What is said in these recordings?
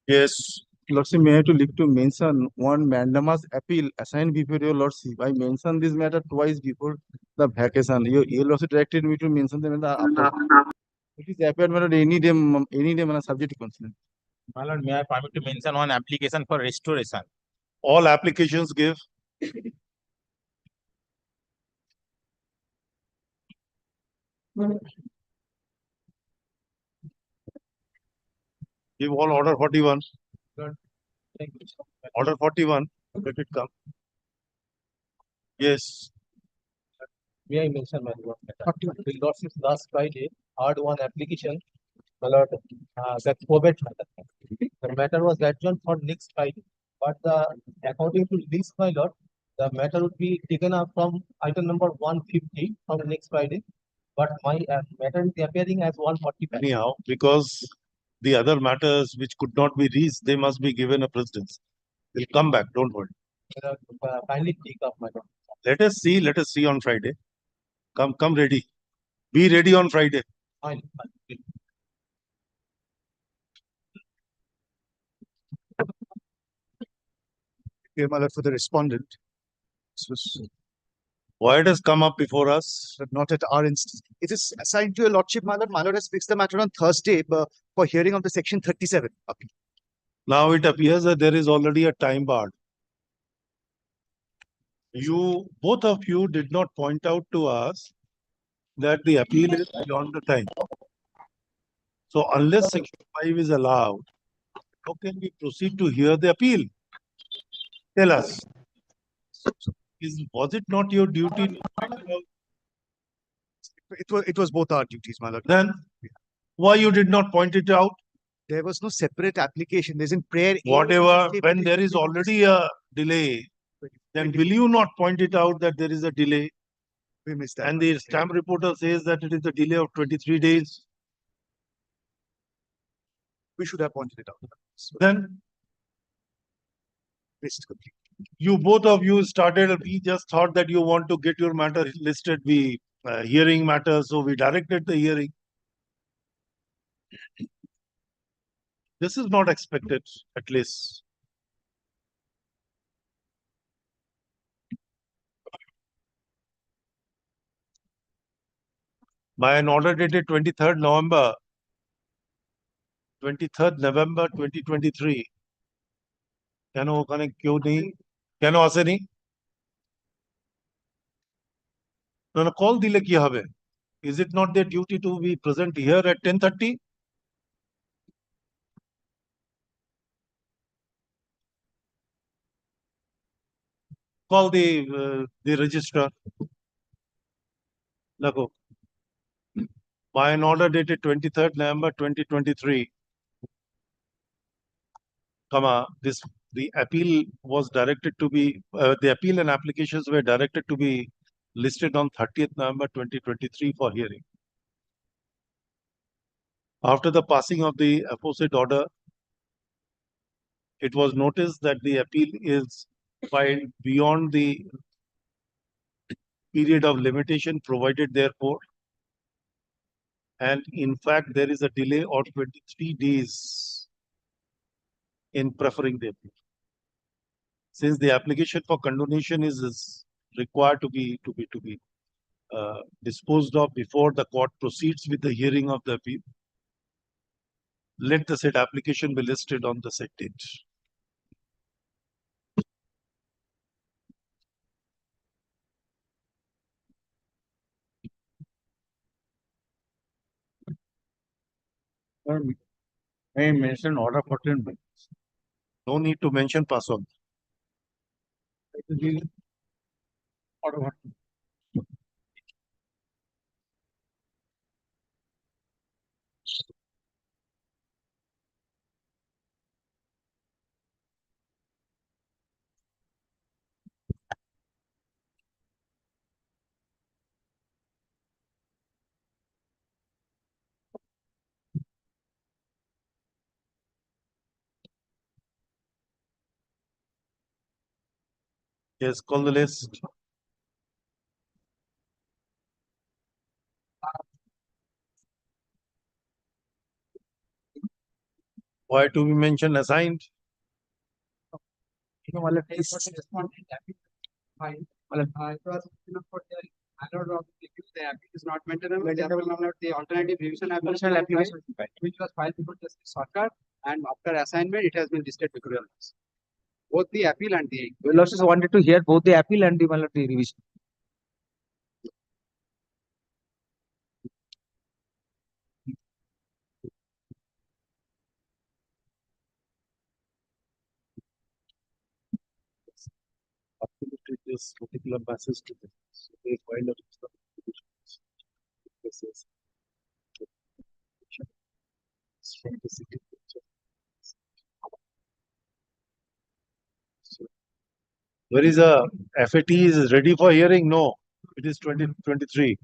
Yes, Lordship, may I to leave to mention one mandamus appeal assigned before your Lordship. I mentioned this matter twice before the vacation. Your Lordship directed me to mention them in the after. It is appeared matter any day, subject to consider. My lord, may I permit to mention one application for restoration? All applications give. Give all order 41. Thank you. Order 41. Let it come. Yes. May I mention my lord? The lordship last Friday heard one application, my lord, that probate matter. The matter was adjourned for next Friday, but according to this, my lord, the matter would be taken up from item number 150 from next Friday, but my matter is appearing as 145. Anyhow, because the other matters which could not be reached, they must be given a precedence. They'll come back, don't worry. Kindly take up, my lord. Let us see on Friday. Come ready. Be ready on Friday. Fine. My lord, for the respondent. This was Why it has come up before us? not at our instance. It is assigned to your lordship, my lord. My lord has fixed the matter on Thursday for hearing of the section 37 appeal. Now it appears that there is already a time bar. Both of you did not point out to us that the appeal is beyond the time. So unless section 5 is allowed, how can we proceed to hear the appeal? Tell us. Was it not your duty to point it out? It was both our duties, my lord. Then why you did not point it out? There was no separate application. There's in prayer. Whatever, when there is already a delay, then will you not point it out that there is a delay? We missed that. And the stamp reporter says that it is a delay of 23 days. We should have pointed it out. Then Missed completely. you both of you started, we just thought that you want to get your matter listed, we hearing matter, so we directed the hearing. This is not expected, at least. By an order dated 23rd November 2023, কেন ওখানে কেউ নেই? কেন আসেনি? না, call দিলে কি হবে? Is it not their duty to be present here at 10:30? Call the registrar. Lakho. By an order dated 23rd November 2023, the appeal was directed to be, the appeal and applications were directed to be listed on 30th November 2023 for hearing. After the passing of the aforesaid order, it was noticed that the appeal is filed beyond the period of limitation provided therefore. And in fact, there is a delay of 23 days in preferring the appeal. Since the application for condonation is required to be disposed of before the court proceeds with the hearing of the appeal, let the said application be listed on the said date. May I mention order 14? No need to mention pass on. Order 14. Yes, call the list. Why to be mentioned assigned? You know, well, it is fine. Well, it was enough for the allowed of the appeal is not maintainable. Therefore, now the alternative revision application which was filed before Justice Sarkar, and after assignment it has been listed before your notice. Both the appeal and the Losses wanted to hear both the appeal and the revision. Absolutely, this particular message to them. So they find out this is from the city. So, where is a FAT is ready for hearing? No, it is 2023.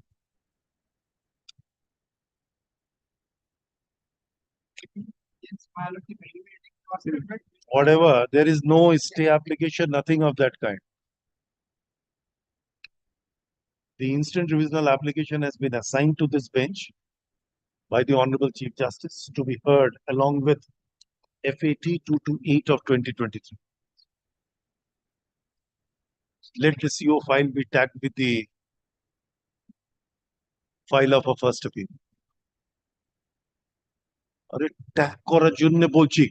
Whatever, there is no stay application, nothing of that kind. The instant revisional application has been assigned to this bench by the Honorable Chief Justice to be heard along with FAT 228 of 2023. Let the CO file be tagged with the file of a first appeal. আরে tag করার জন্য বলছি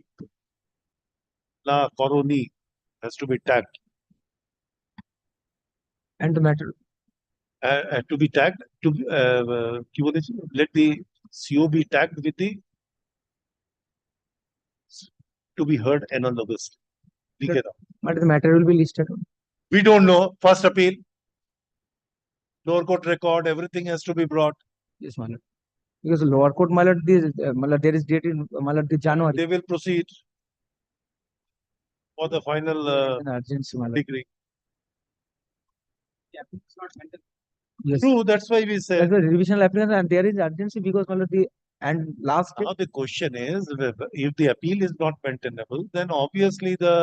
না করনি has to be tagged And the matter. To be tagged to কি বলেছি let the CO be tagged with the to be heard analogously. লিখে দাও But the matter will be listed. we don't know first appeal lower court record everything has to be brought. Yes, my lord. Because lower court, my lord, there is date in my lord, the January. They will proceed for the final An urgency, my lord. degree. Yes. True, that's why we said. That's the revisional application, and there is urgency because my lord, the and last. Now the question is, if the appeal is not maintainable, then obviously the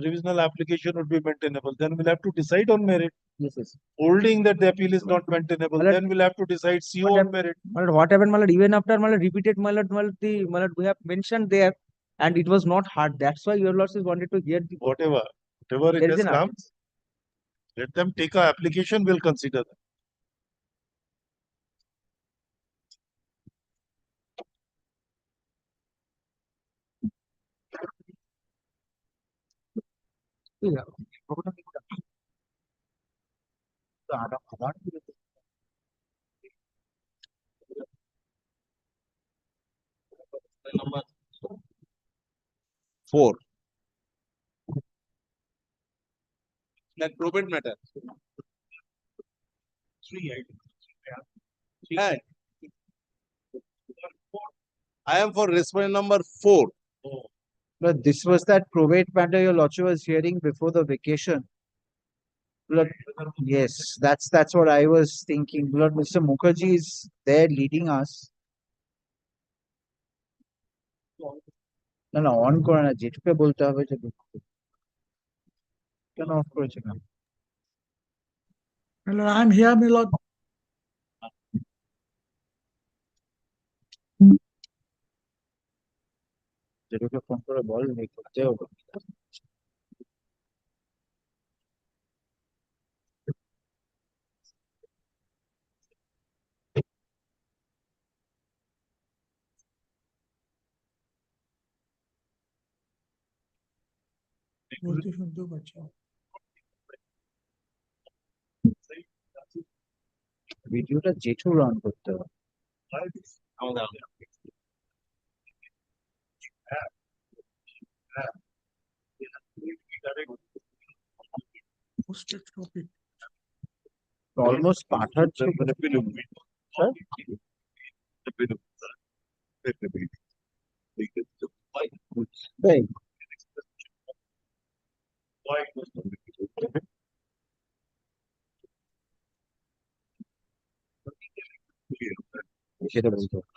revisional application would be maintainable. Then we'll have to decide on merit. Yes, yes. Holding that the appeal is not maintainable, My lord, then we'll have to decide CO on merit. My lord, what happened, my lord, even after my lord repeated, my lord, my lord, we have mentioned there, and it was not hard. That's why your lords wanted to hear the. Whatever it There is has an come, let them take our application, we'll consider that. Yeah. Number 4. That probate matter. 3 items. I am for respondent number 4. But this was that probate matter your lordship was hearing before the vacation. Lord, yes, that's what I was thinking. Lord, Mr. Mukherjee is there leading us. না on করে না জেঠুকে বলতে হবে যে কেন of করেছে না Hello, I'm here, my lord. জেঠুকে ফোন করে বল এই করতে হবে বলতে শুনতেও পাচ্ছি না। ভিডিওটা জেঠু রান করতে হবে Posted topic. অলমোস্ট পাঠাচ্ছে তাই সেটা বলতে হবে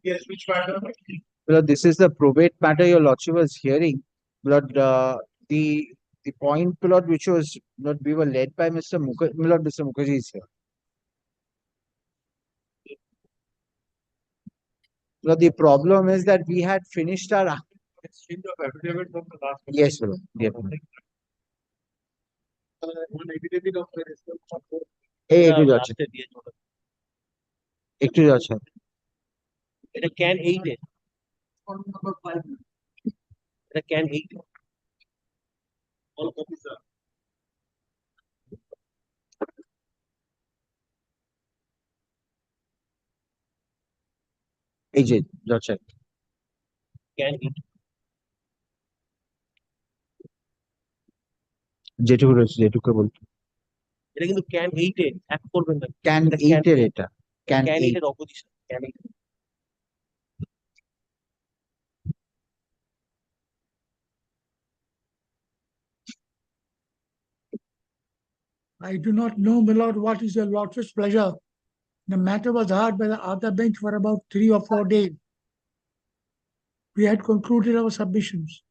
Yes, which matter? Well, this is the probate matter your lordship was hearing. But the point, Lord, which was Lord, we were led by Mr. Mukherjee. Lord, Mr. Mukherjee is here. But the problem is that we had finished our. Exchange of affidavit from the last. Yes, bro. Yeah. One affidavit of the এই একটু যাচ্ছে একটু যাচ্ছে এটা can 8 A number 5. এটা can 8 All copies are. এই যে যাচ্ছে ক্যান 8 যেটুকু রয়েছে যেটুকু বলছি এটা কিন্তু ক্যান 8 এ এক করবেন না ক্যান এটা এইট এর এটা ক্যান ক্যান 8 এইট এর opposition can 8 I do not know, my lord, what is your lordship's pleasure. The matter was heard by the other bench for about 3 or 4 days. We had concluded our submissions.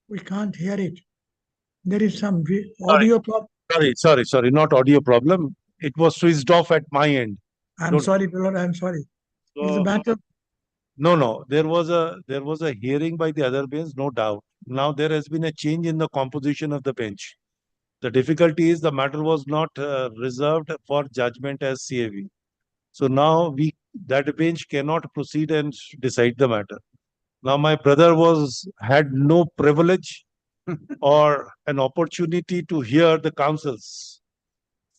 We can't hear it. There is some audio problem. Sorry, not audio problem. It was switched off at my end. I'm Don't- sorry, my lord, I'm sorry. It's a So, matter, no. There was a hearing by the other bench, no doubt. Now there has been a change in the composition of the bench. The difficulty is the matter was not reserved for judgment as CAV. So now that bench cannot proceed and decide the matter. Now my brother had no privilege or an opportunity to hear the counsels.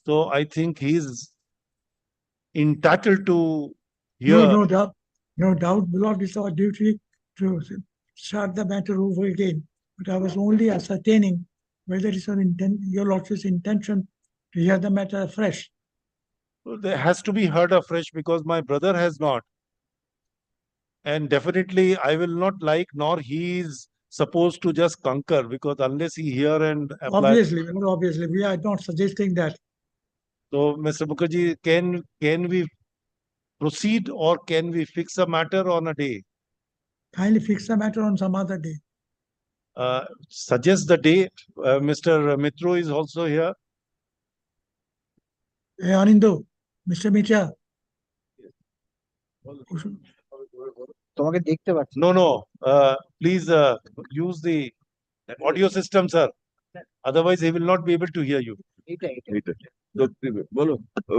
So I think he's entitled to hear. no doubt, my lord, it's our duty to start the matter over again. But I was only ascertaining whether it's your lordship's intention to hear the matter afresh. There has to be heard afresh because my brother has not. And definitely I will not like, nor he is supposed to just concur, because unless he hear and apply. Obviously, my lord, obviously, we are not suggesting that. So Mr. Mukherjee, can we proceed or can we fix a matter on a day? Kindly fix the matter on some other day. Suggest the date. Mr. Mitro is also here. Hey, Anindo, Mr. Mitra, তোমাকে দেখতে পাচ্ছি No. Please use the audio system, sir. Otherwise, he will not be able to hear you. এইটা এইটা বলো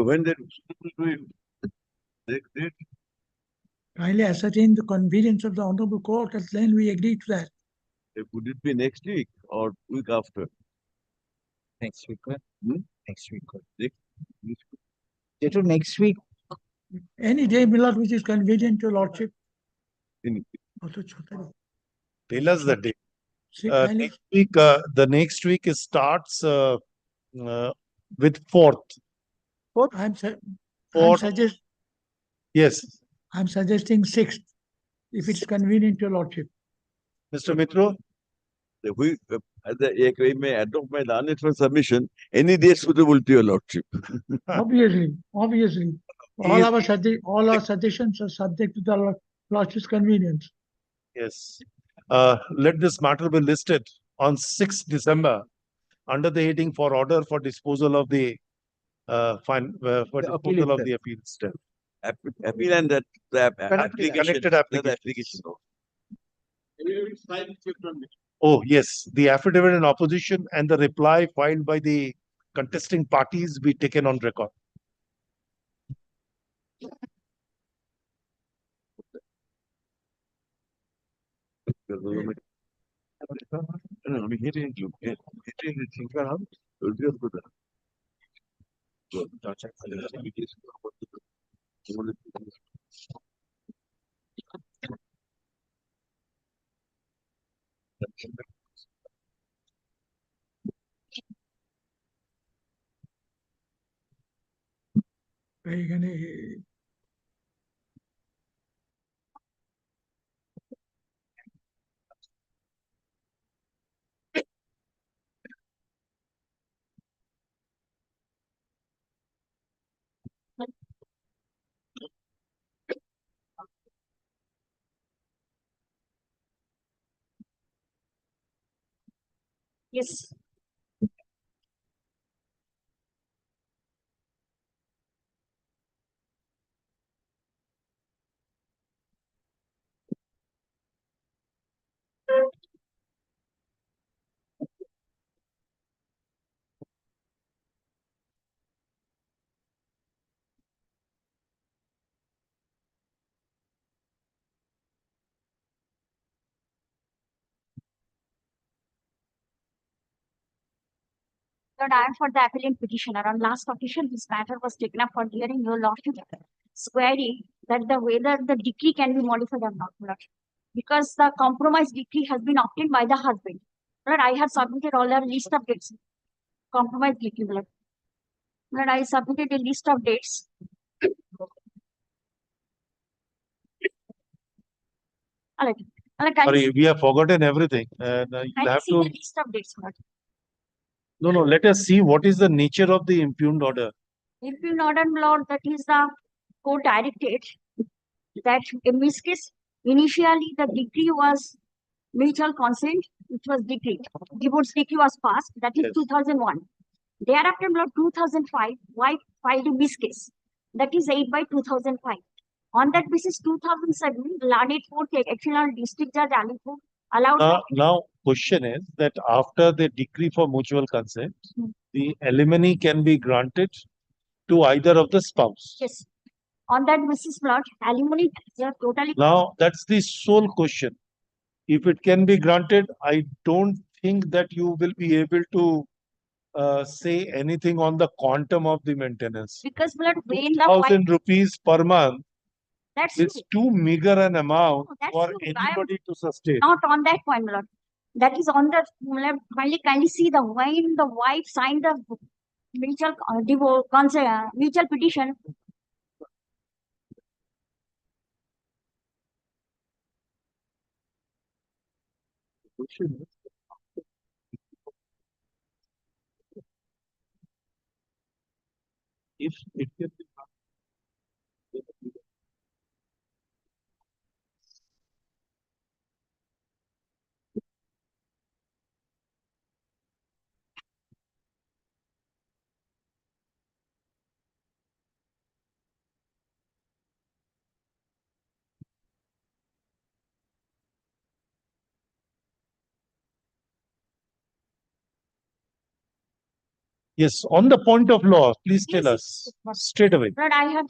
when did kindly ascertain the convenience of the Honorable Court and then we agree to that. would it be next week or week after? next week next week Next- যেটু next week Any day, my lord, which is convenient to your lordship. In- Also, Chhatari. Tell us the date. See, kindly, The next week starts with 4th. I'm, su- I'm Fourth. suggest, Yes, I'm suggesting 6th, if it's convenient to your lordship. Mr. Mitro. if I may adopt my learned for submission, any day suitable to your lordship. Obviously, Is- all our suggestions are subject to the lordship's convenience. Yes. Let this matter be listed on 6th December under the heading for order for disposal of the disposal of the appeal step. Appeal and that the application. Connected the application. application. Oh, yes, the affidavit in opposition and the reply filed by the contesting parties be taken on record. আমি হেঁটে নিলাম হেঁটে চিন্তা হবে এখানে Yes. Lord, I am for the appellant petitioner. On last occasion, this matter was taken up for hearing. Your lordship query that the whether the decree can be modified or not, Lord. Because the compromise decree has been obtained by the husband. Lord, I have submitted all the list of dates. Compromise decree, Lord. Lord, I submitted a list of dates. Alright. Alright, Sorry, we have forgotten everything. And I you'll have see the to. list of dates, Lord. No, let us see what is the nature of the impugned order. If you not and Lord, that is the court directed that in this case, initially the decree was mutual consent, which was decreed. Divorce decree was passed, that is Yes. 2001. Thereafter, Lord, 2005, wife filed a miss case. That is 8 by 2005. On that basis, 2007, Landed Court, Exceptional District Judge Alipur allowed Now, question is that after the decree for mutual consent, Hmm. the alimony can be granted to either of the spouse. yes. On that basis, Lord, alimony, they are totally Now, that's the sole question. If it can be granted, I don't think that you will be able to say anything on the quantum of the maintenance. because Lord, when the wife, 2,000 rupees per month that's is too meager an amount No, that's for true. I am anybody to sustain. not on that point, Lord. That is on the kindly see the when the wife signed the mutual divorce mutual petition. If it can be Yes, on the point of law, please tell Yes, us yes. straight away. Lord, I have.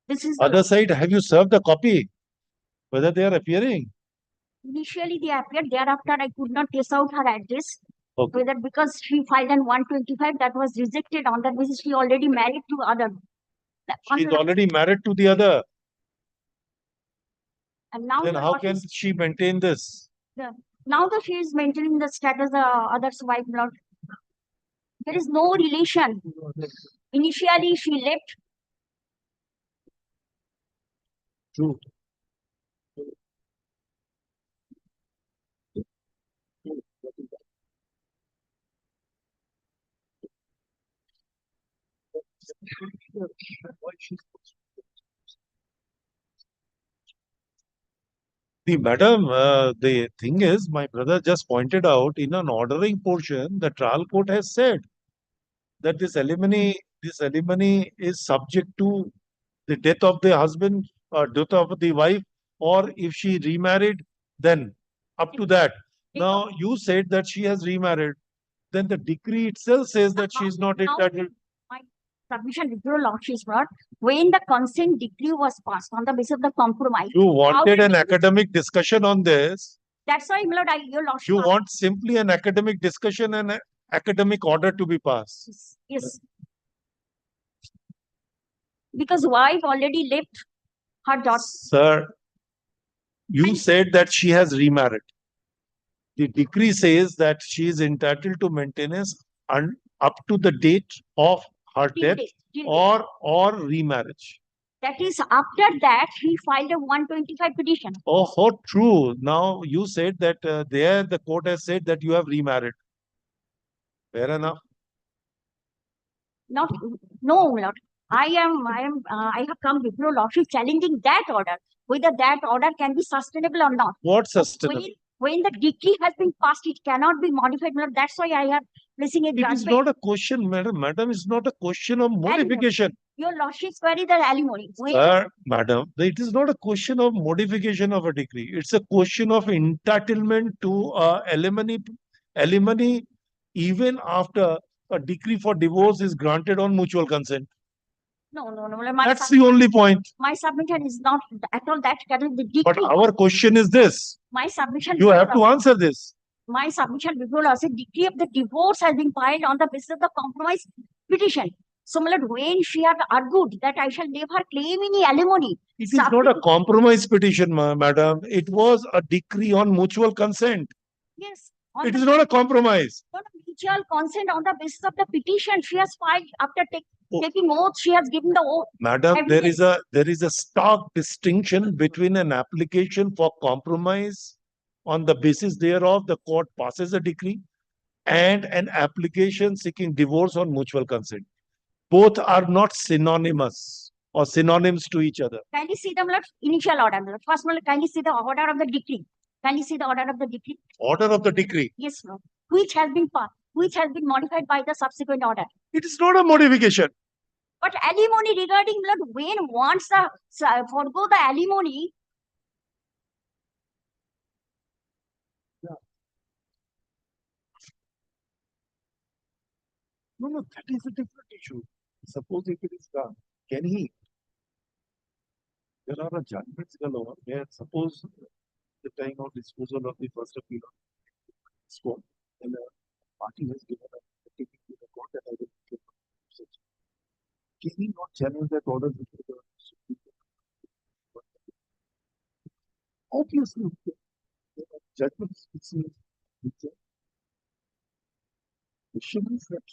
This is the Other side, have you served the copy? Whether they are appearing? initially they appeared. Thereafter, I could not trace out her address. Okay. Whether because she filed on 125, that was rejected. On that basis, she already married to other. She's already married to the other. And now Then the how Lord can is- she maintain this? now that she is maintaining the status other's wife, Lord. There is no relation. Initially, she left. True. Madam, the thing is, my brother just pointed out in an ordering portion, the trial court has said that this alimony is subject to the death of the husband or death of the wife, or if she remarried, then up to that. Now, you said that she has remarried. Then the decree itself says that she is not Now- entitled. My submission withdrawal law is brought when the consent decree was passed on the basis of the compromise. You wanted an did- academic discussion on this. That's why, my lord, your lordship. You want simply an academic discussion and an academic order to be passed. Yes. Because wife already left her daughter. Sir, you said that she has remarried. The decree says that she is entitled to maintenance up to the date of her till death date, till date. or remarriage. That is, after that, he filed a 125 petition. Oh, true. Now you said that there the court has said that you have remarried. Fair enough. Not, no, my lord. I have come before lordship challenging that order, whether that order can be sustainable or not. What sustainable? When the decree has been passed, it cannot be modified, my lord. That's why I am placing a It is judgment. not a question, madam. Madam, it's not a question of modification. Your lordship's query the alimony. Madam, it is not a question of modification of a decree. It's a question of entitlement to alimony even after a decree for divorce is granted on mutual consent. No. That's the only point. My submission is not at all that category. The decree. But our question is this. My submission. You have to answer this. my submission before us, a decree of the divorce has been filed on the basis of the compromise petition. So, my lord, when she had argued that I shall never claim any alimony, It is not a compromise petition, madam. It was a decree on mutual consent. yes, on It the is not a compromise. mutual consent on the basis of the petition she has filed after Oh. taking oath. She has given the oath. Madam, there Evidence. is a stark distinction between an application for compromise on the basis thereof the court passes a decree and an application seeking divorce on mutual consent. Both are not synonymous or synonyms to each other. Kindly see the my lord, initial order. My lord. First, my lord, kindly see the order of the decree. Kindly see the order of the decree. Order of the decree. Yes, Lord. Which has been modified by the subsequent order. It is not a modification. But alimony regarding blood, when wants the forgo the alimony, No, that is a different issue. Suppose if it is done, can he? There are judgments galore where suppose the time of disposal of the first appeal is court and the party has given a ticket to the court and I will give such. Can he not challenge that order before the Supreme Court? Obviously, there are judgments which say the issue is that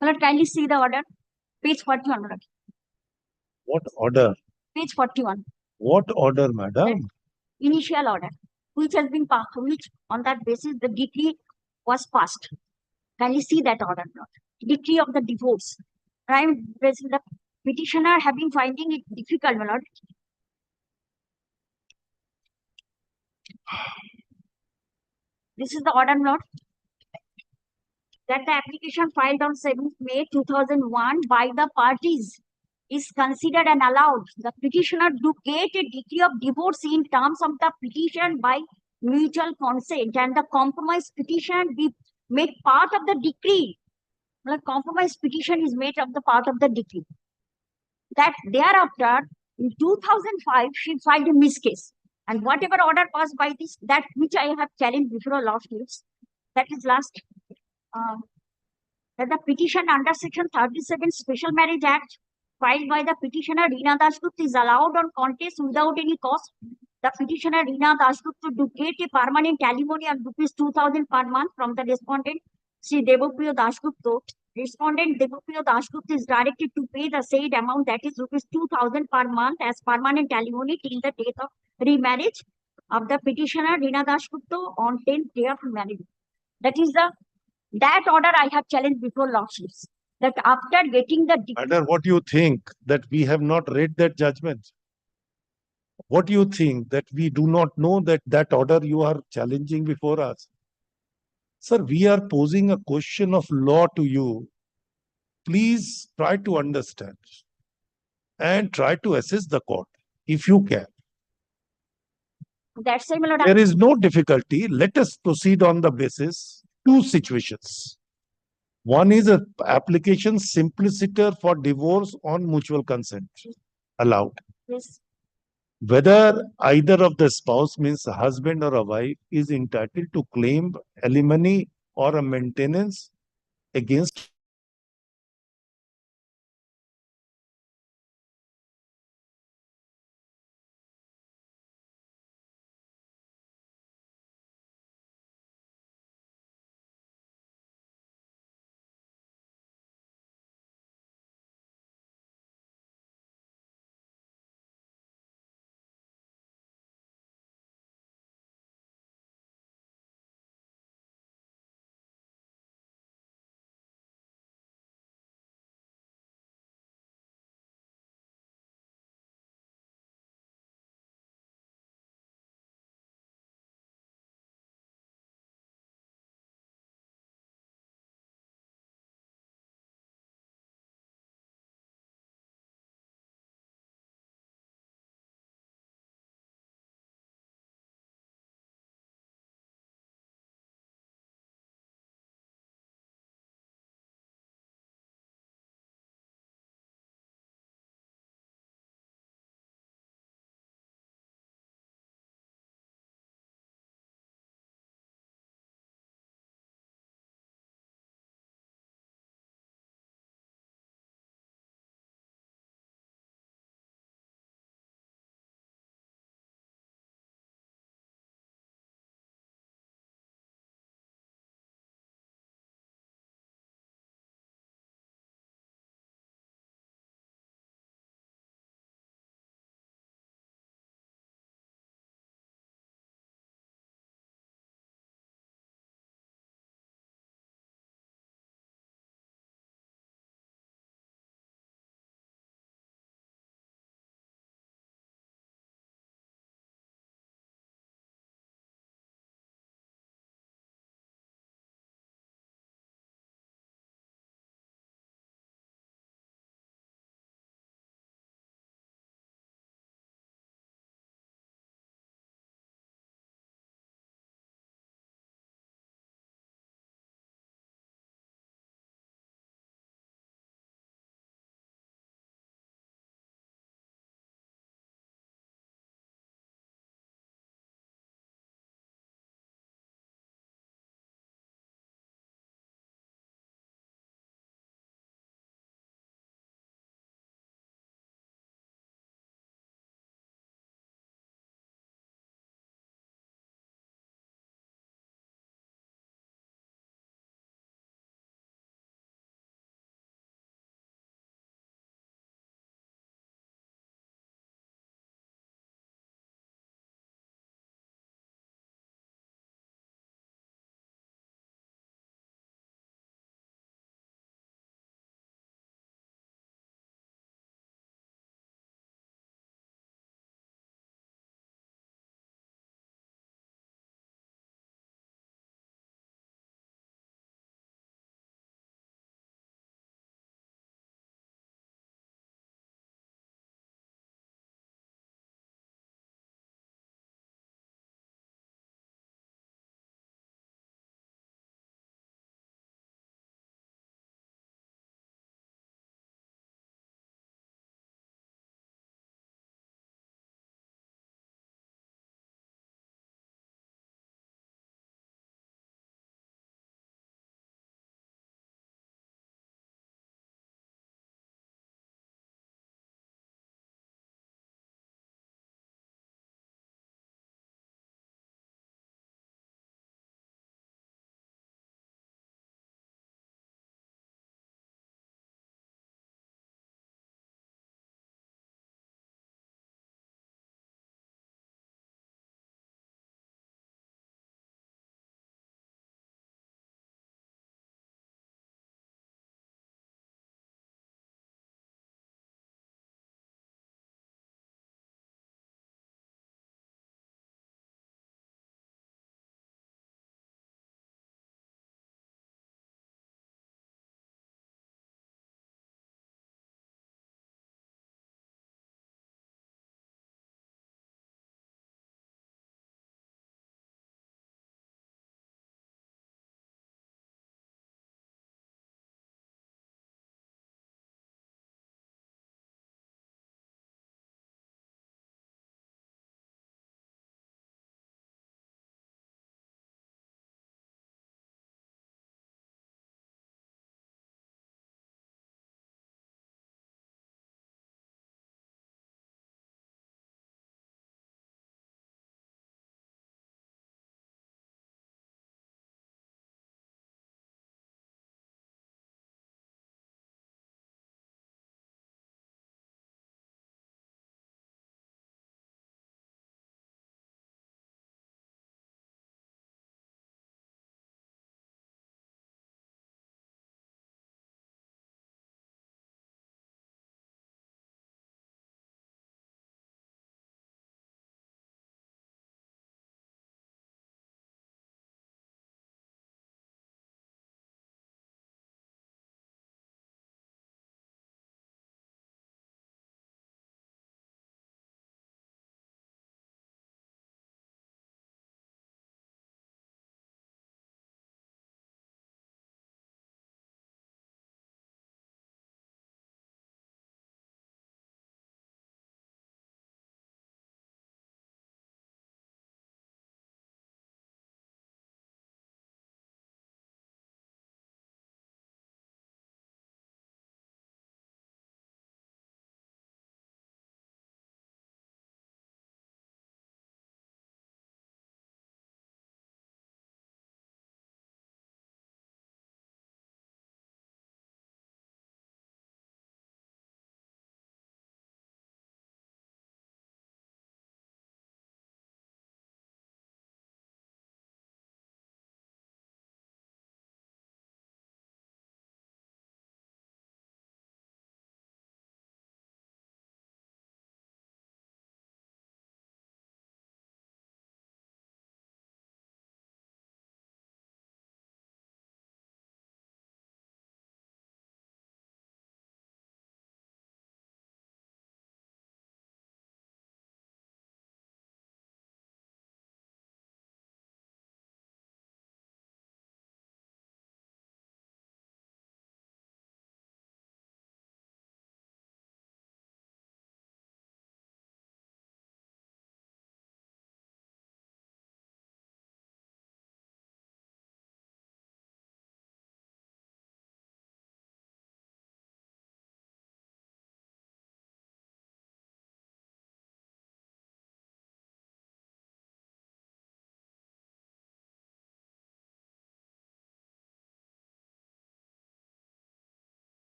my lord, kindly see the order. Page 41, my lord. what order? Page 41. What order, madam? Initial order, which has been passed, which on that basis the decree was passed. Can you see that order? Lord? Decree of the divorce. Prime President, the petitioner having finding it difficult, my lord. This is the order, my lord. That the application filed on 7th May 2001 by the parties is considered and allowed. The petitioner do get a decree of divorce in terms of the petition by mutual consent and the compromise petition be made part of the decree. The compromise petition is made of the part of the decree. That thereafter, in 2005, she filed a miscase. And whatever order passed by this, that which I have challenged before last weeks, that is last, that the petition under Section 37 Special Marriage Act filed by the petitioner Reena Dasgupta is allowed on contest without any cost. The petitioner Reena Dasgupta to get a permanent alimony of rupees 2,000 per month from the respondent Sri Devopriya Dasgupta. Respondent Devopriya Dasgupta is directed to pay the said amount, that is rupees 2,000 per month as permanent alimony till the date of remarriage of the petitioner Reena Dasgupta on 10th day of marriage. That is that order I have challenged before lordships. That after getting the Madam, what do you think that we have not read that judgment? What do you think that we do not know that order you are challenging before us? Sir, we are posing a question of law to you. Please try to understand and try to assist the court if you can. that's similar. There is no difficulty. Let us proceed on the basis two situations. One is an application simpliciter for divorce on mutual consent allowed. Yes. Whether either of the spouse, means a husband or a wife, is entitled to claim alimony or a maintenance against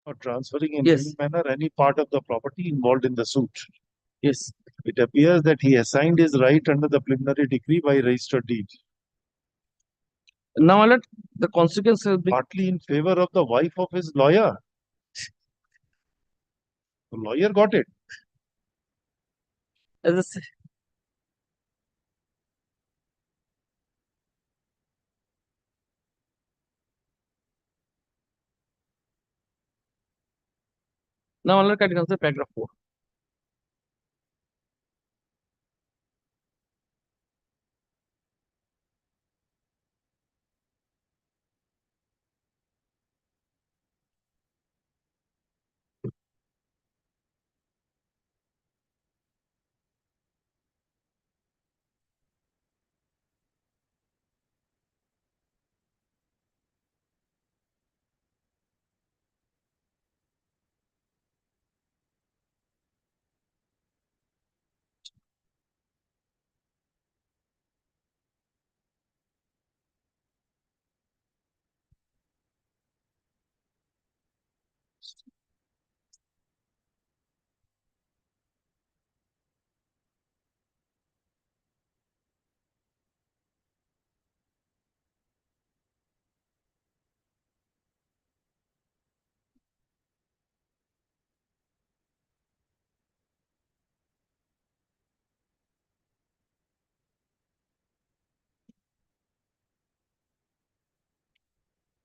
or transferring in Yes. any manner any part of the property involved in the suit. Yes. It appears that he assigned his right under the preliminary decree by registered deed, Now, my lord, the consequence will be partly in favor of the wife of his lawyer. The lawyer got it. as I say, now, my lord, can consider paragraph 4.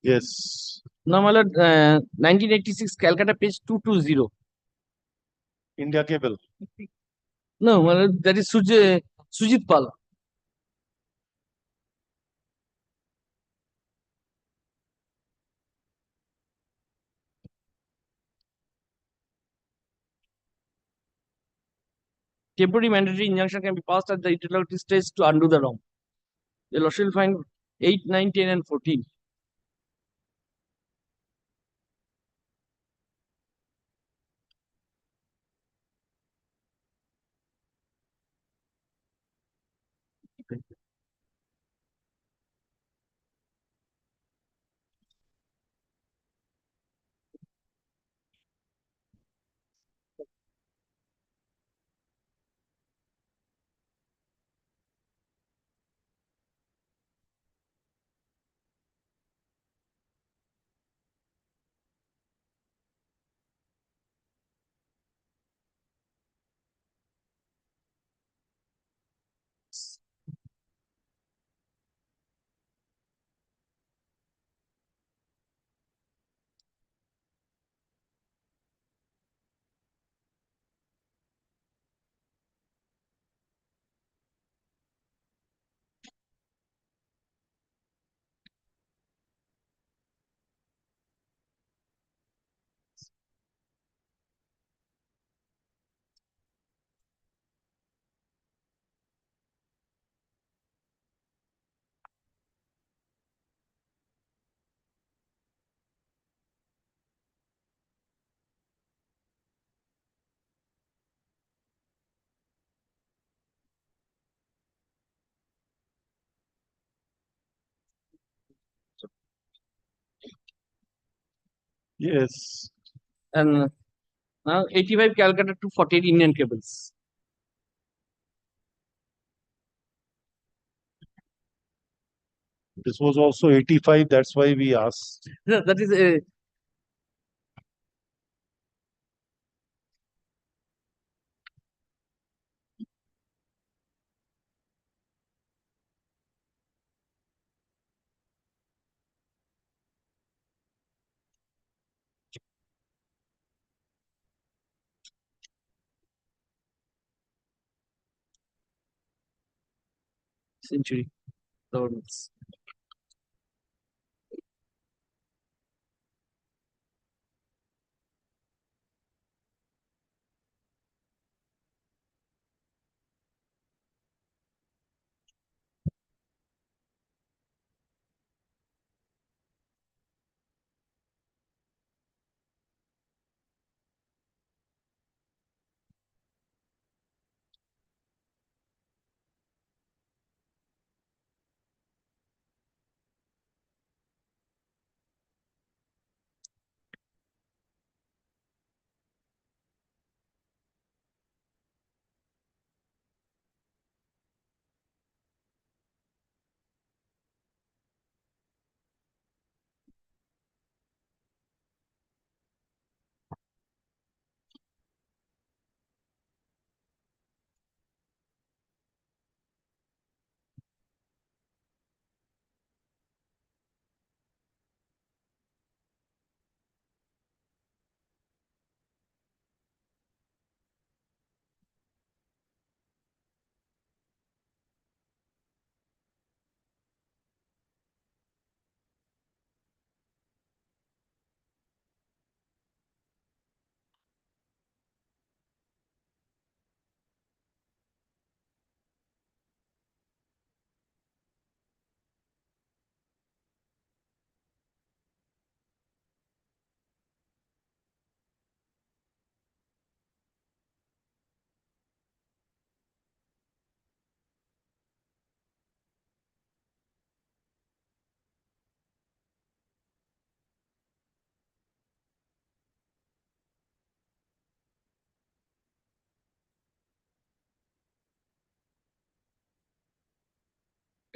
Yes. Now, my lord, 1986 Calcutta page 220. India Cable. No, my lord, that is Sujit Pal. Temporary mandatory injunction can be passed at the interlocutory stage to undo the wrong. The law shall find 8, 9, 10, and 14. Yes. And now 85 Calcutta to 48 Indian cables. This was also 85. That's why we asked. That is a century governments.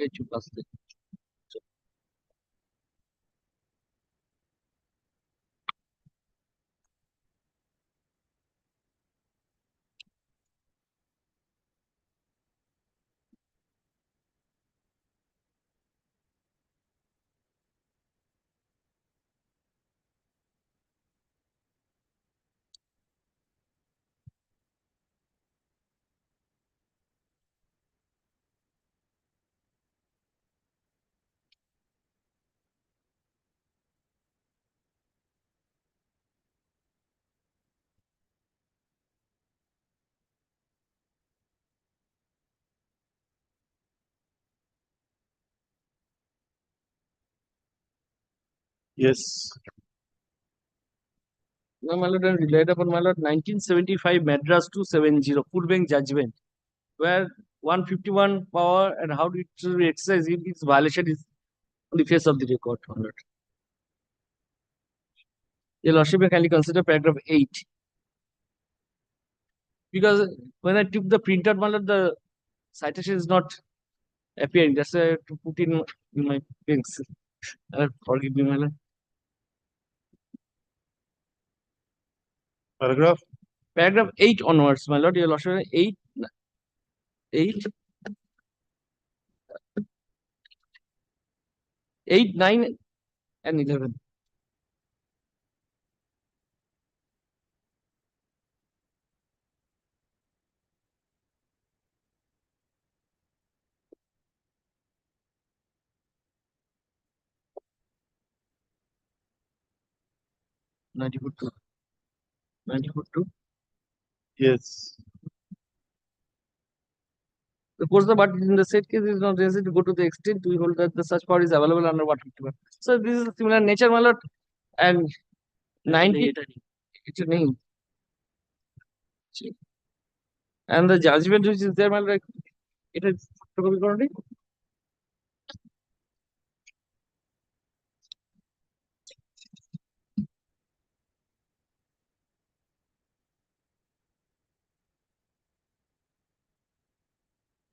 H plus three. Yes. Now, my lord, and relied upon my lord 1975 Madras 270 full bench judgment, where 151 power and how it should be exercised if its violation is on the face of the record, my lord. Your lordship may kindly consider paragraph 8. Because when I took the printout, my lord, the citation is not appearing. That's why I have to put in my things. Forgive me, my lord. Paragraph. Paragraph 8 onwards, my lord, your lordship, 8, 8, 8, 9, and 11. Ninety-four two. 94 2. Yes. The course of but in the said case is not necessary to go to the extent we hold that the such power is available under 151. So this is a similar nature, my lord. And 90, it's a name. And the judgment which is there, my lord, it is photocopy currently.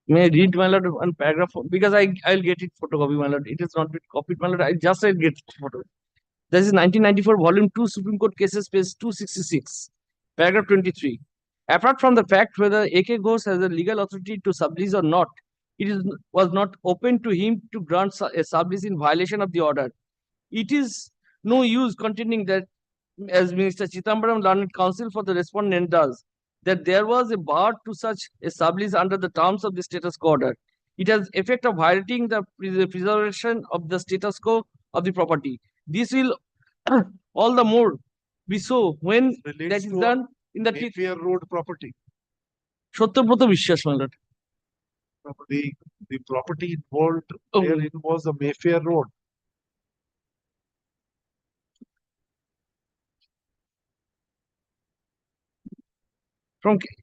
May I read, my lord, one paragraph because I'll get it photocopy, my lord. It is not been copied, my lord. I'll get it photo. This is 1994, Volume 2, Supreme Court Cases, page 266, paragraph 23. Apart from the fact whether A.K. Ghosh has a legal authority to sublease or not, was not open to him to grant a sublease in violation of the order. It is no use contending that, as Minister Chithambaram, learned counsel for the respondent does, that there was a bar to such a sublease under the terms of the status quo order. It has effect of violating the preservation of the status quo of the property. This will all the more be so when that Relates is to done in the Mayfair Road property. Sotyabrata Vishwas, my lord. The property involved Oh. therein was a Mayfair Road.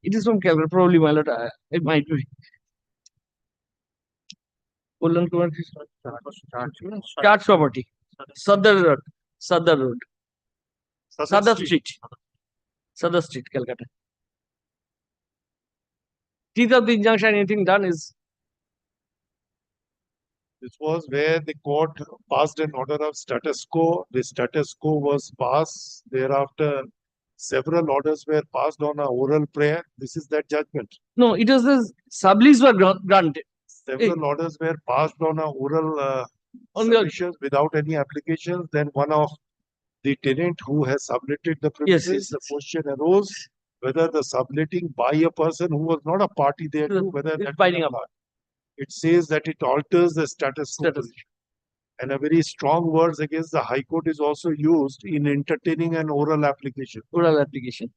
It is from Calcutta, probably, my lord. It might be. Kullan Kumar Church property. Sadar Road. Sadar Road. Sadar Street. Sadar Street, Calcutta. Teeth of the injunction, anything done is This was where the court passed an order of status quo. The status quo was passed. Thereafter, several orders were passed on a oral prayer. This is that judgment. no, it was the sublease were granted. Several orders were passed on a oral On the- submissions without any applications. Then one of the tenant who has subletted the Yes, premises, yes, the question arose whether the subletting by a person who was not a party there The- too, whether it's that binding will upon. apply. It says that it alters the status quo Status. position. And a very strong words against the High Court is also used in entertaining an oral application. Oral application.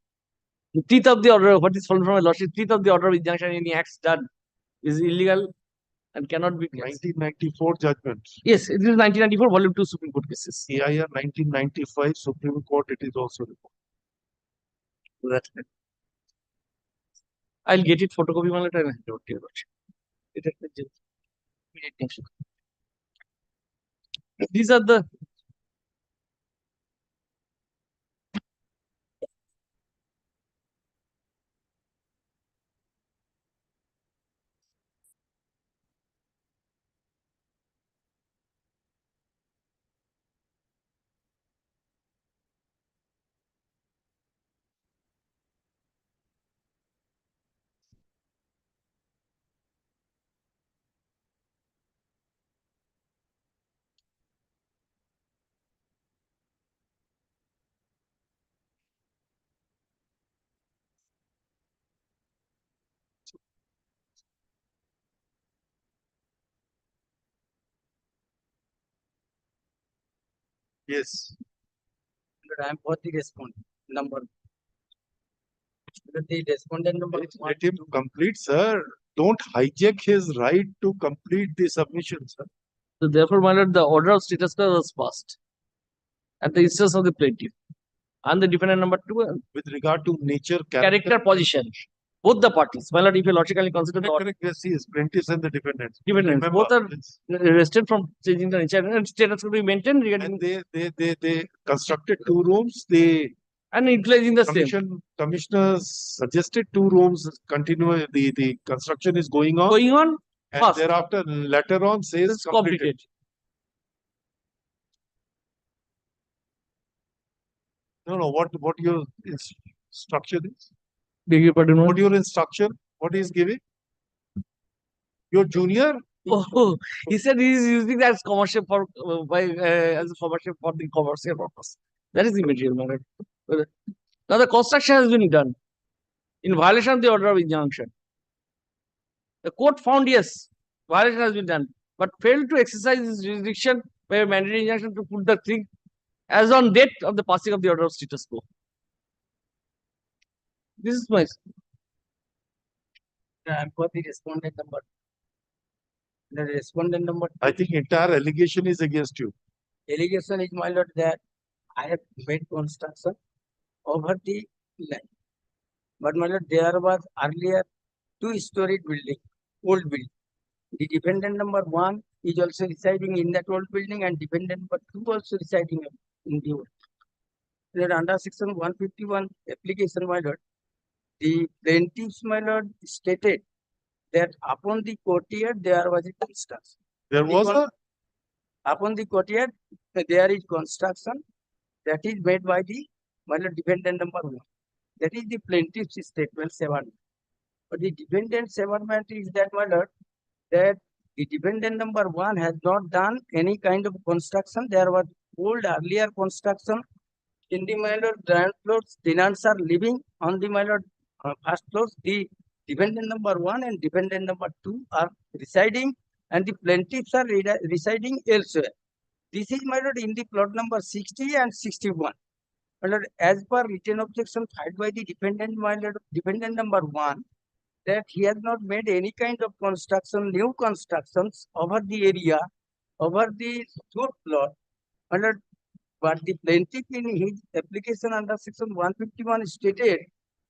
The teeth of the order, what is followed from a lordship, teeth of the order of injunction, any acts done is illegal and cannot be. 1994 judgment. Yes, it is 1994, Volume 2 Supreme Court cases. AIR 1995 Supreme Court, it is also reported. I'll get it photocopy, my lord, and I'll hand it to your lordship. It is the immediate next. These are the Yes. I am for the respondent number. The respondent number Let him complete, sir. Don't hijack his right to complete the submission, sir. So therefore, my lord, the order of status quo was passed at the instance of the plaintiff. And the defendant number 2, With regard to nature, character position. Both the parties, my lord, if you logically consider the Correct, yes, yes, plaintiffs and the defendants. defendants, both are Yes. arrested from changing the nature and status could be maintained regarding And they constructed 2 rooms. They and utilizing the same. commissioners suggested 2 rooms. Continue the construction is going on, Going on, and fast. thereafter later on says it's completed. completed. No, what your instruction is? Beg your pardon, What your instruction? What is giving? Your junior? Oh, he said he is using that as commercial for as a commercial for the commercial purpose. That is the material matter. Now the construction has been done in violation of the order of injunction. The court found yes, violation has been done, but failed to exercise its jurisdiction by a mandatory injunction to put the thing as on date of the passing of the order of status quo. This is my I am for the respondent number. The respondent number I think entire allegation is against you. allegation is, my lord, that I have made construction over the land. But my lord, there was earlier 2-story building, old building. The defendant number 1 is also residing in that old building, and defendant number 2 also residing in the old. That under section 151 application, my lord, the plaintiffs, my lord, stated that upon the courtyard there was a construction. There was a Upon the courtyard there is construction that is made by the, my lord, defendant number 1. That is the plaintiff's statement 7. But the defendant's statement is that, my lord, that the defendant number 1 has not done any kind of construction. There was old earlier construction in the, my lord, ground floors. Tenants are living on the, my lord, first floors. The defendant number 1 and defendant number 2 are residing, and the plaintiffs are residing elsewhere. This is, my lord, in the plot number 60 and 61. My lord, as per written objection filed by the defendant, my lord, defendant number 1, that he has not made any kind of construction, new constructions over the area, over the fourth plot. My lord, but the plaintiff in his application under section 151 stated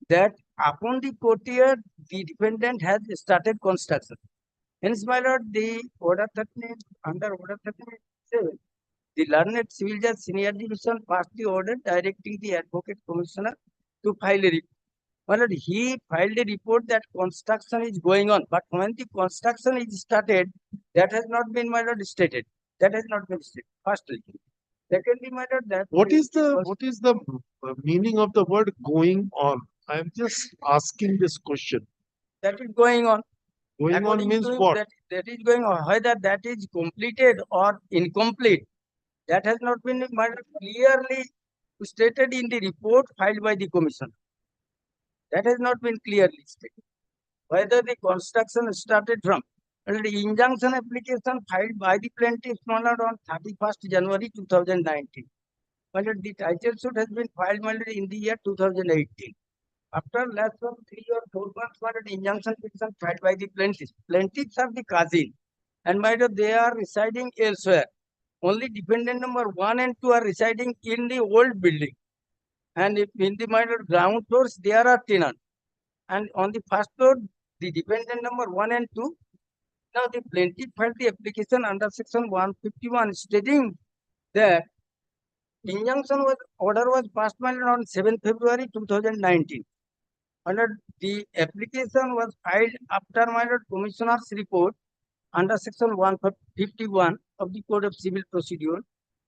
that upon the courtyard, the defendant has started construction. Hence, my lord, the order 13, under order 37, the learned civil judge senior division passed the order directing the advocate commissioner to file a report. Well, he filed a report that construction is going on, but when the construction is started, that has not been, my lord, stated. That has not been stated. Firstly, secondly, my lord, that what is the meaning of the word going on? I am just asking this question. that is going on. Going on According means to what? that is going on. Whether that is completed or incomplete, that has not been, my lord, clearly stated in the report filed by the commission. That has not been clearly stated. Whether the construction started from, and the injunction application filed by the plaintiff on 31st January 2019. Well, the title suit has been filed, my lord, in the year 2018. After less than 3 or 4 months, my lord, injunction petition filed by the plaintiffs. Plaintiffs are the cousin, and my lord, they are residing elsewhere. Only defendant number 1 and 2 are residing in the old building, and if in the, my lord, ground floors there are tenants, and on the first floor the defendant number 1 and 2. Now the plaintiff filed the application under section 151 stating that injunction order was passed, my lord, on 7th February 2019. Under the application was filed after, my lord, commissioner's report under section 151 of the Code of Civil Procedure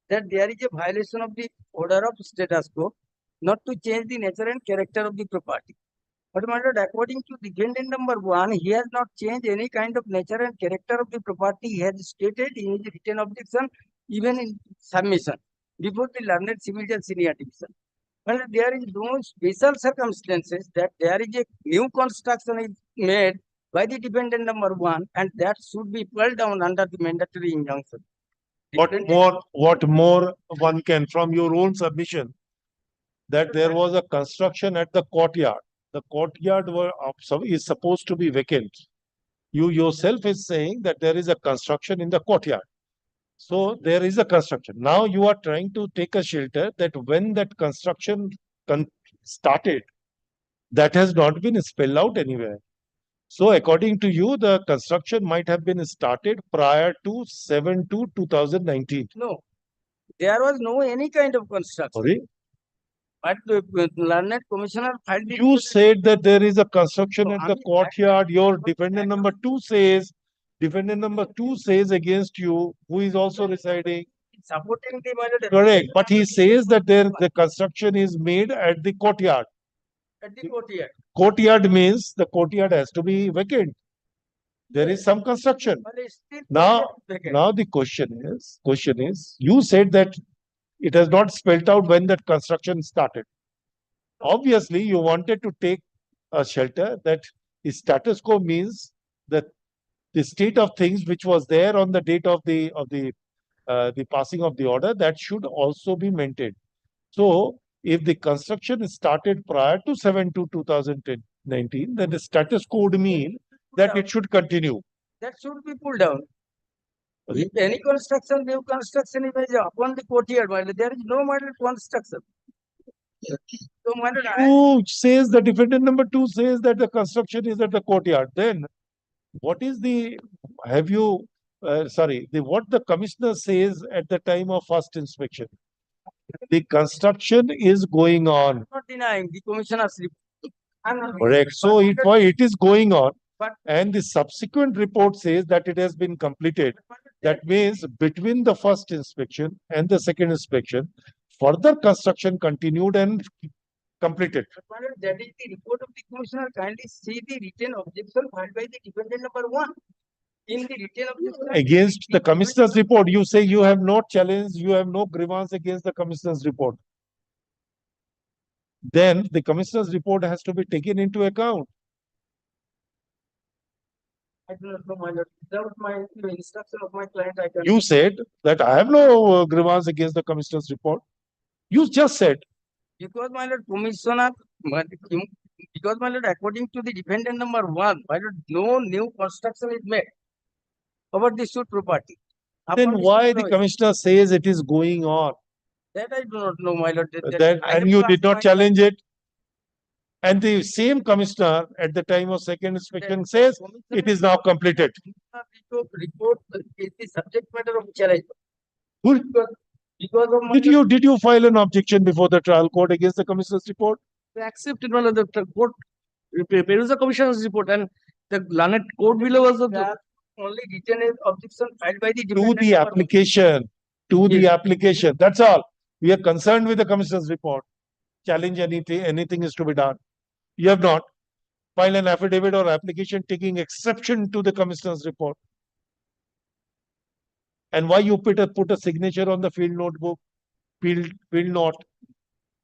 that there is a violation of the order of status quo not to change the nature and character of the property. But, my lord, according to defendant number 1, he has not changed any kind of nature and character of the property. He has stated in his written objection, even in submission, before the learned civil judge senior division. Well, there is no special circumstances that there is a new construction is made by the defendant number 1, and that should be pulled down under the mandatory injunction. What more one can, from your own submission, that there was a construction at the courtyard. The courtyard is supposed to be vacant. You yourself is saying that there is a construction in the courtyard. So there is a construction. Now you are trying to take a shelter that when that construction started, that has not been spelled out anywhere. So according to you, the construction might have been started prior to 7/2/2019. No, there was no any kind of construction. Sorry? But the learned commissioner filed it. You said that there is a construction No, at I the mean, courtyard. Your defendant number two says against you, who is also residing. supporting the matter. Correct. But he says that the construction is made at the courtyard. At the courtyard. Courtyard means the courtyard has to be vacant. There is some construction. But it's still Now, vacant. now the question is, you said that it has not spelled out when that construction started. Obviously, you wanted to take a shelter that is status quo means that the state of things which was there on the date of the passing of the order, that should also be maintained. So, if the construction started prior to 7/2/2019, then the status quo would mean that it should continue. That should be pulled down. If any construction, new construction is upon the courtyard, my lord, there is no matter construction. So, my lord, Who says the defendant number two says that the construction is at the courtyard? Then, what is the what the commissioner says at the time of first inspection? The construction is going on. I'm not denying the commissioner's report. I'm not. Correct. So it is going on, But- and the subsequent report says that it has been completed. That means between the first inspection and the second inspection, further construction continued and completed. But my lord, that is the report of the commissioner. Kindly see the written objection filed by the defendant number one. In the written objection. Against the commissioner's report, you say you have no challenge, you have no grievance against the commissioner's report. Then the commissioner's report has to be taken into account. I do not know, my lord. Without my instruction of my client, I can. You said that I have no grievance against the commissioner's report. You just said. Because my lord, commissioner, because my lord, according to the defendant number one, my lord, no new construction is made over the suit property. Then Upon why suit the property. commissioner says it is going on? That I do not know, my lord. Then, I have and you to did ask not my challenge it. And the same commissioner at the time of second inspection says it is now completed. Report is the subject matter of challenge. Good. Because of my Did you file an objection before the trial court against the commissioner's report? they accepted one of the court peruse the commissioner's report and the learned court below was the only written objection filed by the To defendant. the number application. To the Yes. application. That's all. We are concerned with the commissioner's report. Challenge anything is to be done. You have not. File an affidavit or application taking exception to the commissioner's report. And why you put a signature on the field notebook, field note,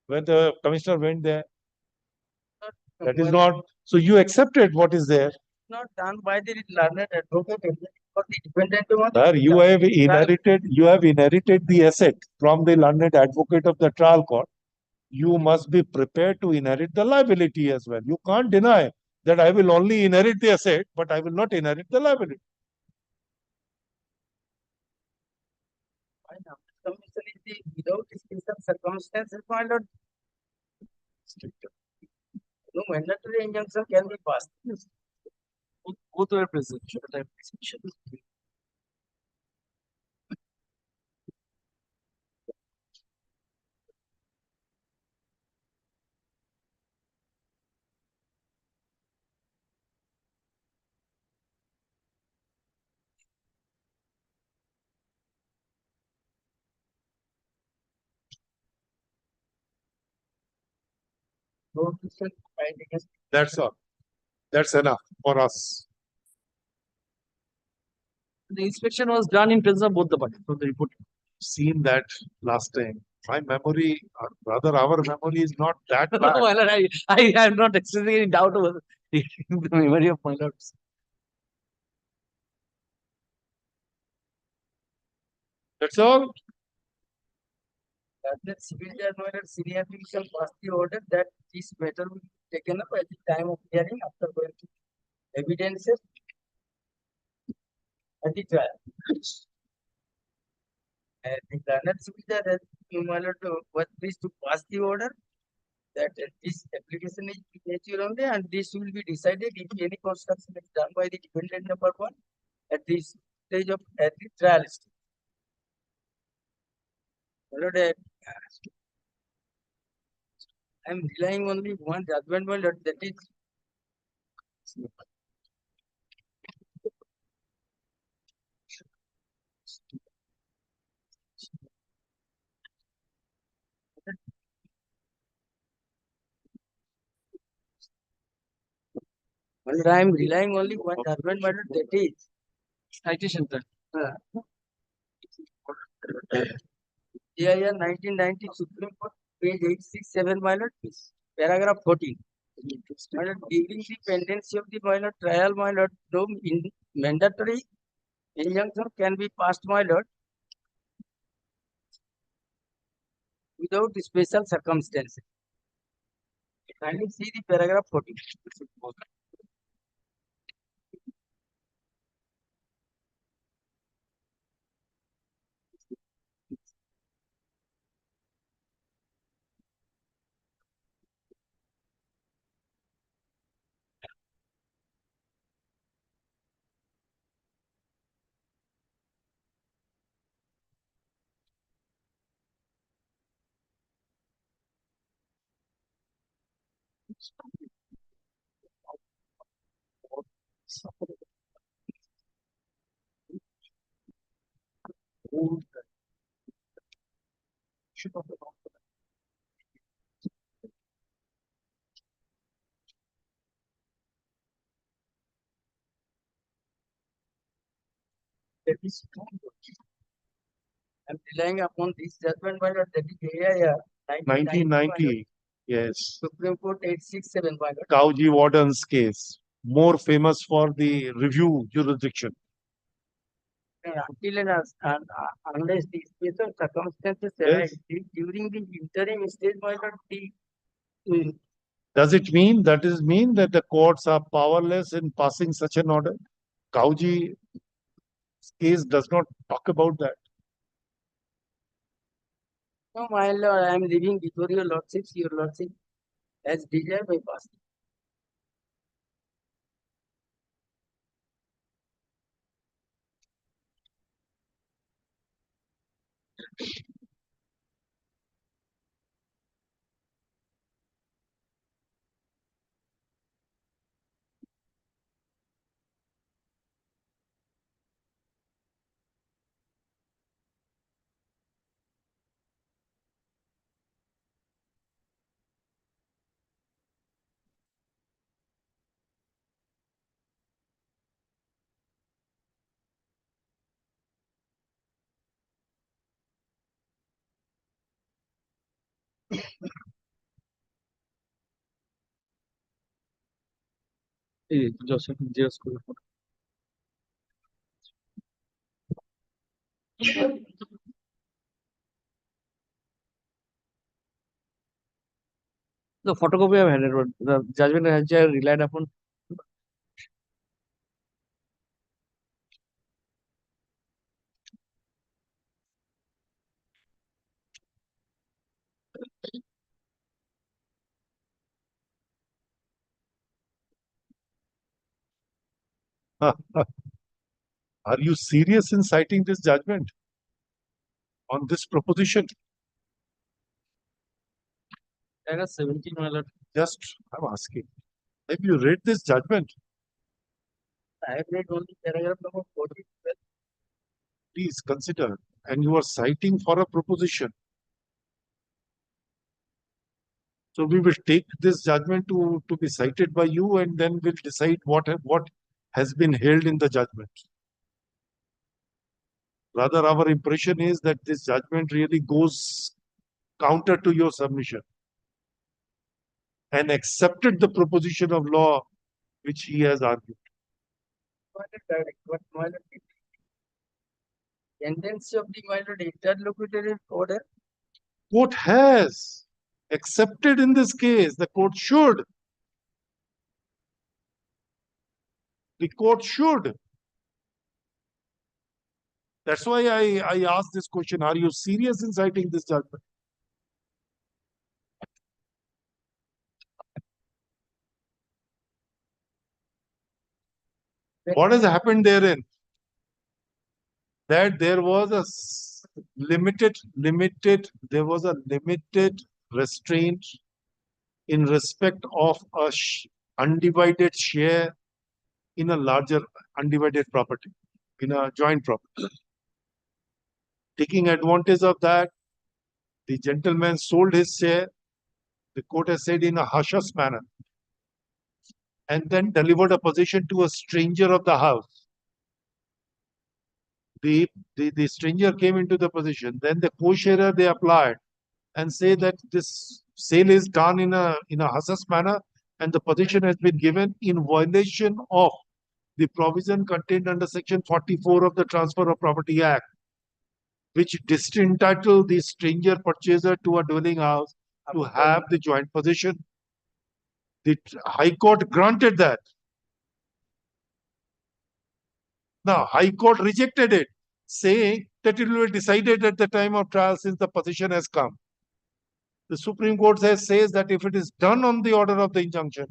when the commissioner went there? one. That is not. So you accepted what is there. Not done by the learned advocate or the defendant one. Sir, you have inherited the asset from the learned advocate of the trial court. You must be prepared to inherit the liability as well. You can't deny that I will only inherit the asset, but I will not inherit the liability. Commission is the without special circumstances, my lord. No mandatory injunction can be passed. Both were present. No decision filed against. That's all. That's enough for us. The inspection was done in presence of both the parties. So the report. Seen that last time. My memory, or rather our memory is not that No, bad. my lord, I am not expressing any doubt over the memory of my lords. That's all. That civil judge my lord, senior official passed the order that this matter will be taken up at the time of hearing after going to evidences at the trial. And the learned civil judge has, my lord, was pleased to pass the order that this application is mature only and this will be decided if any construction is done by the defendant number one at this stage of at the trial stage. My lord, I am relying only one judgment, my lord, that is my lord, I am relying only one judgment, my lord, that is Citation, sir. AIR 1990 Supreme Court, page 867, my lord, paragraph 14. My lord, during the pendency of the my lord trial, my lord, no mandatory injunction can be passed, my lord, without special circumstances. Kindly see the paragraph 14. That is true. I am relying upon this judgment, my lord, that is AIR 1990. Yes. Supreme Court 867, my lord. Kauji Warden's case. More famous for the review jurisdiction. Until unless the special circumstances Yes. arise during the interim stage, my lord, the Does it mean that the courts are powerless in passing such an order? Kauji's case does not talk about that. no, my lord, I am leaving before your lordship as desired by past. Joseph, J. School. The photocopy I've handed, but the judgment has relied upon. Are you serious in citing this judgment on this proposition? Paragraph 17, my lord. Just, I'm asking. Have you read this judgment? I have read only paragraph number 40. Please consider. And you are citing for a proposition. So we will take this judgment to be cited by you, and then we'll decide what has been held in the judgment. Rather, our impression is that this judgment really goes counter to your submission and accepted the proposition of law which he has argued. But my lord, tendency of the my lord interlocutory order. Court has accepted in this case. The court should. The court should. That's why I asked this question. Are you serious in citing this judgment? What has happened therein? That there was a limited, there was a limited restraint in respect of a undivided share in a larger undivided property, in a joint property. Taking advantage of that, the gentleman sold his share, the court has said in a hush-hush manner, and then delivered a possession to a stranger of the house. The stranger came into the possession, then the co-sharer they applied and say that this sale is done in a hush-hush manner and the possession has been given in violation of the provision contained under section 44 of the Transfer of Property Act, which disentitle the stranger purchaser to a dwelling house to have the joint possession. The High Court granted that. Now, High Court rejected it, saying that it will be decided at the time of trial since the possession has come. The Supreme Court says that if it is done on the order of the injunction,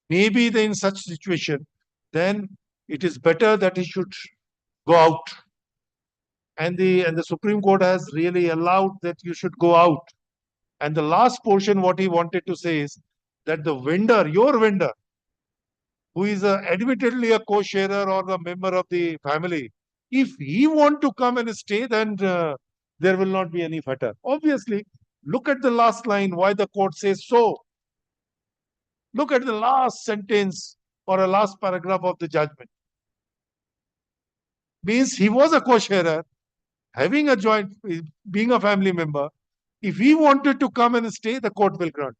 maybe in such situation, then it is better that he should go out. And the Supreme Court has really allowed that you should go out. And the last portion, what he wanted to say is that the vendor, your vendor, who is admittedly a co-sharer or a member of the family, if he want to come and stay, then there will not be any fetter. Obviously, look at the last line, why the court says so. Look at the last sentence or a last paragraph of the judgment. Means he was a co-sharer, having a joint, being a family member. If he wanted to come and stay, the court will grant.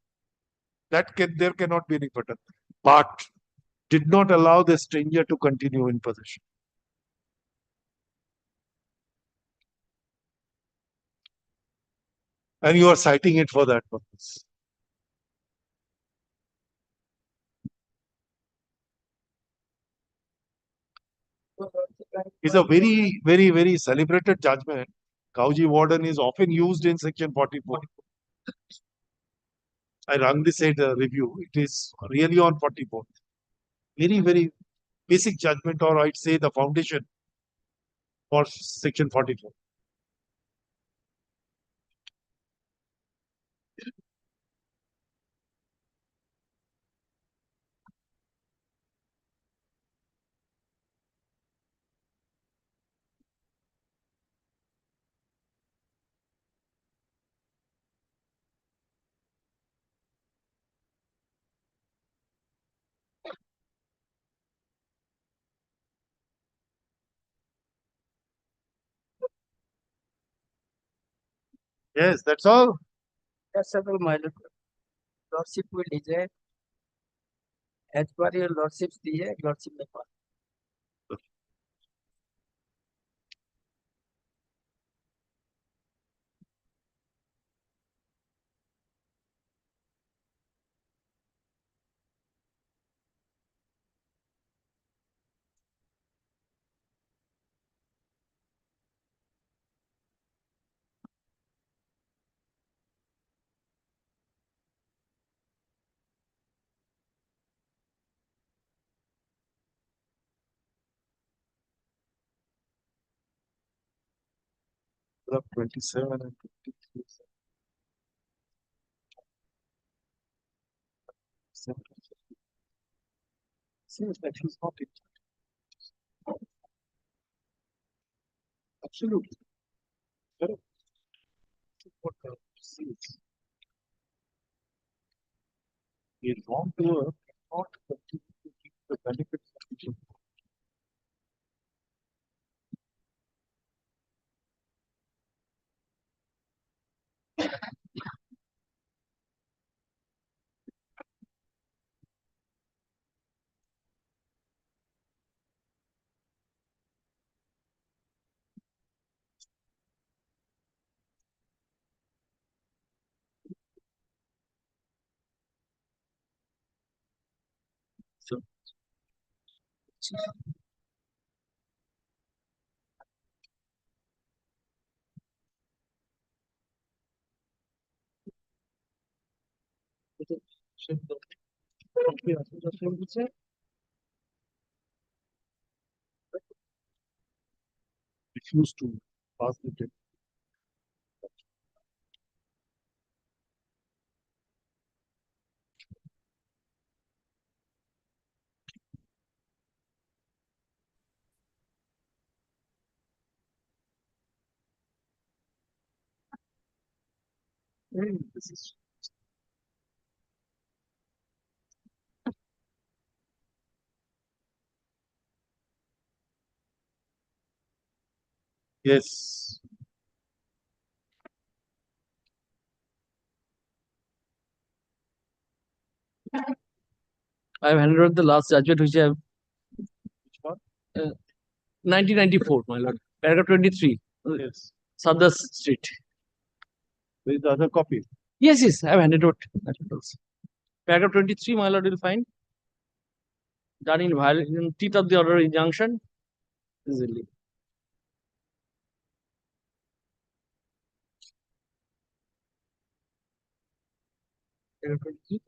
There cannot be any fetter. But did not allow the stranger to continue in possession. And you are citing it for that purpose. It's a very, very, very celebrated judgment. Kauji Warden is often used in section 44. I wrongly said review. It is really on 44. Very, very basic judgment, or I'd say the foundation for section 44. Yes, that's all. That's all, my lord. Lordship will decide as per your lordship's desire, lordship may pass. Paragraph 27 and 53. Seems that he's not in charge. Absolutely. Correct. What the sees. A wrongdoer cannot continue to keep the benefits of the judgment. Refuse to pass the test. This is yes. I have handed over the last judgment which I have Which one? 1994, my lord. Paragraph 23. Yes. Saddas Street. There is the other copy. Yes, yes, I have handed out that also. Paragraph 23, my lord, will find done in teeth of the order injunction easily. Paragraph 23.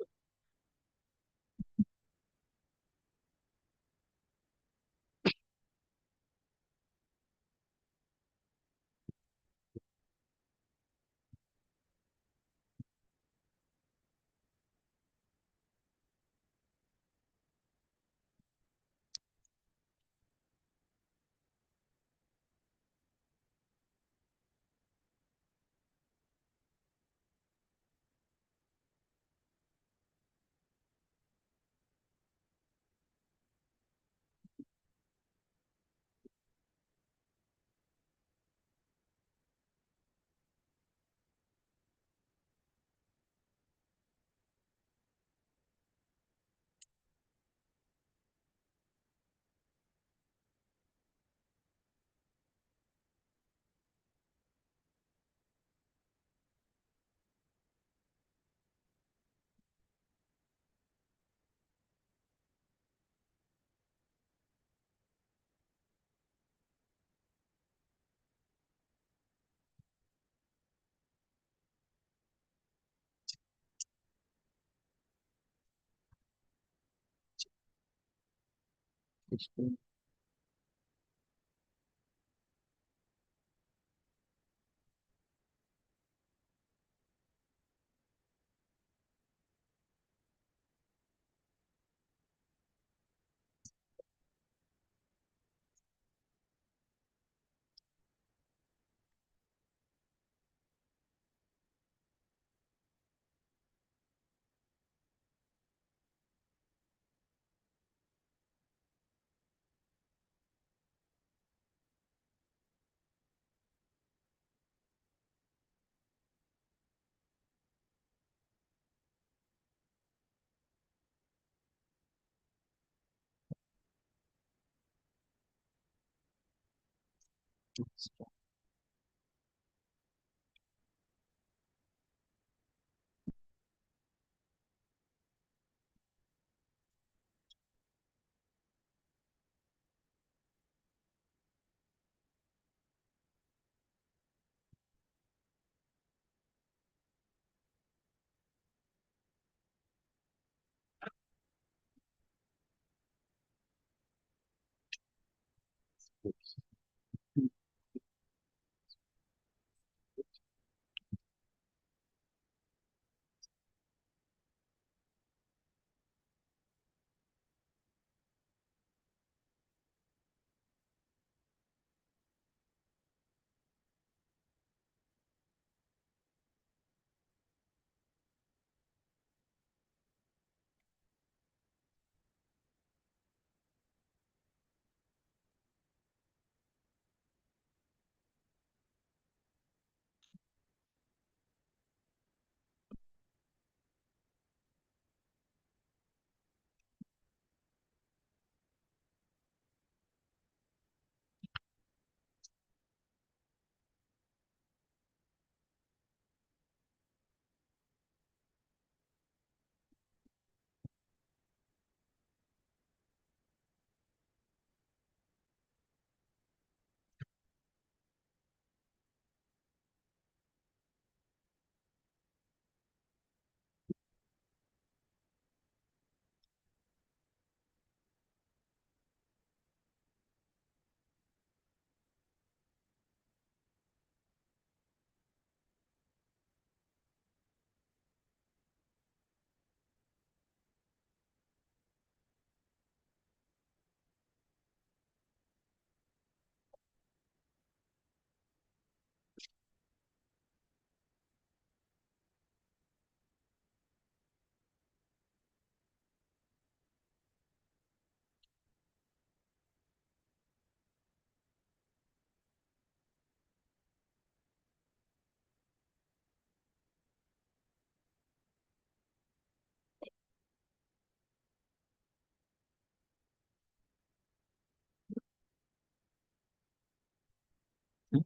May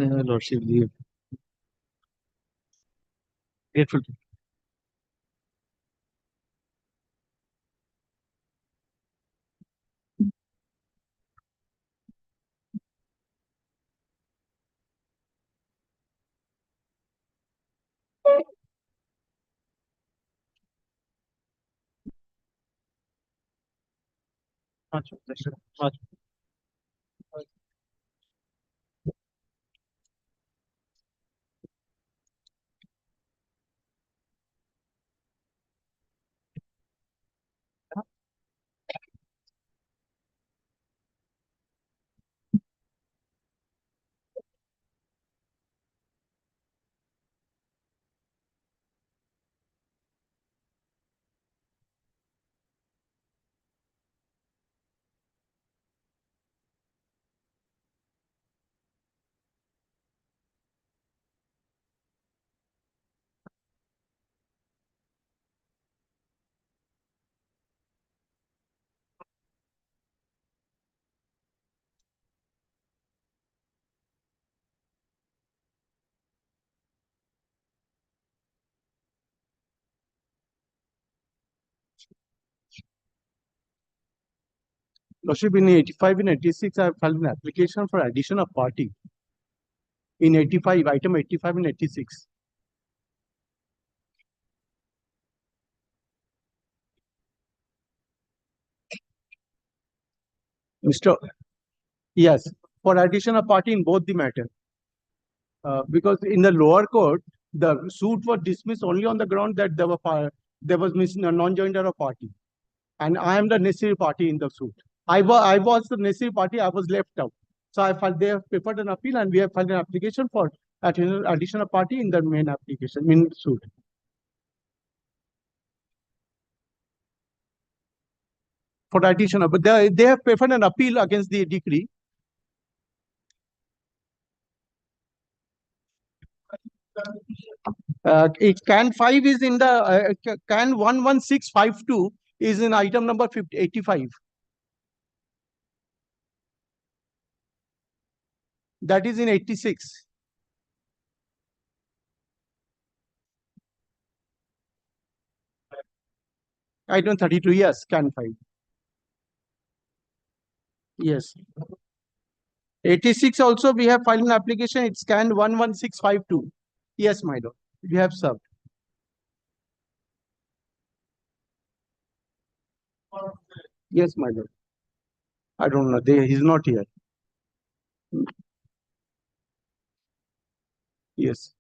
my lordship leave. Grateful. Much, much. Lordship, in 85 and 86, I filed an application for addition of party. In 85, item 85 and 86. Mr. Yes, for addition of party in both the matter. Because in the lower court, the suit was dismissed only on the ground that there was non-joinder of party. And I am the necessary party in the suit. I was the necessary party, I was left out. So I filed, they have prepared an appeal and we have filed an application for addition of party in the main application, main suit. For addition of, but they have preferred an appeal against the decree. It can 5 is in the can 11652 is in item number 85. That is in 86. Item 32, yes, can 5. Yes. 86 also we have filed an application, it's can 11652. Yes, my lord, we have served. Yes, my lord. I don't know, he's not here. Yes.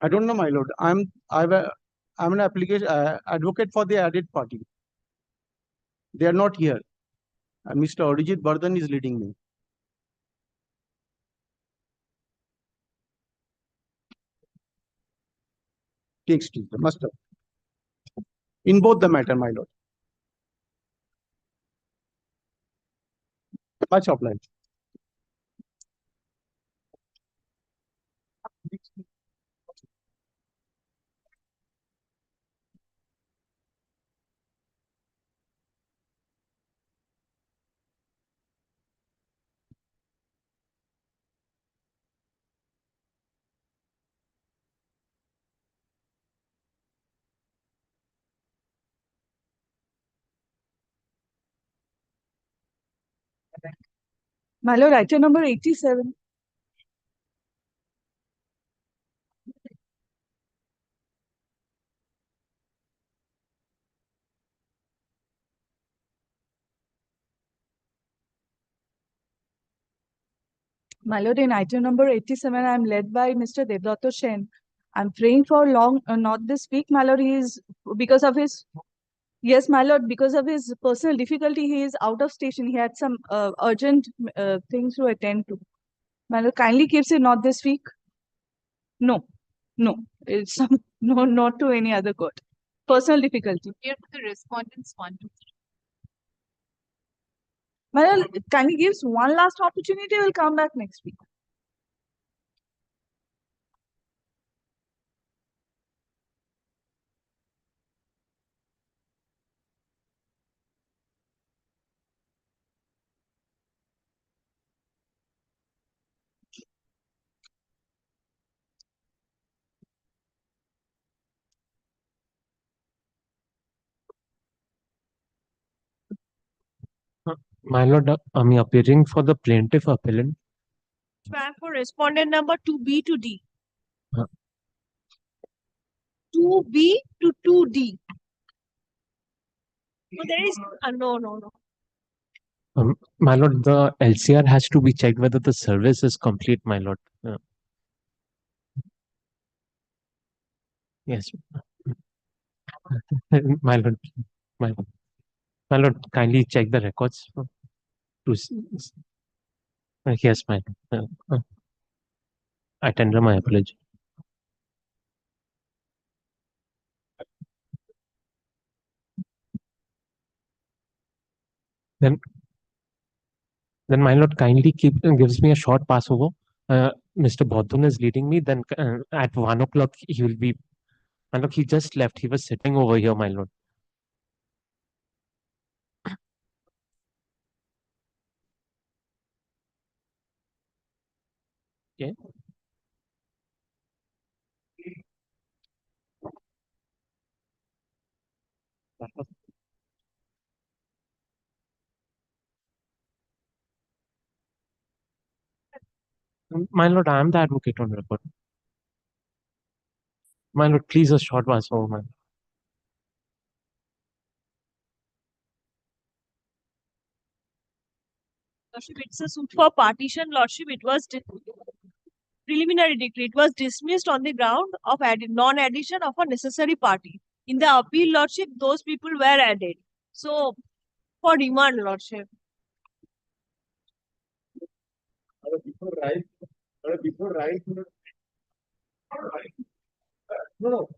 I don't know, my lord. I'm an application advocate for the added party. They are not here. Mr. Arijit Bardhan is leading me. Takes to the must have. In both the matter, my lord. Much obliged. My lord, item number 87. My lord, in item number 87, I am led by Mr. Devdatta Sen. I'm praying for long, not this week, my lord. He is, because of his, yes, my lord, because of his personal difficulty, he is out of station. He had some urgent things to attend to. My lord, kindly keeps it not this week. No, no, it's no, not to any other court. Personal difficulty. Here to the respondents 1, 2, 3. My lord, kindly gives one last opportunity. We'll come back next week. My lord, I'm appearing for the plaintiff appellant. Track for respondent number 2B to D. Uh. 2B to 2D. So there is no. My lord, the LCR has to be checked whether the service is complete, my lord. Yes. My lord, my lord, kindly check the records. Yes, my lord. I tender my apology. Then my lord kindly gives me a short passover. Mr. Bodhun is leading me. Then at 1 o'clock he will be. My lord, he just left. He was sitting over here, my lord. Okay. My lord, I am the advocate on record. My lord, please a short pass over, man. Lordship, it's a suit for partition, Lordship. It was preliminary decree. It was dismissed on the ground of non-addition of a necessary party. In the appeal, Lordship, those people were added. So, for remand, Lordship. Before right, before right. No, no.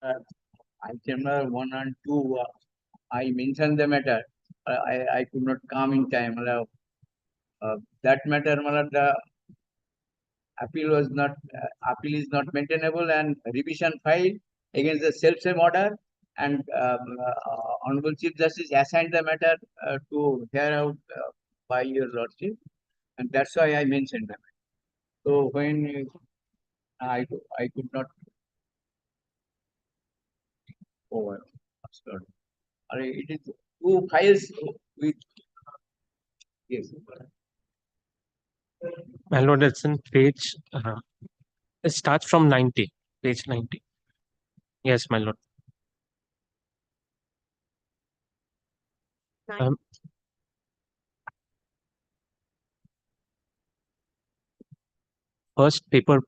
item number 1 and 2, I mentioned the matter. I could not come in time. That matter, the appeal is not maintainable, and revision filed against the self-same order, and Honorable Chief Justice assigned the matter to hear out by your lordship, and that's why I mentioned that. So when I could not over. It is two files with yes. My lord, it's in page. It starts from 90, page 90. Yes, my lord. Um, First paper.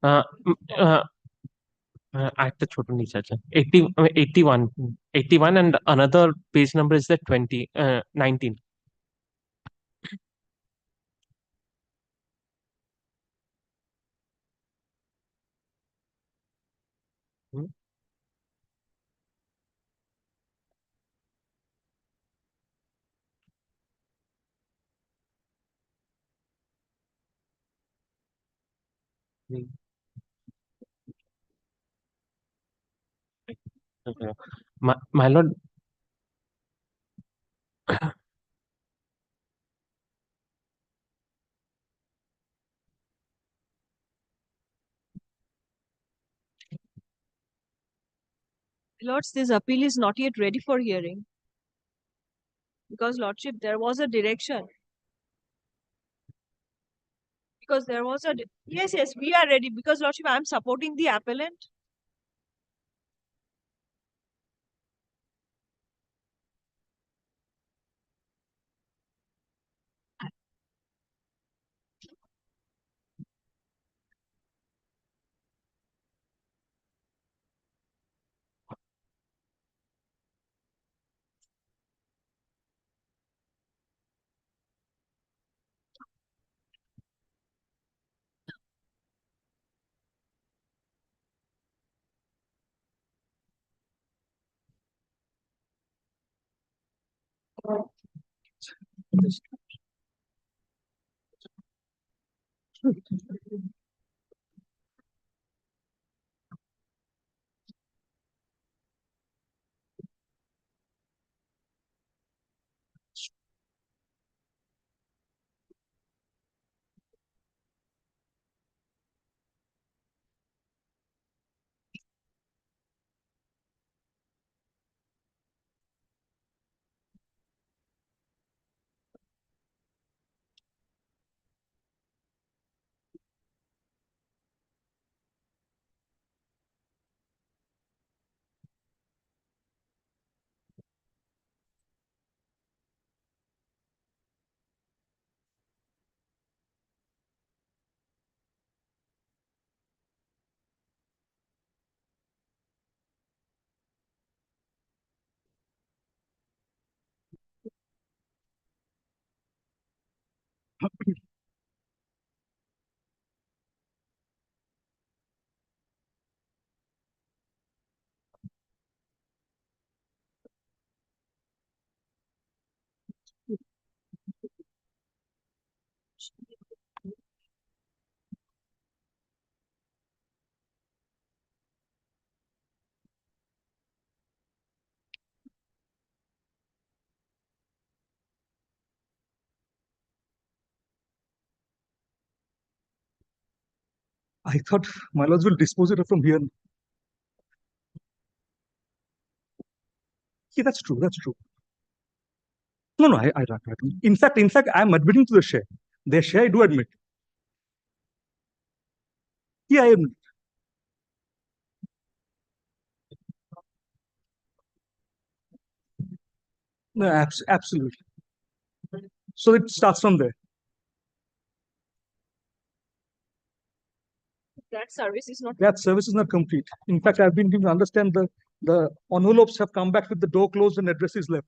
At the छोटू नीचे अच्छा 81 and another page number is the 19. Hmm? Okay. My lord, Lords, this appeal is not yet ready for hearing. Because, Lordship, there was a direction. Because there was a. Yes, we are ready. Because, Lordship, I am supporting the appellant. I thought my lords will dispose it from here. Yeah, that's true. That's true. No, I don't. In fact, I'm admitting to the share. Their share, I do admit. Yeah, I am. No, absolutely. So it starts from there. That service is not. That service is not complete. In fact, I've been given to understand the envelopes have come back with the door closed and addresses left.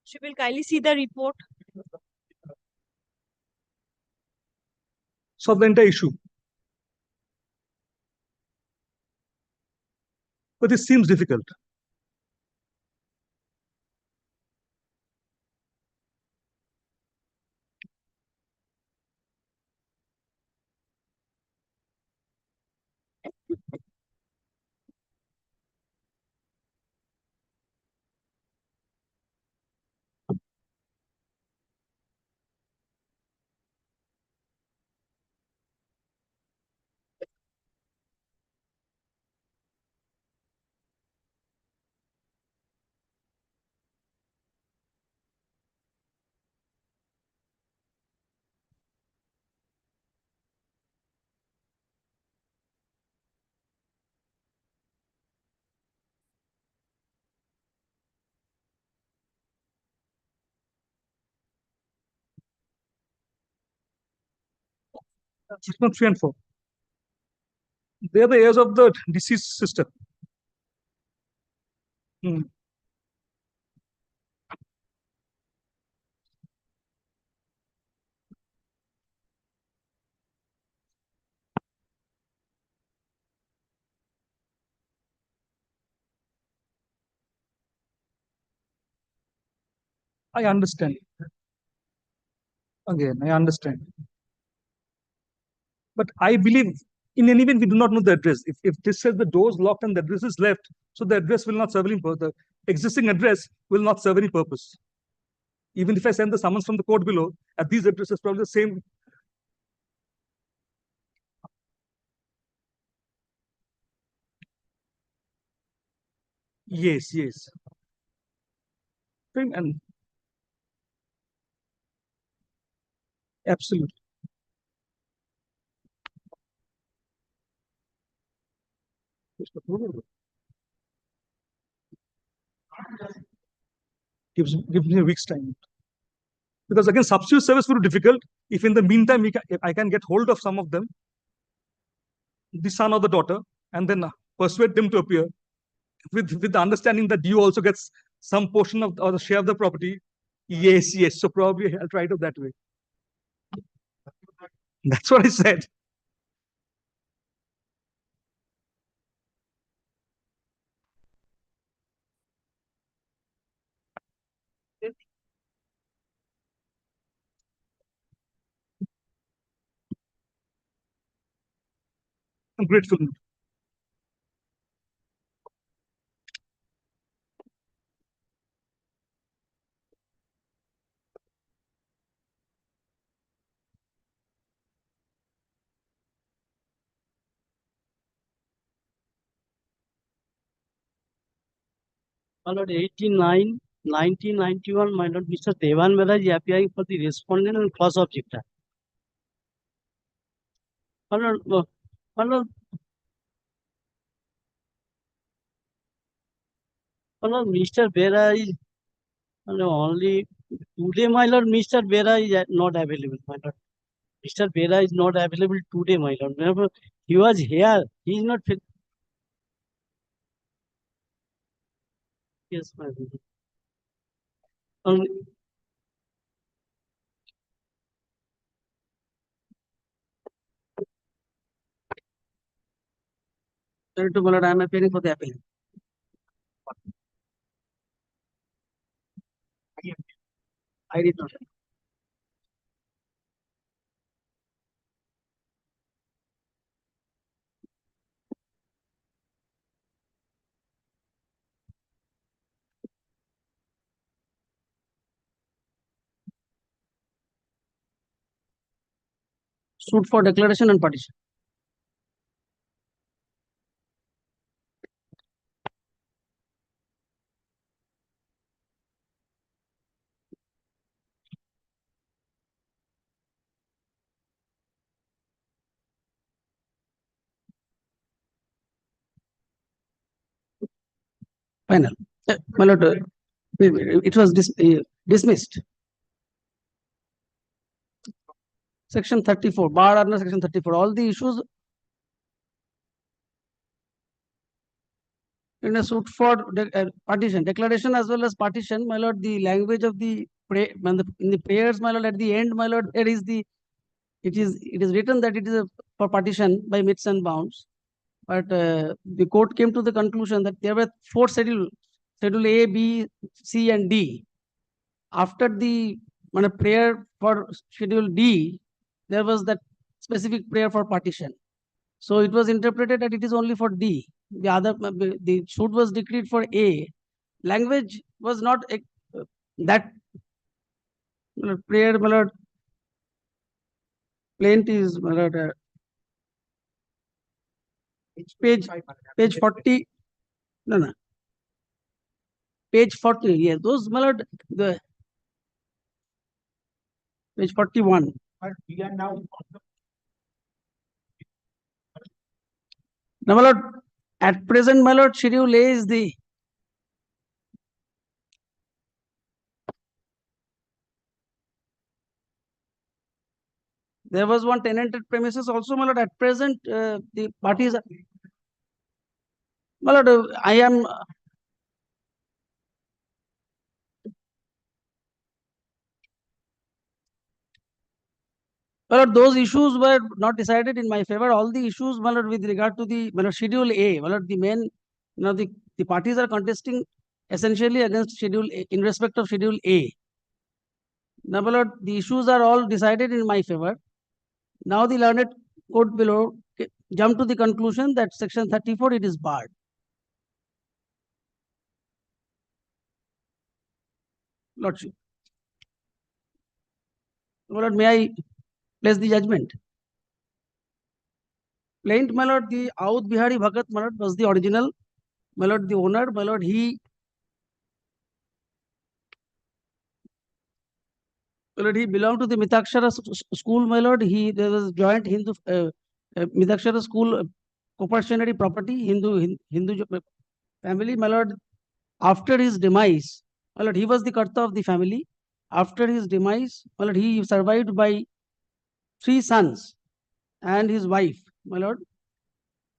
She will kindly see the report. solve the entire issue. But this seems difficult. Section 3 and 4. They are the heirs of the deceased sister. Hmm. I understand. Again, I understand. But I believe in any event, we do not know the address. If this says the door is locked and the address is left, so the address will not serve any purpose. The existing address will not serve any purpose. Even if I send the summons from the court below, at these addresses, probably the same. Yes, yes. And absolutely. Gives me a week's time. Because again, substitute service will be difficult. If in the meantime, if I can get hold of some of them, the son or the daughter, and then persuade them to appear with the understanding that you also gets some portion of or the share of the property. Yes, yes. So probably I'll try it that way. That's what I said. I'm grateful. My lord, 89, 1991, my lord, Mr. Devan Mehra is appearing for the respondent and cross objector. My lord, my lord, my lord, Mr. Bera is only today, my lord, Mr. Bera is not available, my lord. Mr. Bera is not available today, my lord. Whenever he was here, he is not fit. Yes, my lord. Sorry to my lord, I am appearing for the appeal. I did not. Suit for declaration and partition. Final. My lord, it was dismissed. Section 34, bar under section 34. All the issues in a suit for partition, declaration as well as partition, my lord, the language of the in the prayers, my lord, at the end, my lord, there is the it is written that it is for partition by metes and bounds, but the court came to the conclusion that there were 4 schedules: Schedule A, B, C, and D. After the prayer for Schedule D, there was that specific prayer for partition. So it was interpreted that it is only for D. The suit was decreed for A. Language was not that prayer, plaint is page 40. No. Page 40. Yes, those the page 41. Now, my lord, at present, my lord, Schedule A is the there was one tenanted premises also, my lord. At present, the parties are, my lord, I am well, those issues were not decided in my favor. All the issues, my lord, with regard to the Schedule A, my lord, the main, the parties are contesting essentially against Schedule A, in respect of Schedule A. Now, my lord, the issues are all decided in my favor. Now, the learned court below jumped to the conclusion that Section 34 it is barred. Lordship. My lord, may I place the judgment? Plaint, my lord, the Aud Bihari Bhagat, my lord, was the original, my lord, the owner, my lord, he belonged to the Mitakshara school, my lord. There was joint Hindu Mitakshara school proportionary property, Hindu family, my lord. After his demise, my lord, he was the Karta of the family. After his demise, my lord, he survived by 3 sons and his wife, my lord.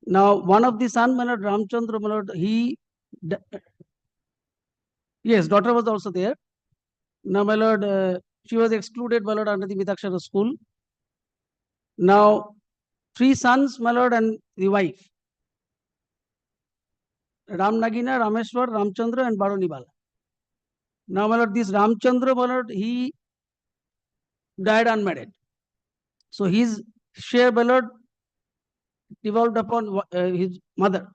Now, one of the son, my lord, Ramchandra, my lord, yes, daughter was also there. Now, my lord, she was excluded, my lord, under the Mitakshara school. Now, 3 sons, my lord, and the wife. Ram Nagina, Rameshwar, Ramchandra, and Baronibala. Now, my lord, this Ramchandra, my lord, he died unmarried. So, his share, my lord, devolved upon his mother.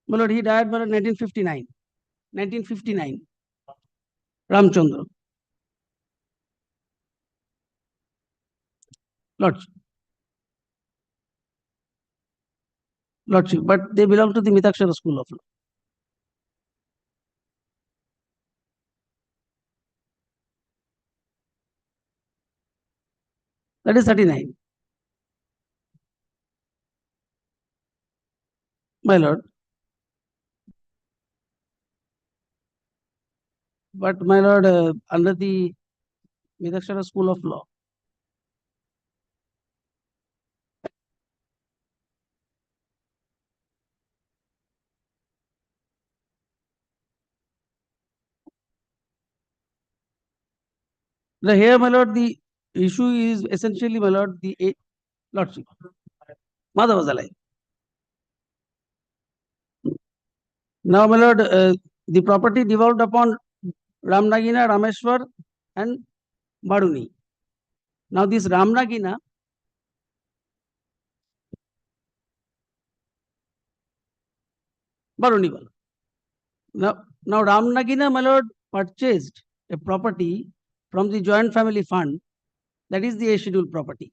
My lord, he died, my lord, 1959. 1959. Ramchandra. Lordship, but they belong to the Mitakshara school of law. That is 39. My lord. But my lord, under the Mitakshara school of law. Here, my lord, the issue is essentially, my lord, the lordship. Mother was alive. Now, my lord, the property devolved upon Ramnagina, Rameshwar, and Baruni. Now, this Ramnagina, Barunibal. Now Ramnagina, my lord, purchased a property from the joint family fund, that is the A schedule property.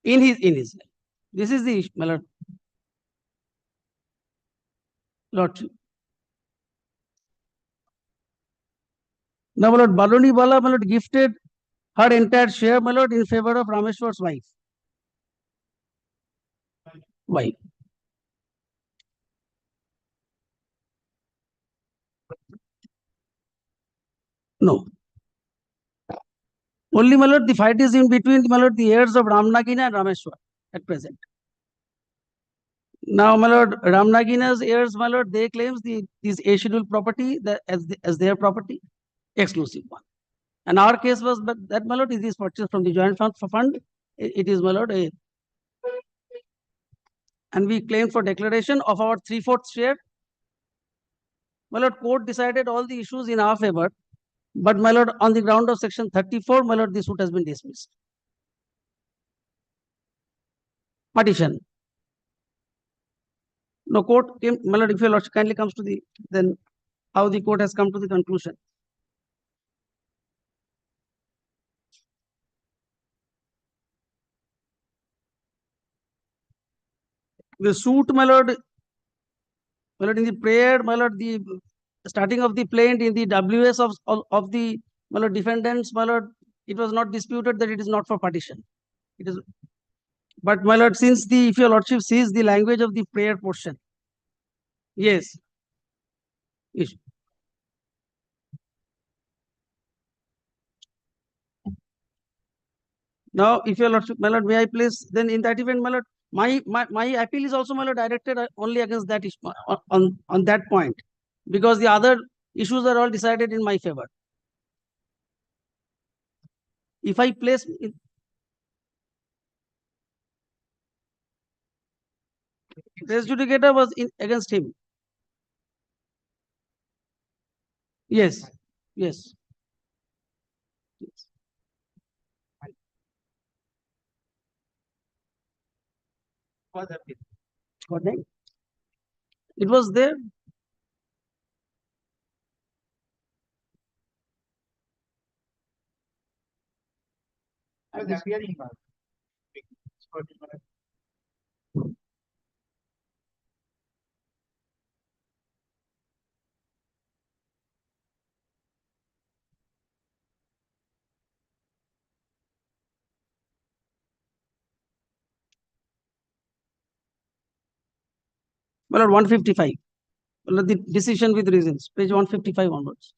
In his name. This is the, my lord, lordship. Now, my lord, Balonibala, my lord, gifted her entire share, my lord, in favor of Rameshwar's wife. No. Only, my lord, the fight is in between, my lord, the heirs of Ramnagina and Rameshwar at present. Now, my lord, Ramnagina's heirs, my lord, they claims this A schedule property as their property, exclusive one. And our case was that, my lord, it is purchased from the joint fund. It is, my lord, and we claimed for declaration of our 3/4 share. My lord, court decided all the issues in our favor, but, my lord, on the ground of section 34, my lord, the suit has been dismissed. Partition. No, court came, my lord, if your lordship kindly comes to the, then how the court has come to the conclusion. The suit, my lord, in the prayer, my lord, the starting of the plaint in the WS of the, my lord, defendants, my lord, it was not disputed that it is not for partition. It is, but, my lord, since the, if your lordship sees the language of the prayer portion, yes. Yes. Now, if your lordship, my lord, may I please, then in that event, my lord, my appeal is also, my lord, directed only against that issue, on that point, because the other issues are all decided in my favor. If I place res judicata was against him. Yes. Yes. What name? It was there. My lord, 155. My lord, the decision with reasons, page 155 onwards.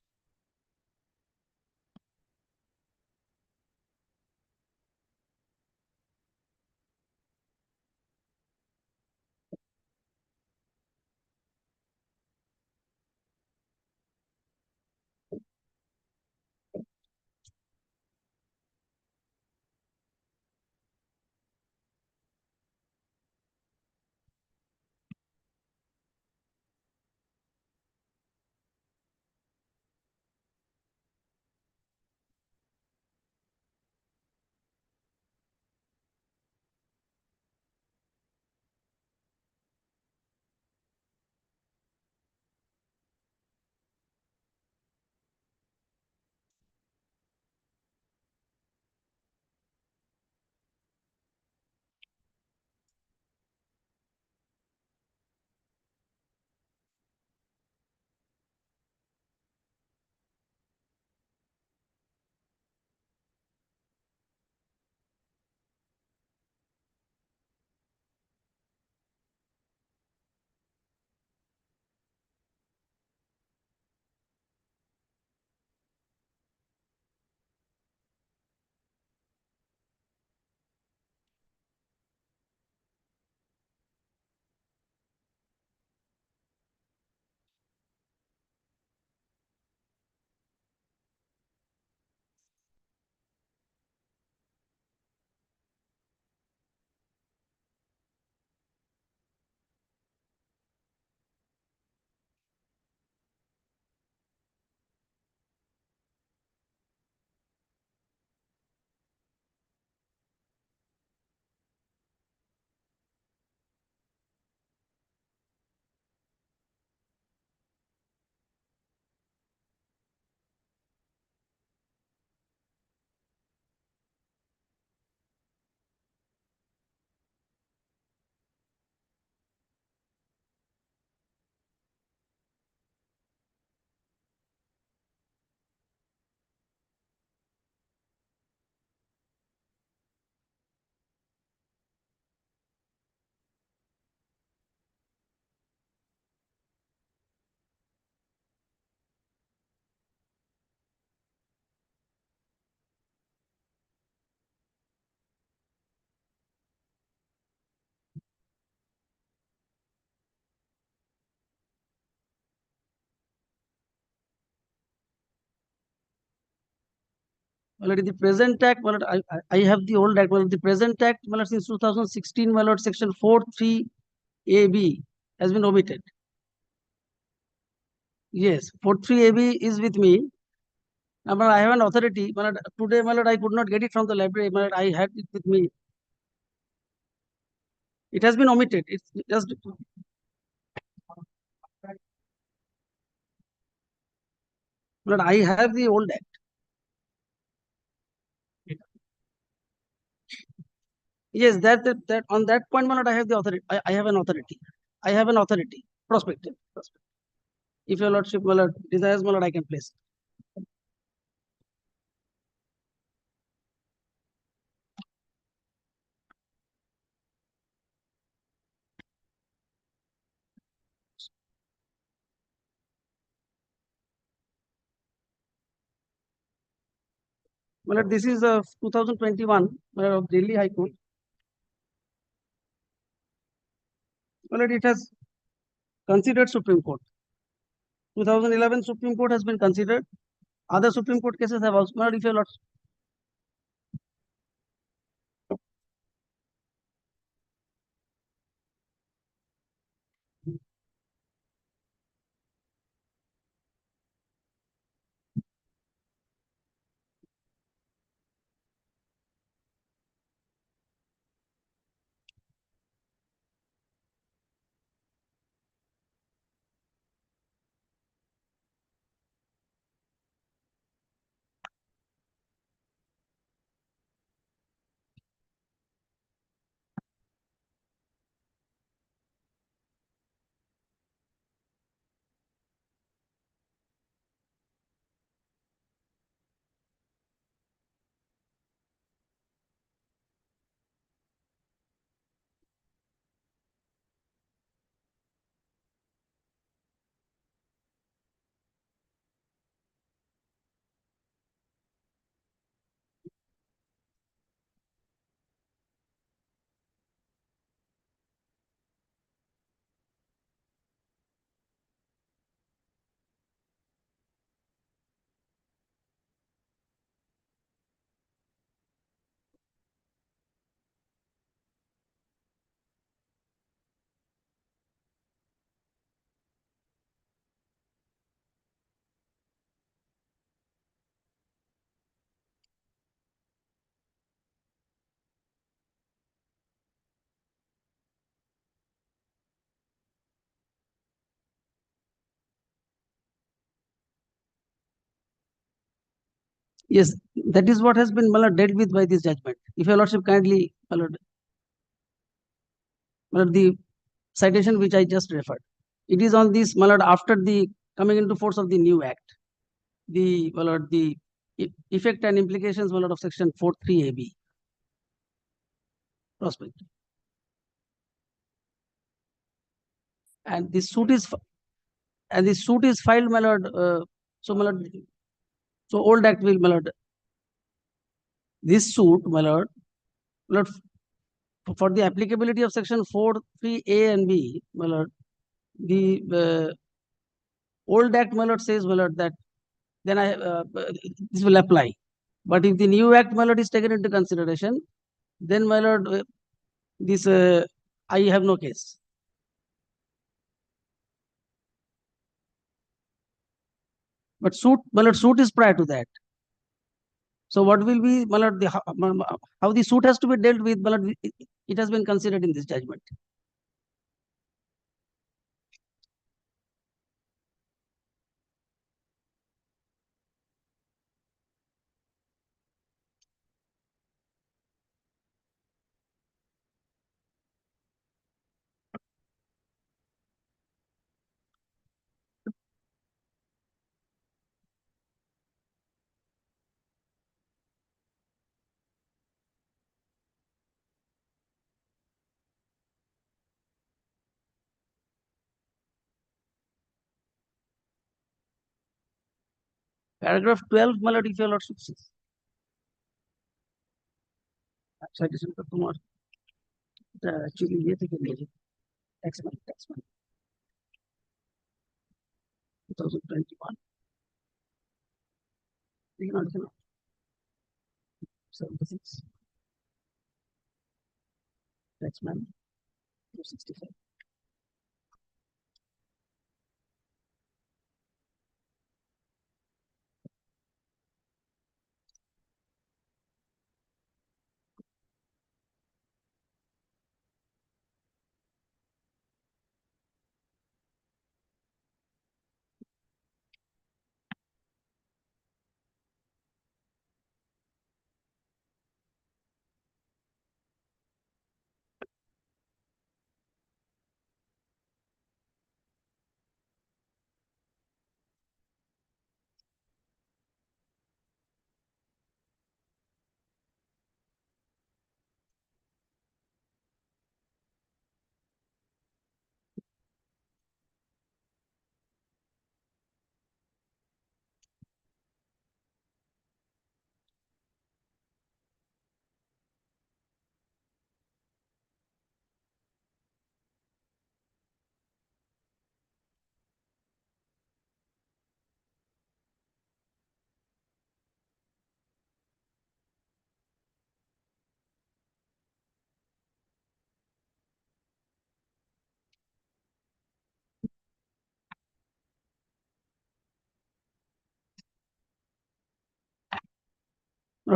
my lord, the present act, my lord, I have the old act, my lord, the present act, my lord, since 2016, my lord, section 4(3) AB has been omitted. Yes, 4(3) AB is with me. Now, I have an authority, my lord, today, my lord, I could not get it from the library, my lord, I had it with me. It has been omitted. It's just. But I have the old act. Yes, that on that point, my lord, I have the authority. I have an authority. I have an authority. Prospective. If your lordship, my lord, desires, my lord, I can place. My lord, this is 2021, my lord, of Delhi High Court. My lord, it has considered Supreme Court. 2011 Supreme Court has been considered. Other Supreme Court cases have also. My lord, if your lordship. Yes, that is what has been, my lord, dealt with by this judgment. If your lordship kindly, my lord, the citation which I just referred. It is on this, my lord, after the coming into force of the new act. The, my lord, the effect and implications, my lord, of section 4(3) AB. Prospect. And the suit is filed, my lord. So, my lord, so old act will, my lord. This suit, my lord, for the applicability of section 4(3) A and B, my lord, the old act, my lord, says, my lord, that then this will apply. But if the new act, my lord, is taken into consideration, then, my lord, this I have no case. But suit, my lord, suit is prior to that. So what will be, my lord, how the suit has to be dealt with, my lord, it has been considered in this judgment. Paragraph 12, my lord, if your lordship says. Citation for tomorrow. Actually, ये थे कि tax money, 2021. 76. Taxman 265.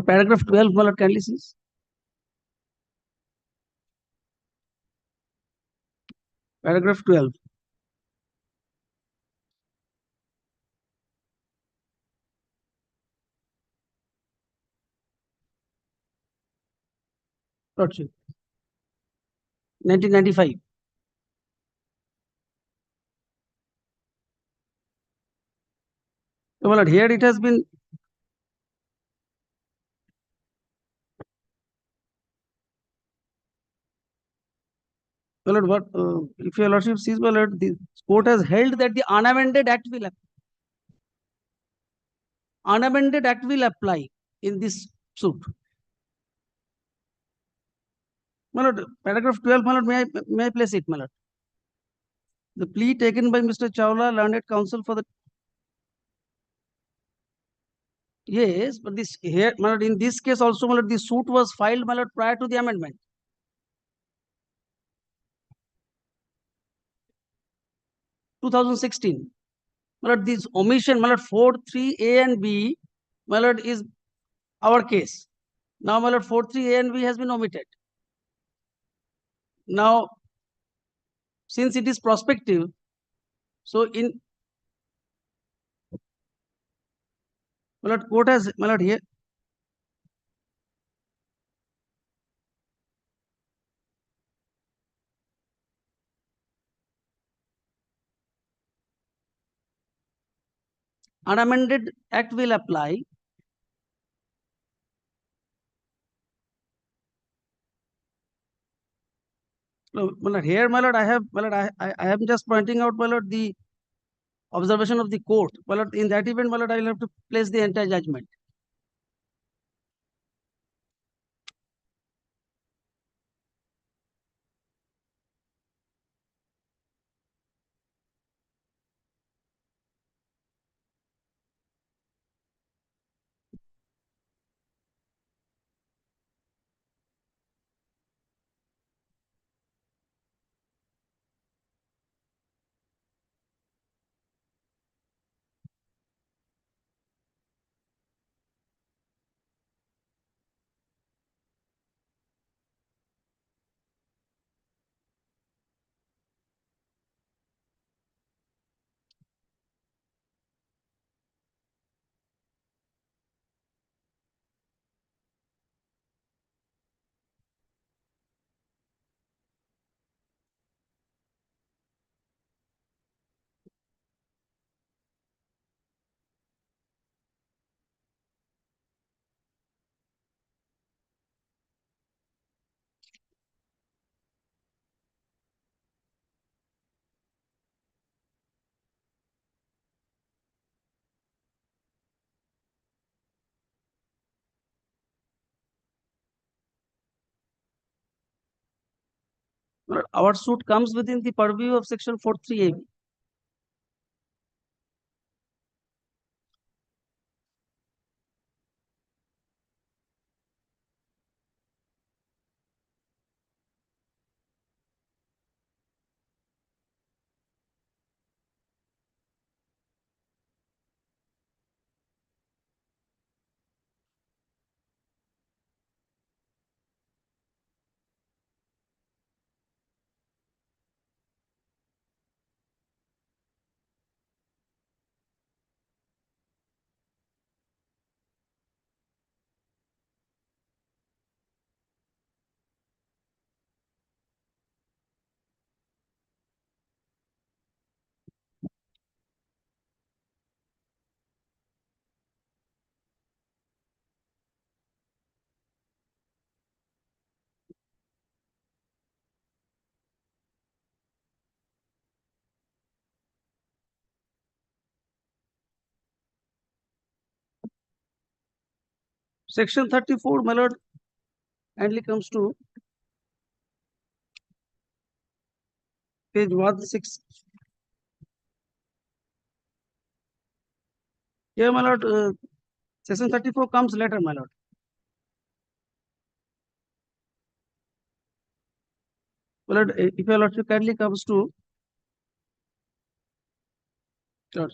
Paragraph 12, my lord, kindly see. Paragraph 12. Lordship. 1995. So, my lord, here it has been my lord, what if your lordship sees, my lord, the court has held that the unamended act will apply in this suit. My lord, paragraph 12, my lord, may I place it, my lord? The plea taken by Mr. Chawla, learned counsel for the yes, but this here, my lord, in this case also, my lord, the suit was filed, my lord, prior to the amendment. 2016. My lord, this omission, my lord, 4(3)(a) and B, my lord, is our case. Now, my lord, 4(3)(a) and B has been omitted. Now, since it is prospective, so in my lord, court has, my lord, here unamended act will apply. No, my lord, here, my lord, I have, my lord, I am just pointing out, my lord, the observation of the court. My lord, in that event, my lord, I will have to place the entire judgment. My lord, our suit comes within the purview of section 4(3)(a). Section 34, my lord, kindly comes to page 116. Here, my lord, section 34 comes later, my lord. My lord, if your lordship kindly comes to church.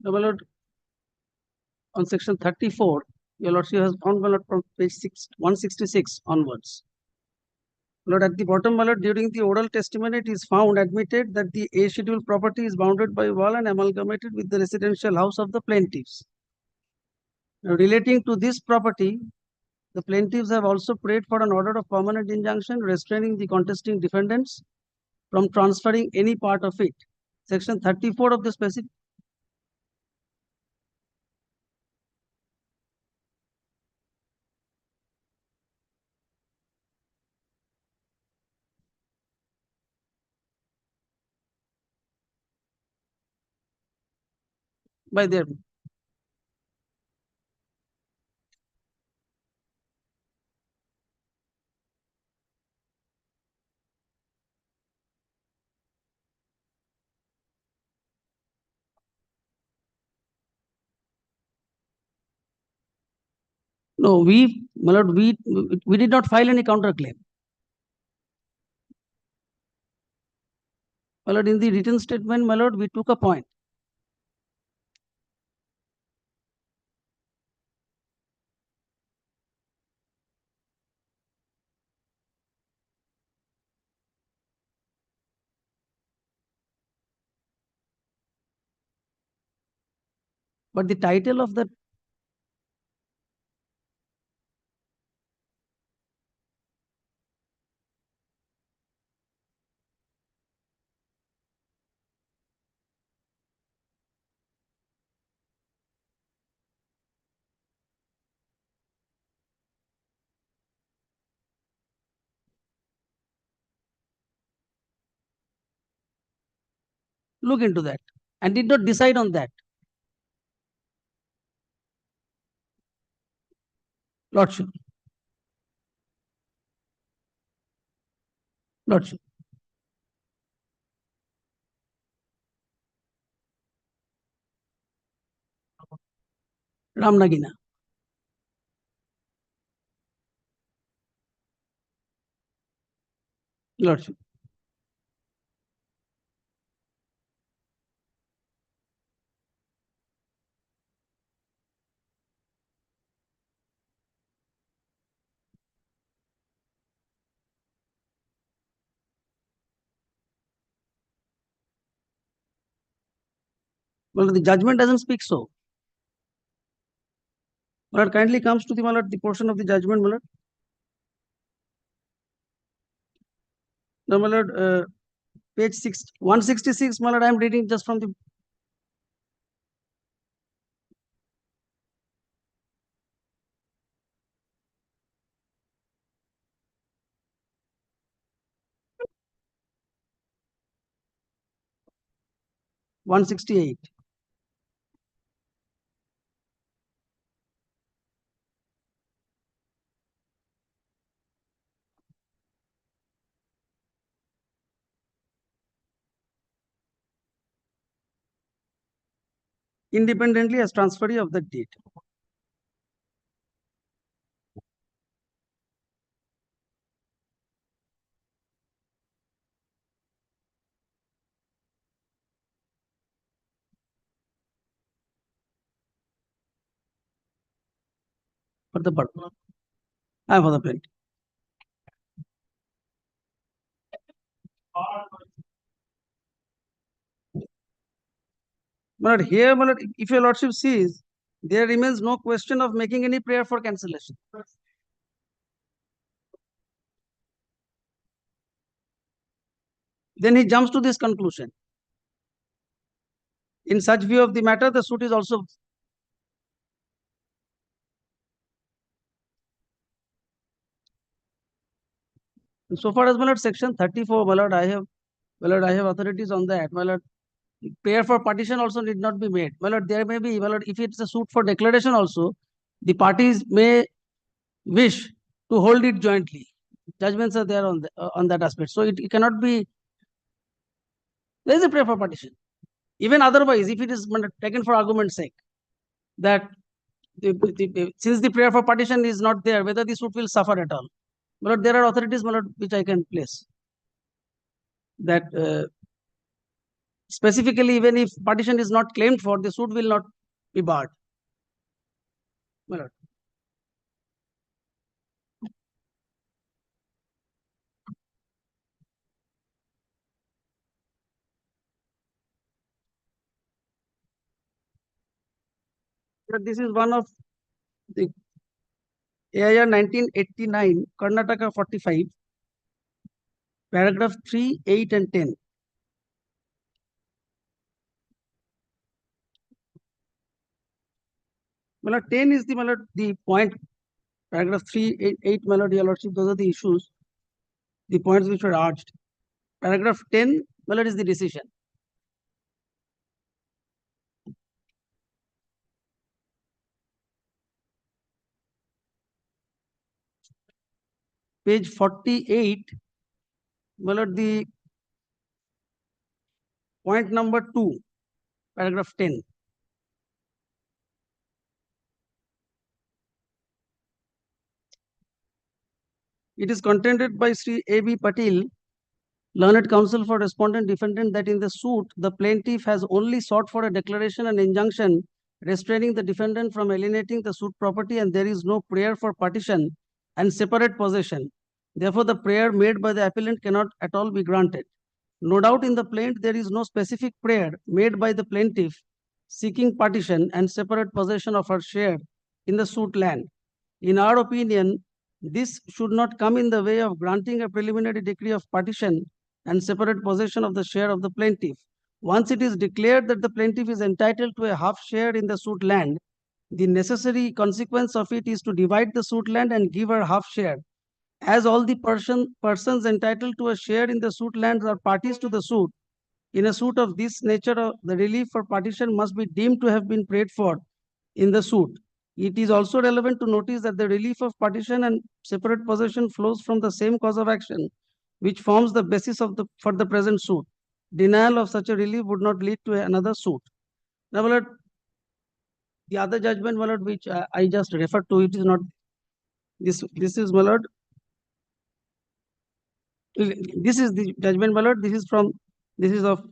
No, my lord, on section 34, your lordship has found, my lord, from page 166 onwards. Lord, at the bottom, my lord, during the oral testimony, it is found admitted that the A schedule property is bounded by wall and amalgamated with the residential house of the plaintiffs. Now, relating to this property, the plaintiffs have also prayed for an order of permanent injunction restraining the contesting defendants from transferring any part of it. Section 34 of the specific. By their. No, my lord, we did not file any counterclaim. My lord, in the written statement, my lord, we took a point. But the title of the look into that and did not decide on that. Lordship. Lordship. Ramnagina. Lordship. Well, the judgment doesn't speak so. My lord, kindly comes to the, my lord, the portion of the judgment, my lord. Now, my lord, page 166, my lord, I am reading just from the. (168). Independently as transferee of the deed. For the purpose. I am for the plaintiff. My lord, here, my lord, if your lordship sees, there remains no question of making any prayer for cancellation. Then he jumps to this conclusion. In such view of the matter, the suit is also. So far as, my lord, section 34, my lord, I have authorities on that. My lord, prayer for partition also need not be made. My lord, there may be, my lord, if it's a suit for declaration also, the parties may wish to hold it jointly. Judgments are there on that aspect. So it cannot be. There is a prayer for partition. Even otherwise, if it is taken for argument's sake, that since the prayer for partition is not there, whether the suit will suffer at all. My lord, there are authorities, my lord, which I can place. That Specifically, even if partition is not claimed for, the suit will not be barred. My lord. This is one of the AIR 1989, Karnataka 45, paragraph 3, 8, and 10. My lord, 10 is the, my lord, the point, paragraph 3, 8, my lord, your lordship, those are the issues, the points which were urged. Paragraph 10, my lord, is the decision. Page 48, my lord, the point number 2, paragraph 10. It is contended by Sri A.B. Patil, learned counsel for respondent defendant, that in the suit, the plaintiff has only sought for a declaration and injunction restraining the defendant from alienating the suit property, and there is no prayer for partition and separate possession. Therefore, the prayer made by the appellant cannot at all be granted. No doubt in the plaint there is no specific prayer made by the plaintiff seeking partition and separate possession of her share in the suit land. In our opinion, this should not come in the way of granting a preliminary decree of partition and separate possession of the share of the plaintiff. Once it is declared that the plaintiff is entitled to a half share in the suit land, the necessary consequence of it is to divide the suit land and give her half share. As all the persons entitled to a share in the suit lands are parties to the suit, in a suit of this nature, the relief for partition must be deemed to have been prayed for in the suit. It is also relevant to notice that the relief of partition and separate possession flows from the same cause of action, which forms the basis of for the present suit. Denial of such a relief would not lead to another suit. Now, my lord, the other judgment, my lord, which I just referred to, it is not this. This is, my lord. This is the judgment, my lord. This is of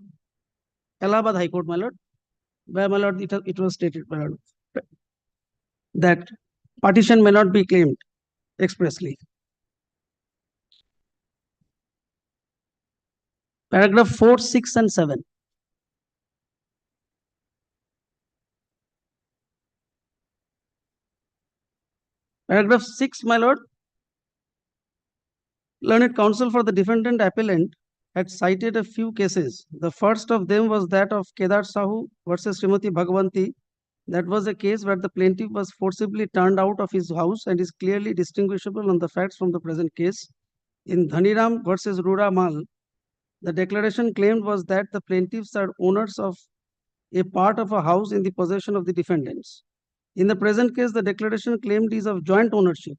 Allahabad High Court, my lord, where, my lord, it was stated, my lord, that partition may not be claimed expressly. Paragraph 4, 6, and 7. Paragraph 6, my lord. Learned counsel for the defendant appellant had cited a few cases. The first of them was that of Kedar Sahu versus Srimati Bhagavanti. That was a case where the plaintiff was forcibly turned out of his house and is clearly distinguishable on the facts from the present case. In Dhaniram versus Rura Mal, the declaration claimed was that the plaintiffs are owners of a part of a house in the possession of the defendants. In the present case, the declaration claimed is of joint ownership.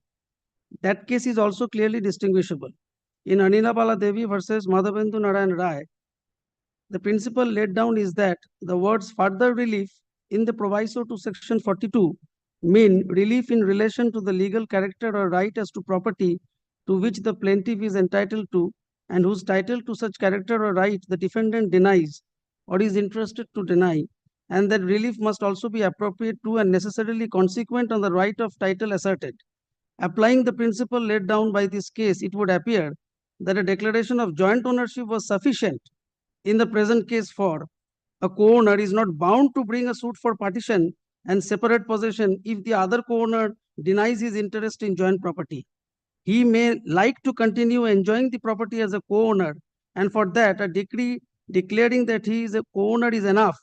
That case is also clearly distinguishable. In Anilabala Devi versus Madhavendu Narayan Rai, the principle laid down is that the words further relief in the proviso to section 42 mean relief in relation to the legal character or right as to property to which the plaintiff is entitled to and whose title to such character or right the defendant denies or is interested to deny, and that relief must also be appropriate to and necessarily consequent on the right of title asserted. Applying the principle laid down by this case, it would appear that a declaration of joint ownership was sufficient in the present case, for a co-owner is not bound to bring a suit for partition and separate possession if the other co-owner denies his interest in joint property. He may like to continue enjoying the property as a co-owner, and for that a decree declaring that he is a co-owner is enough,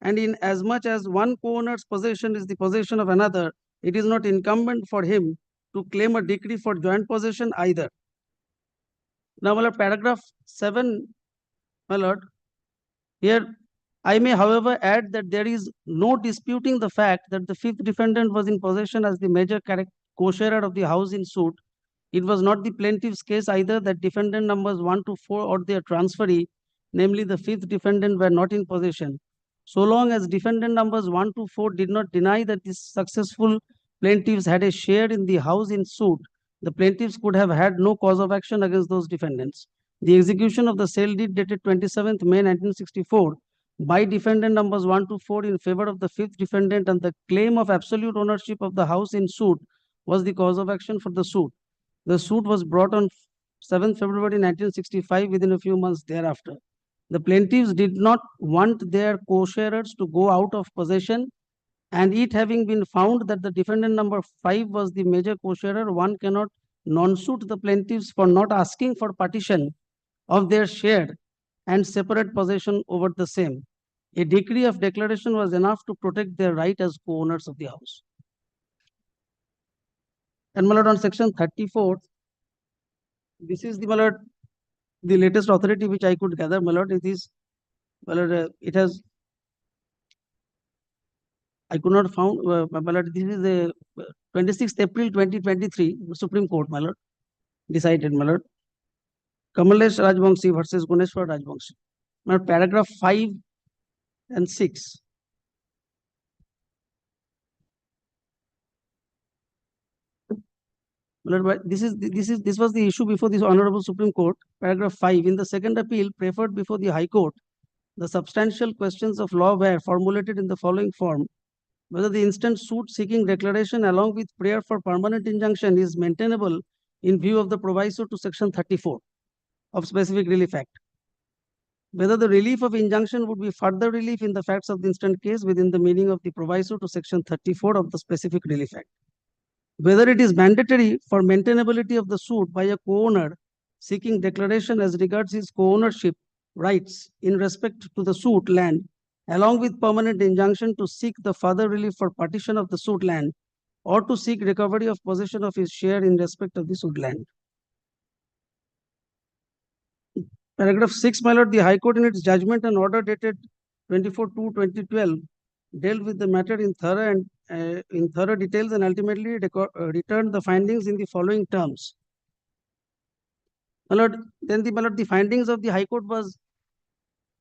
and in as much as one co-owner's possession is the possession of another, it is not incumbent for him to claim a decree for joint possession either. Now, my lord, paragraph 7, my lord, here I may, however, add that there is no disputing the fact that the fifth defendant was in possession as the major co-sharer of the house in suit. It was not the plaintiff's case either that defendant numbers 1 to 4 or their transferee, namely the fifth defendant, were not in possession. So long as defendant numbers 1 to 4 did not deny that the successful plaintiffs had a share in the house in suit, the plaintiffs could have had no cause of action against those defendants. The execution of the sale deed dated 27th May 1964 by defendant numbers 1 to 4 in favor of the fifth defendant, and the claim of absolute ownership of the house in suit was the cause of action for the suit. The suit was brought on 7th February 1965 within a few months thereafter. The plaintiffs did not want their co-sharers to go out of possession, and it having been found that the defendant number 5 was the major co-sharer, one cannot non-suit the plaintiffs for not asking for partition of their share and separate possession over the same. A decree of declaration was enough to protect their right as co-owners of the house. And my lord, on section 34, this is the, my lord, the latest authority which I could gather, my lord. It is, my lord, it has, I could not found, my lord, this is the 26th April 2023, Supreme Court, my lord, decided, my lord. Kamalesh Rajvangshi versus Guneshwar Rajvangshi. My lord, paragraph 5 and 6. This was the issue before this Honorable Supreme Court. Paragraph 5. In the second appeal preferred before the High Court, the substantial questions of law were formulated in the following form: whether the instant suit seeking declaration along with prayer for permanent injunction is maintainable in view of the proviso to section 34 of Specific Relief Act; whether the relief of injunction would be further relief in the facts of the instant case within the meaning of the proviso to section 34 of the Specific Relief Act; whether it is mandatory for maintainability of the suit by a co-owner seeking declaration as regards his co-ownership rights in respect to the suit land, along with permanent injunction to seek the further relief for partition of the suit land, or to seek recovery of possession of his share in respect of the suit land. Paragraph 6, my lord, the High Court in its judgment and order dated 24/2/2012 dealt with the matter in thorough details and ultimately returned the findings in the following terms. My lord, then my lord, the findings of the High Court was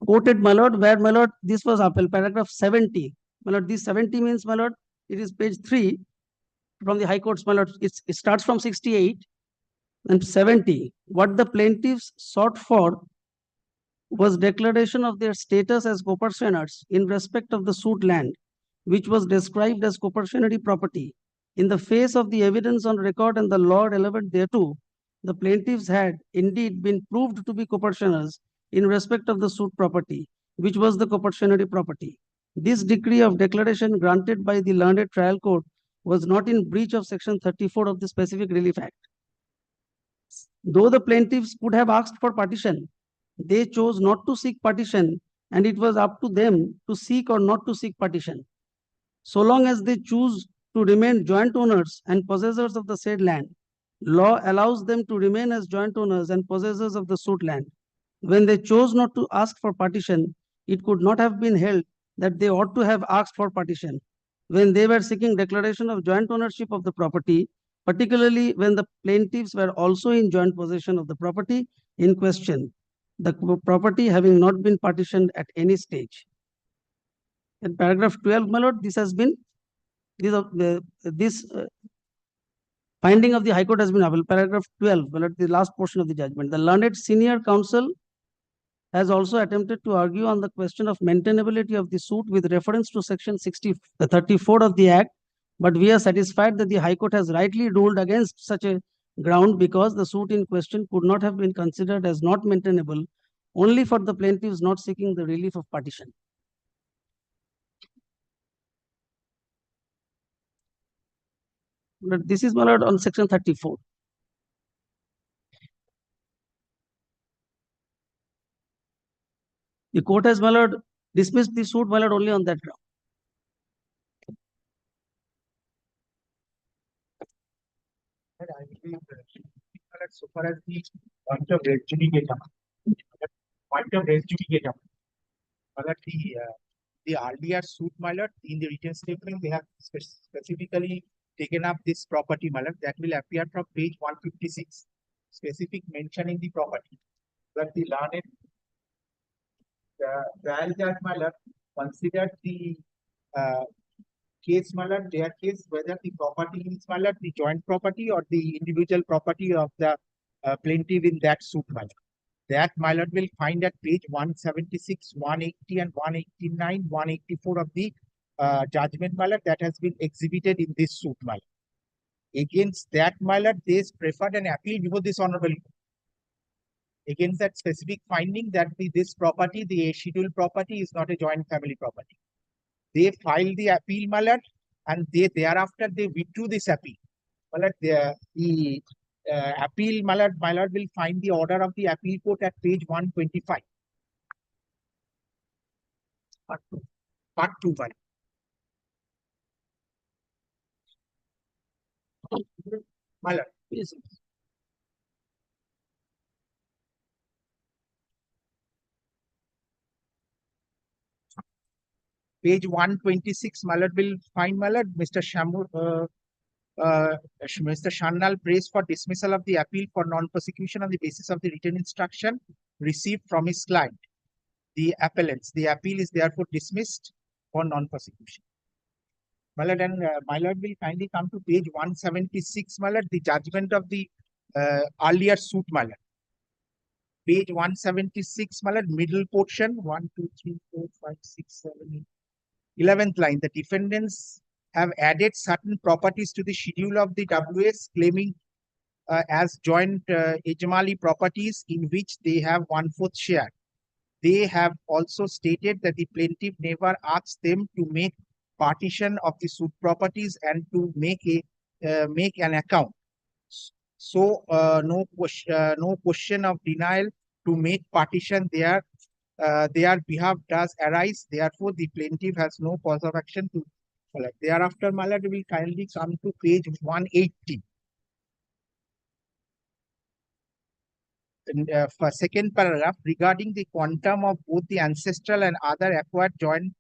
quoted, my lord, where, my lord, this was upheld. Paragraph 70. My lord, this 70 means, my lord, it is page 3 from the High Court's, my lord. It starts from 68 and 70. What the plaintiffs sought for was declaration of their status as co-pursuers in respect of the suit land, which was described as co-pursuatory property. In the face of the evidence on record and the law relevant thereto, the plaintiffs had indeed been proved to be co-pursuers in respect of the suit property, which was the co-pursuatory property. This decree of declaration granted by the learned trial court was not in breach of section 34 of the Specific Relief Act. Though the plaintiffs could have asked for partition, they chose not to seek partition, and it was up to them to seek or not to seek partition. So long as they choose to remain joint owners and possessors of the said land, law allows them to remain as joint owners and possessors of the suit land. When they chose not to ask for partition, it could not have been held that they ought to have asked for partition. When they were seeking declaration of joint ownership of the property, particularly when the plaintiffs were also in joint possession of the property in question, the property having not been partitioned at any stage. In paragraph 12, my lord, this has been, this finding of the High Court has been upheld. Paragraph 12, my lord, the last portion of the judgment. The learned senior counsel has also attempted to argue on the question of maintainability of the suit with reference to section 34 of the Act, but we are satisfied that the High Court has rightly ruled against such a ground because the suit in question could not have been considered as not maintainable only for the plaintiffs not seeking the relief of partition. But this is, my lord, on section 34. The court has, my lord, dismissed the suit, my lord, only on that ground. So far as the point of res judicata, but the earlier suit, my lord, in the written statement, they have specifically taken up this property, my lord, that will appear from page 156, specific mention in the property. But the learned trial judge, my lord, considered the case, my lord, their case, whether the property is, my lord, the joint property or the individual property of the plaintiff in that suit, my lord. that my lord will find at page 176, 180 and 189, 184 of the judgment, my lord, that has been exhibited in this suit, my lord. Against that, my lord, they preferred an appeal before this honorable court. Against that specific finding that this property, the scheduled property, is not a joint family property. They filed the appeal, my lord, and thereafter they withdrew this appeal. My lord, the appeal, my lord will find the order of the appeal court at page 125. Part 2, my lord. My lord, please. Page 126, my lord will find, my lord, Mr. Mr. Shandal prays for dismissal of the appeal for non-prosecution on the basis of the written instruction received from his client, the appellants. The appeal is therefore dismissed for non-prosecution. My lord, and my lord will kindly come to page 176, my lord, the judgment of the earlier suit, my lord. Page 176, my lord, middle portion, 1, 2, 3, 4, 5, 6, 7, 8. 11th line, the defendants have added certain properties to the schedule of the WS, claiming as joint Ejmali properties in which they have 1/4 share. They have also stated that the plaintiff never asked them to make partition of the suit properties and to make an account. So no question of denial to make partition there. Their behalf does arise. Therefore, the plaintiff has no cause of action to collect. Thereafter, my lord, will kindly come to page 180. For second paragraph, regarding the quantum of both the ancestral and other acquired joint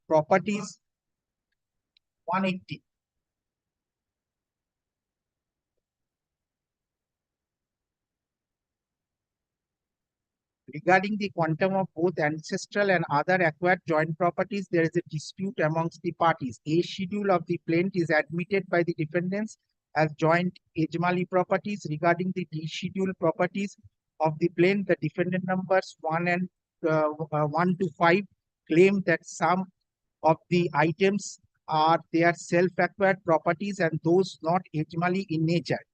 properties, 180. Regarding the quantum of both ancestral and other acquired joint properties, there is a dispute amongst the parties. A schedule of the plaintiff is admitted by the defendants as joint Ejmali properties. Regarding the descheduled properties of the plaintiff, the defendant numbers 1 to 5 claim that some of the items are their self-acquired properties and those not Ejmali in nature.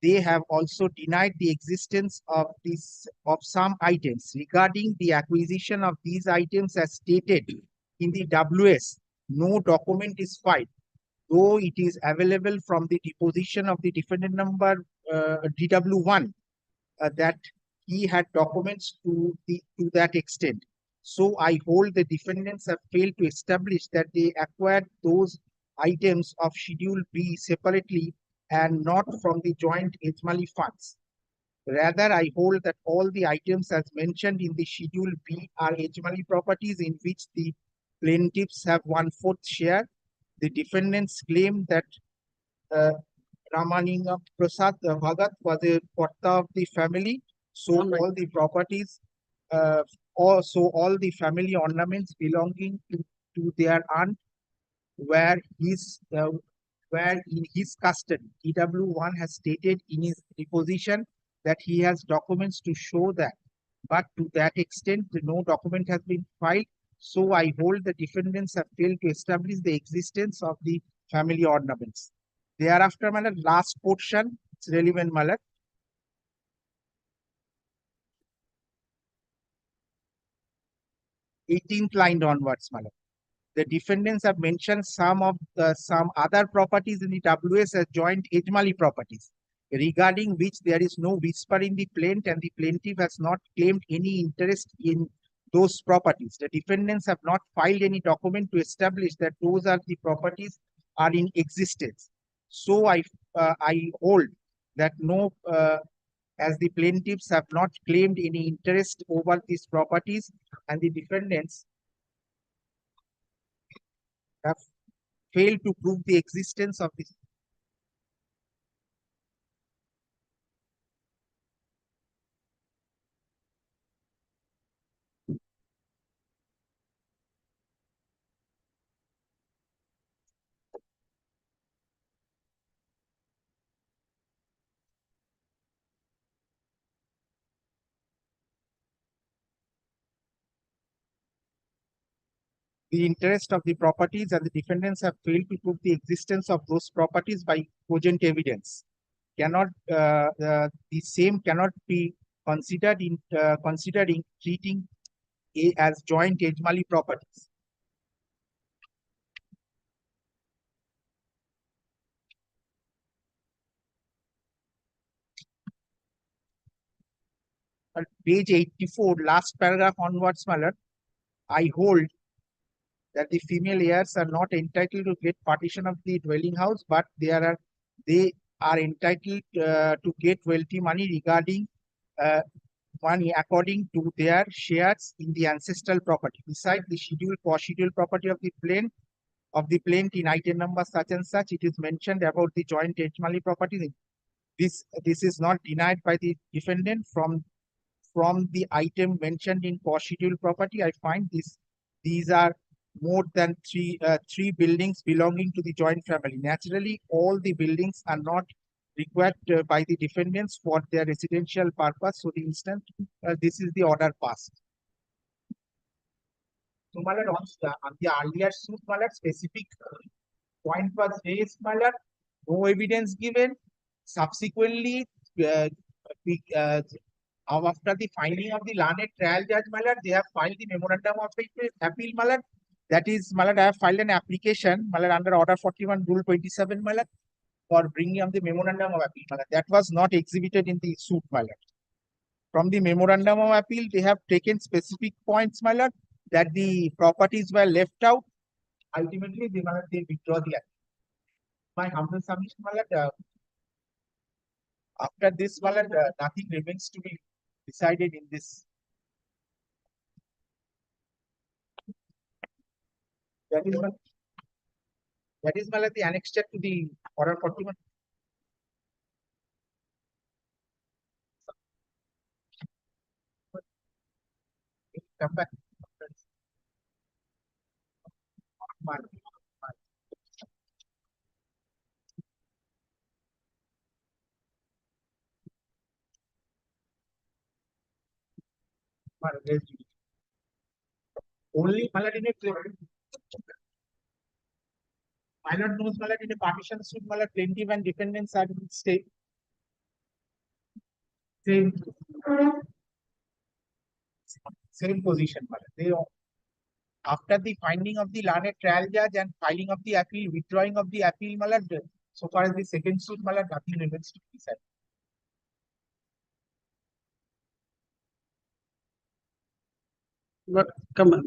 They have also denied the existence of some items. Regarding the acquisition of these items as stated in the WS, no document is filed, though it is available from the deposition of the defendant number DW1 that he had documents to that extent. So I hold the defendants have failed to establish that they acquired those items of Schedule B separately and not from the joint Ejmali funds. Rather, I hold that all the items as mentioned in the Schedule B are Ejmali properties in which the plaintiffs have 1/4 share. The defendants claim that Ramaninga Prasad Bhagat was a Porta of the family, so all the properties, also all the family ornaments belonging to their aunt were in his custody. DW1 has stated in his deposition that he has documents to show that, but to that extent, no document has been filed. So I hold the defendants have failed to establish the existence of the family ornaments. Thereafter, my lord, last portion, it's relevant, my lord. 18th line onwards, my lord. The defendants have mentioned some other properties in the WS as joint Ejmali properties, regarding which there is no whisper in the plaint and the plaintiff has not claimed any interest in those properties. The defendants have not filed any document to establish that those are the properties are in existence. So I hold that no, as the plaintiffs have not claimed any interest over these properties and the defendants have failed to prove the existence of this. the interest of the properties and the defendants have failed to prove the existence of those properties by cogent evidence. The same cannot be considered in considering treating as joint Ejmali properties. On page 84, last paragraph onwards, my lord, I hold that the female heirs are not entitled to get partition of the dwelling house, but they are entitled to get wealthy money regarding money according to their shares in the ancestral property. Besides the co-scheduled property of the plaintiff in item number such and such, it is mentioned about the joint Ejmali property. This is not denied by the defendant from the item mentioned in co-scheduled property. I find these are more than three buildings belonging to the joint family. Naturally, all the buildings are not required by the defendants for their residential purpose. So, the instant this is the order passed. So, my lord, on the earlier suit, my lord, specific point was raised, my lord, no evidence given. Subsequently, after the finding of the learned trial judge, my lord, they have filed the memorandum of appeal, my lord. That is, my lord, I have filed an application, my lord, under Order 41, Rule 27, my lord, for bringing up the memorandum of appeal, my lord. That was not exhibited in the suit, my lord. From the memorandum of appeal, they have taken specific points, my lord, that the properties were left out. Ultimately, they withdraw the appeal. My humble submission, my lord, after this, my lord, nothing remains to be decided in this. That is, my lord, the annexure to the Order 41. Come back. Only my lord, in a my lord knows, my lord, in a partition suit, my lord, plaintiff and defendants are in state. Same position, my lord. They after the finding of the learned trial judge and filing of the appeal, withdrawing of the appeal, my lord, so far as the second suit, my lord, nothing remains to be said. But come on.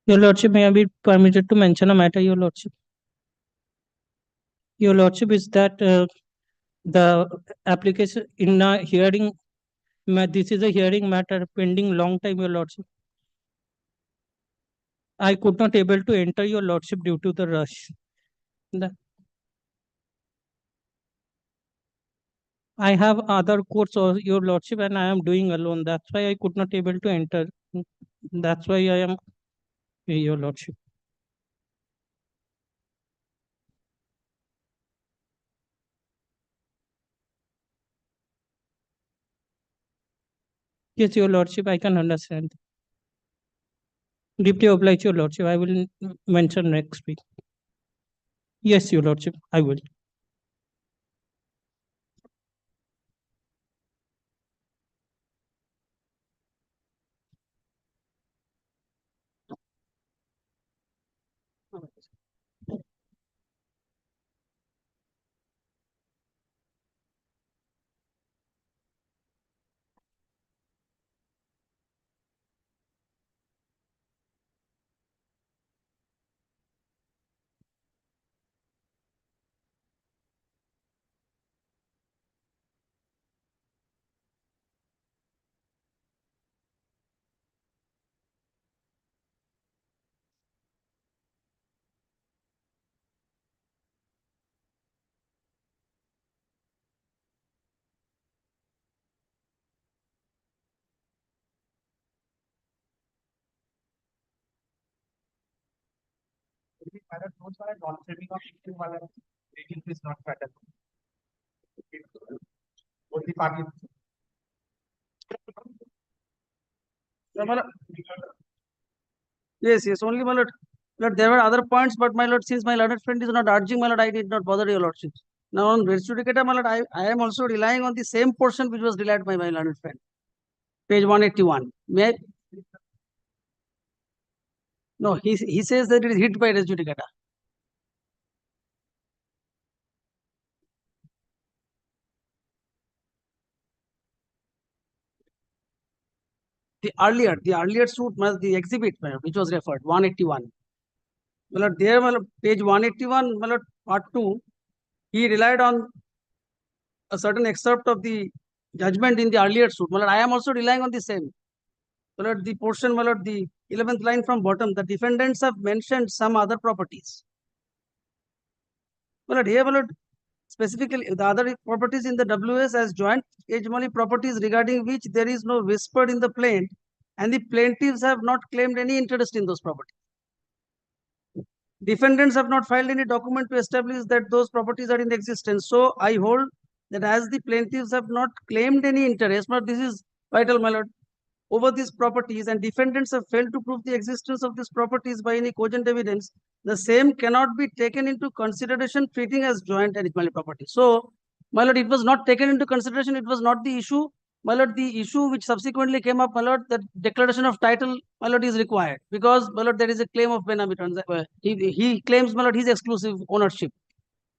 Your Lordship, may I be permitted to mention a matter, Your Lordship? Your Lordship, is that the application in a hearing, this is a hearing matter pending long time, Your Lordship. I could not able to enter, Your Lordship, due to the rush. I have other course, Your Lordship, and I am doing alone. That's why I could not able to enter. That's why I am, Your Lordship. Yes, Your Lordship, I can understand. Deeply obliged, Your Lordship. I will mention next week. Yes, Your Lordship, I will. Rating is not fatal. Both the parties. Yes, yes, only my lord. Lord, there were other points, but my lord, since my learned friend is not urging, my lord, I did not bother, Your Lordship. Now on res judicata, my lord, I am also relying on the same portion which was relied by my learned friend. Page 181. May I? No, he says that it is hit by res judicata. The earlier suit, the exhibit, which was referred, 181. My lord, there, my lord, page 181, my lord, part 2, he relied on a certain excerpt of the judgment in the earlier suit. My lord, I am also relying on the same. My lord, the portion, my lord, the 11th line from bottom, the defendants have mentioned some other properties. My lord, here, my lord, specifically the other properties in the WS as joint hegemony properties regarding which there is no whispered in the plaint, and the plaintiffs have not claimed any interest in those properties. Defendants have not filed any document to establish that those properties are in existence. So I hold that as the plaintiffs have not claimed any interest, but this is vital, my lord, over these properties, and defendants have failed to prove the existence of these properties by any cogent evidence, the same cannot be taken into consideration treating as joint and equal property. So, my lord, it was not taken into consideration. It was not the issue. My lord, the issue which subsequently came up, my lord, that declaration of title, my lord, is required because, my lord, there is a claim of Benami transaction. He claims, my lord, his exclusive ownership.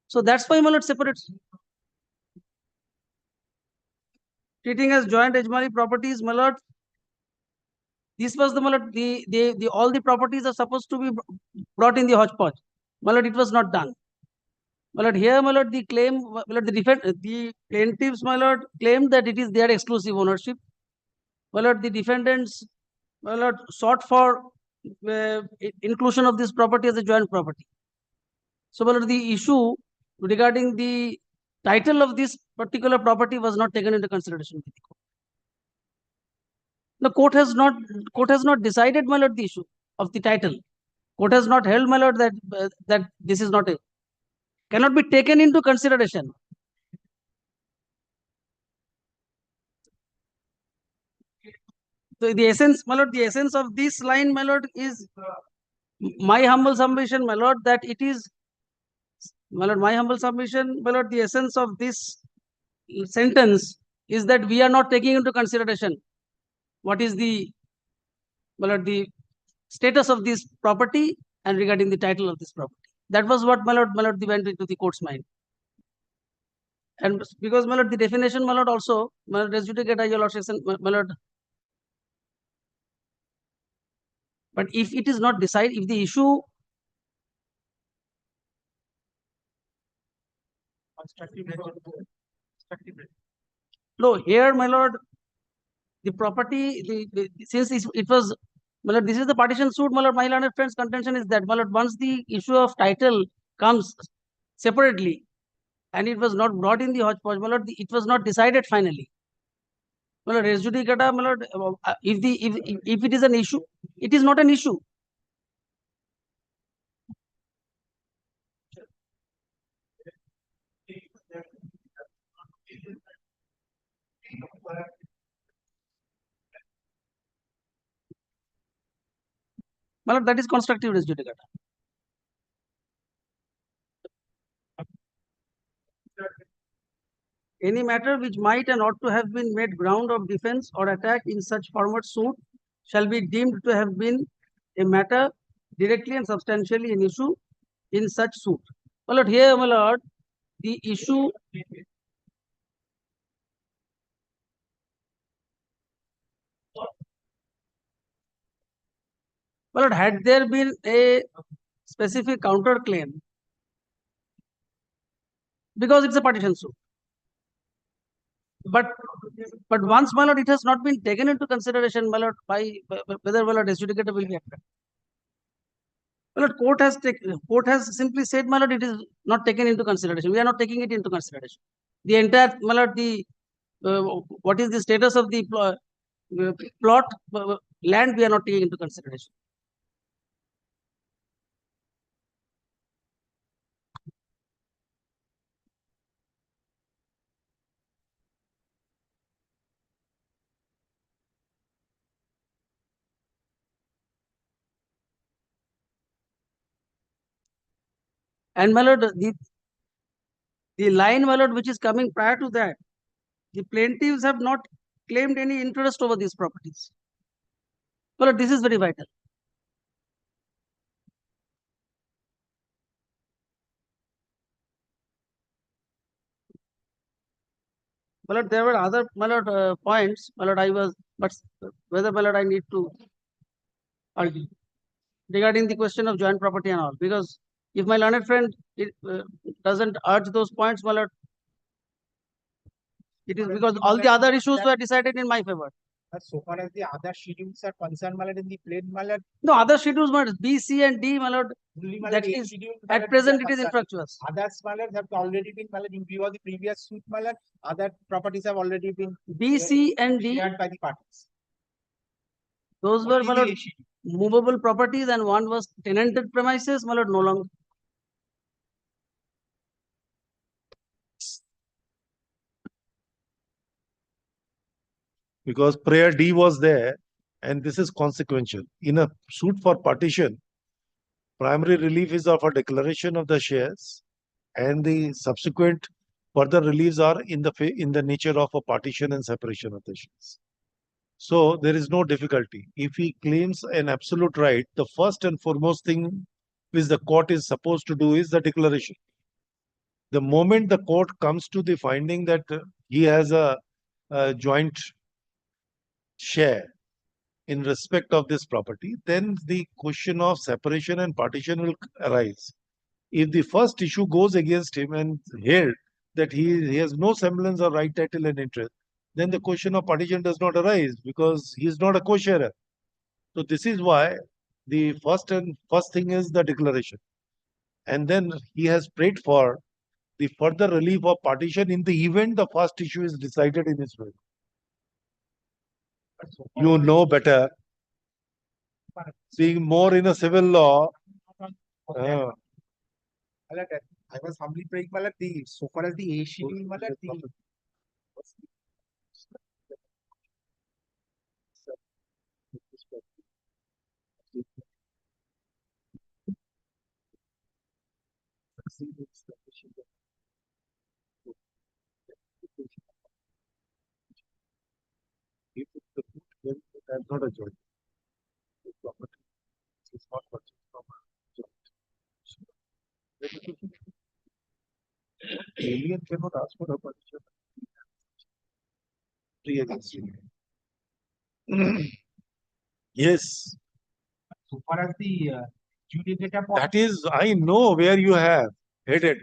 So that's why, my lord, separates. Treating as joint hegemony properties, my lord, this was the, my lord, the all the properties are supposed to be brought in the hodgepodge. My lord, it was not done. My lord, here, my lord, the claim, my lord, the plaintiffs, my lord, claimed that it is their exclusive ownership. My lord, the defendants, my lord, sought for inclusion of this property as a joint property. So, my lord, the issue regarding the title of this particular property was not taken into consideration. The court has not decided, my lord, the issue of the title. Court has not held, my lord, that this is not a cannot be taken into consideration. So the essence, my lord, the essence of this line, my lord, is my humble submission, my lord, that it is, my lord, my humble submission, my lord, the essence of this sentence is that we are not taking into consideration what is the, my lord, the status of this property and regarding the title of this property. That was what, my lord, went into the court's mind. And because, my lord, the definition, my lord, also, my lord, res judicata, your lordship, my lord, But if it is not decided, if the issue no, here, my lord, the property, since it was, my lord, this is the partition suit, my lord, my learned friend's contention is that, my lord, once the issue of title comes separately and it was not brought in the hodgepodge, my lord, it was not decided finally. My lord, res judicata, my lord, if it is an issue, it is not an issue. My lord, that is constructive res judicata. Any matter which might and ought to have been made ground of defense or attack in such format suit shall be deemed to have been a matter directly and substantially an issue in such suit. My lord, here, my lord, the issue my lord, had there been a specific counterclaim, because it's a partition suit. But once, my lord, it has not been taken into consideration, my lord, by whether, my lord, res judicata will be applied. My lord, court has simply said, my lord, it is not taken into consideration. We are not taking it into consideration. The entire, my lord, what is the status of the plot land, we are not taking into consideration. And, my lord, the line, my lord, which is coming prior to that, the plaintiffs have not claimed any interest over these properties. My lord, this is very vital. My lord, there were other, my lord, points, my lord, but whether, my lord, I need to argue regarding the question of joint property and all, because if my learned friend doesn't urge those points, my lord, it is because all the other issues were decided in my favor. So far as the other schedules are concerned, my lord, in the plain, my lord, No, other schedules, my lord, B, C, and D, my lord, only, my that lord, is, schedule, my at lord, present, they it are is concerned. infructuous. Others, my lord, have already been, my lord, in view of the previous suit, my lord, other properties have already been B, C, and D, shared by the parties. those were, my lord, movable properties, and one was tenanted premises, my lord, no longer. Because prayer D was there, and this is consequential. In a suit for partition, primary relief is of a declaration of the shares, and the subsequent further reliefs are in the nature of a partition and separation of the shares. So there is no difficulty. If he claims an absolute right, the first and foremost thing which the court is supposed to do is the declaration. The moment the court comes to the finding that he has a joint share in respect of this property, then the question of separation and partition will arise. If the first issue goes against him and held that he has no semblance of right, title, and interest, then the question of partition does not arise because he is not a co-sharer. So this is why the first thing is the declaration, and then he has prayed for the further relief of partition in the event the first issue is decided in his favor. You know better, being more in a civil law. I was humbly praying, my lord, so far as the A schedule, my lord, If the food then that's not a joint property. It's not purchased from a joint. Alien cannot ask for a partition. Free against him. Yes. So far as the adjudicator That is, I know where you have headed.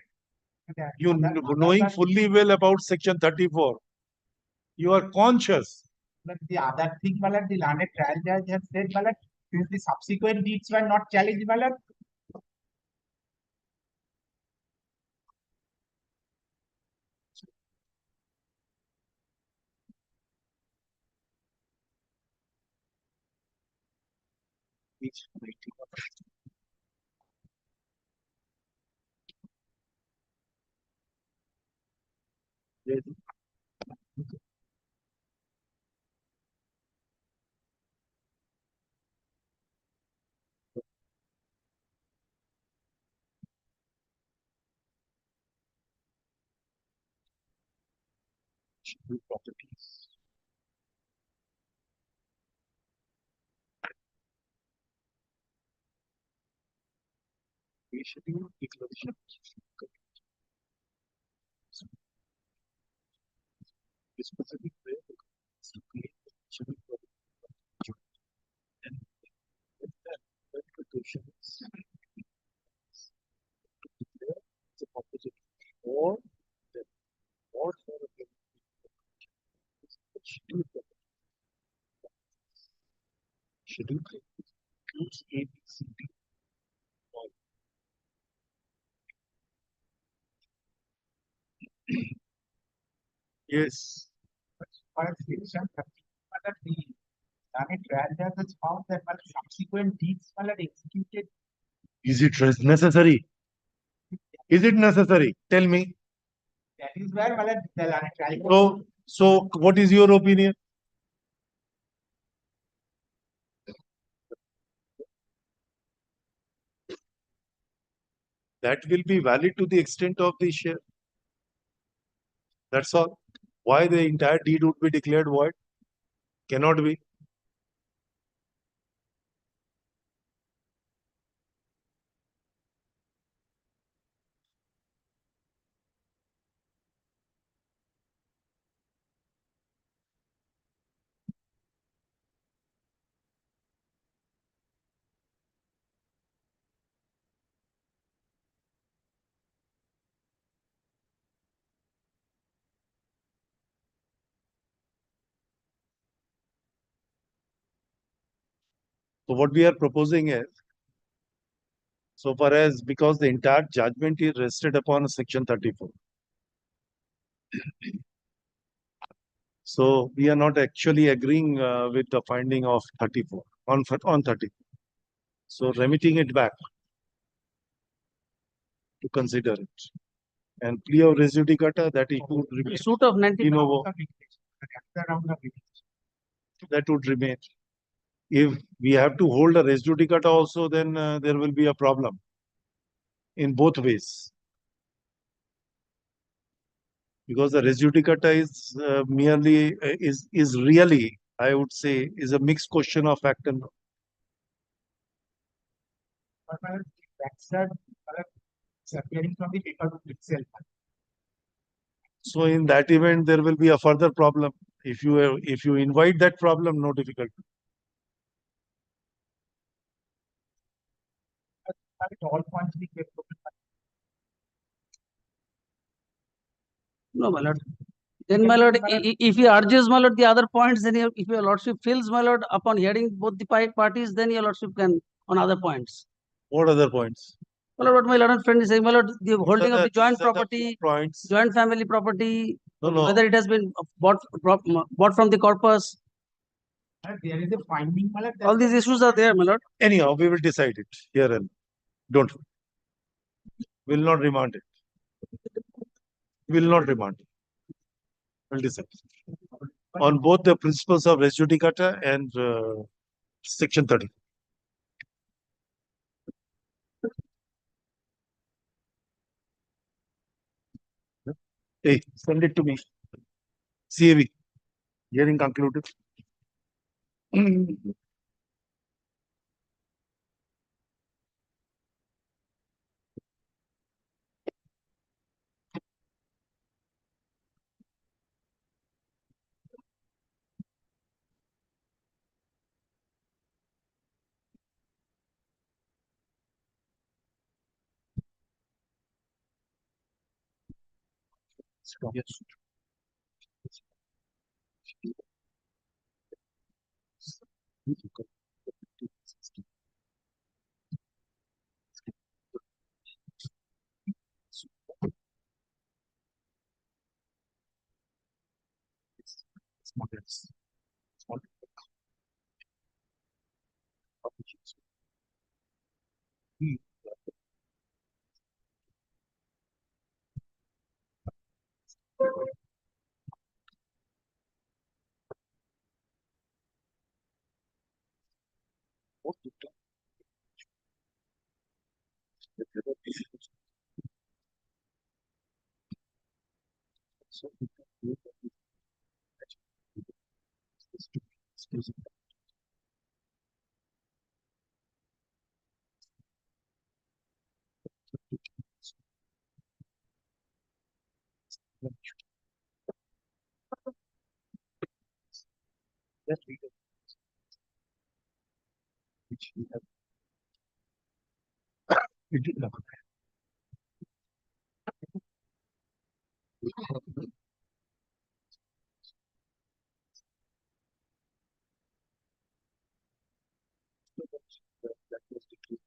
You knowing fully well about section 34. You are conscious. But the other thing, my lord, the learned trial judge has said, my lord, since the subsequent deeds were not challenged, my lord, Properties. Schedule declaration. Specific way to create schedule for the and that quotation is declare the opposite or the or for a schedule schedule includes A, B, C, D, all. Yes. but for section 30, my lord, the learned trial judge has found that my lord, subsequent deeds, my lord, executed. Is it necessary? Is it necessary? Tell me. That is where, my lord, the learned trial judge. So what is your opinion? That will be valid to the extent of the share. That's all. Why the entire deed would be declared void? Cannot be. So what we are proposing is, so far as because the entire judgment is rested upon section 34. So we are not actually agreeing with the finding of 34 on 34. So remitting it back to consider it. And plea of res judicata that it would remain. Suit of 90. De novo. That would remain. If we have to hold a res judicata also, then there will be a problem in both ways. Because the res judicata is merely is really, I would say, is a mixed question of fact and law. But my lord, that's appearing from the paper itself. So in that event, there will be a further problem. If you invite that problem, no difficulty. At all points, we kept. No, my lord. Then, my lord, if he urges, my lord, the other points, then if your lordship feels, my lord, upon hearing both the parties, then your lordship can on other points. What other points? My lord, what my learned friend is saying, my lord, the holding of the joint these are the property, points. joint family property, No. whether it has been bought from the corpus. There is a finding, my lord. All these issues are there, my lord. Anyhow, we will decide it here and don't. Will not remand it. Will not remand it. We'll decide on both the principles of res judicata and section 30. Hey, send it to me. CAV. Hearing concluded. Yes. Which we have. We did not. That was decreed.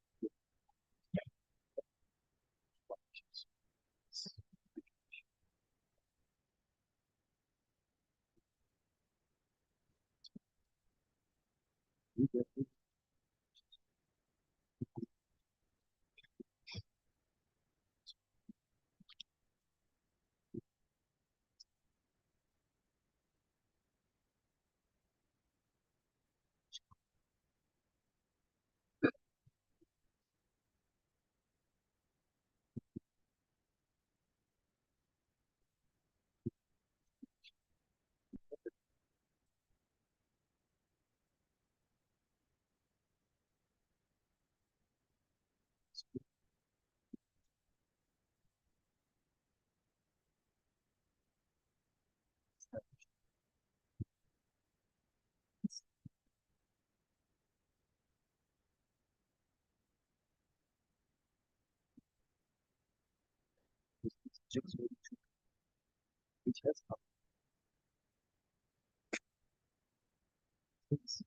Which has happened.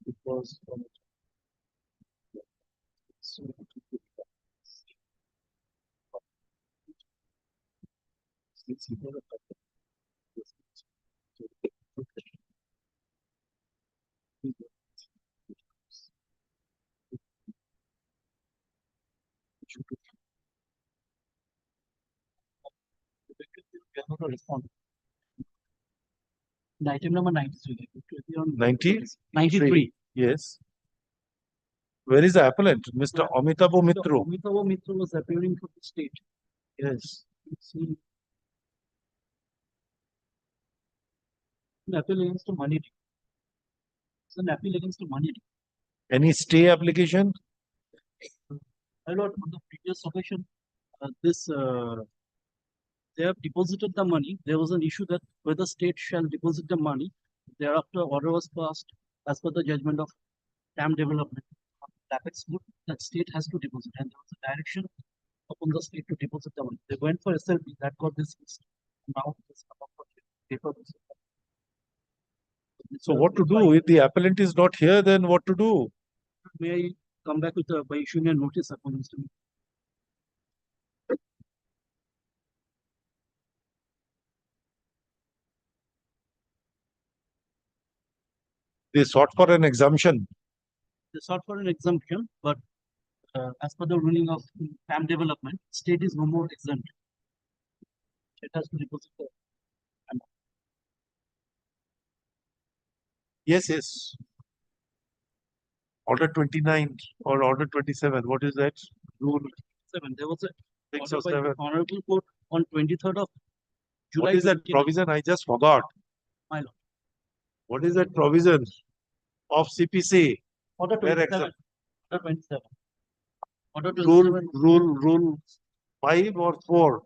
It was from so it's equal to respond. Item number 93. 90? 93. Yes. Where is the appellant? Mr. Amitabh Mitro. Amitabh Mitra was appearing for the state. Yes. It's an appeal against the money. It's an appeal against the money. Any stay application? My lord, on the previous occasion, they have deposited the money. There was an issue that whether state shall deposit the money. Thereafter, order was passed as per the judgment of dam development. Apex Board, that state has to deposit, and there was a direction upon the state to deposit the money. They went for SLP, that got dismissed. Now it's come up for paper. So what to do? If the appellant is not here, then what to do? May I come back with by issuing a notice upon this to me? They sought for an exemption. They sought for an exemption, but as per the ruling of dam development, state is no more exempt. It has to deposit the amount. Yes, yes. Order 29 or order 27. What is that? Rule 7. There was a 6 order or by 7. Honorable Court on 23rd of July. What is that 29. provision? I just forgot. My lord. What is that provision of CPC? Order Where 27. Order 27. Order 27. Rule 5 or 4?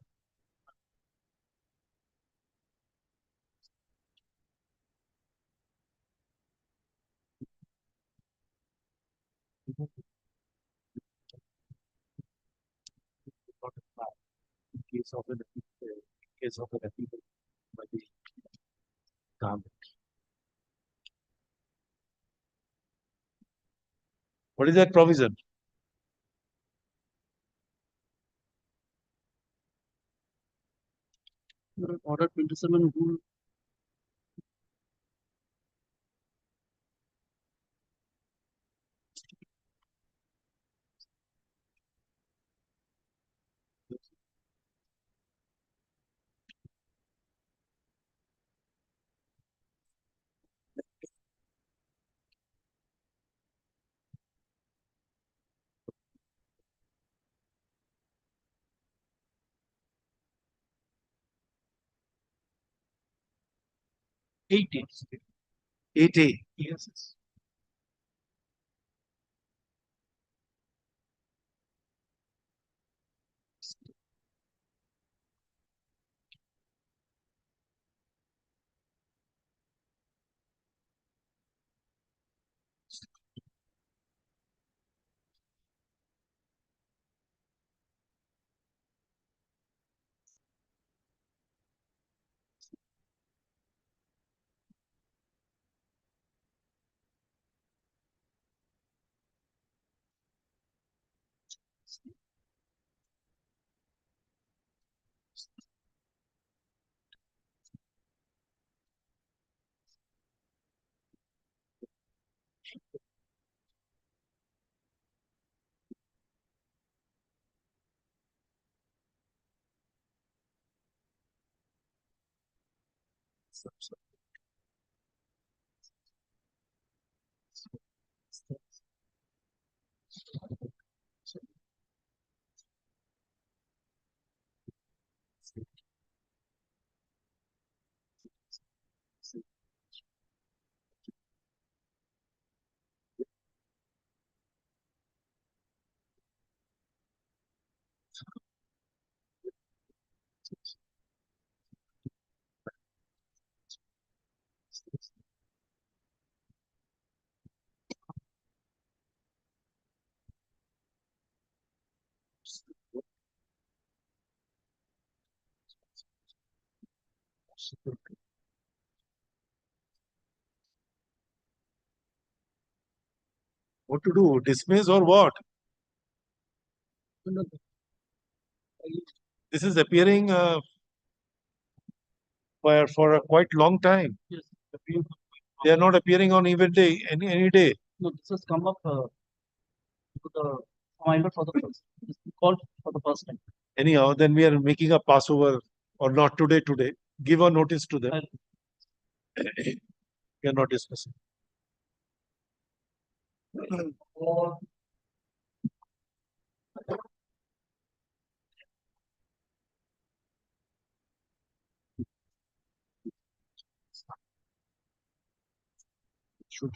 In case of an appeal. by the government. What is that provision? Order 27 rule. Eighty. 80. Yes. What to do? Dismiss or what? This is appearing for a quite long time. Yes. They are not appearing on even day, any day. No, this has come up to the minor for the first. This is called for the first time. Anyhow, then we are making a Passover or not today. Give a notice to them. We are not discussing. Should.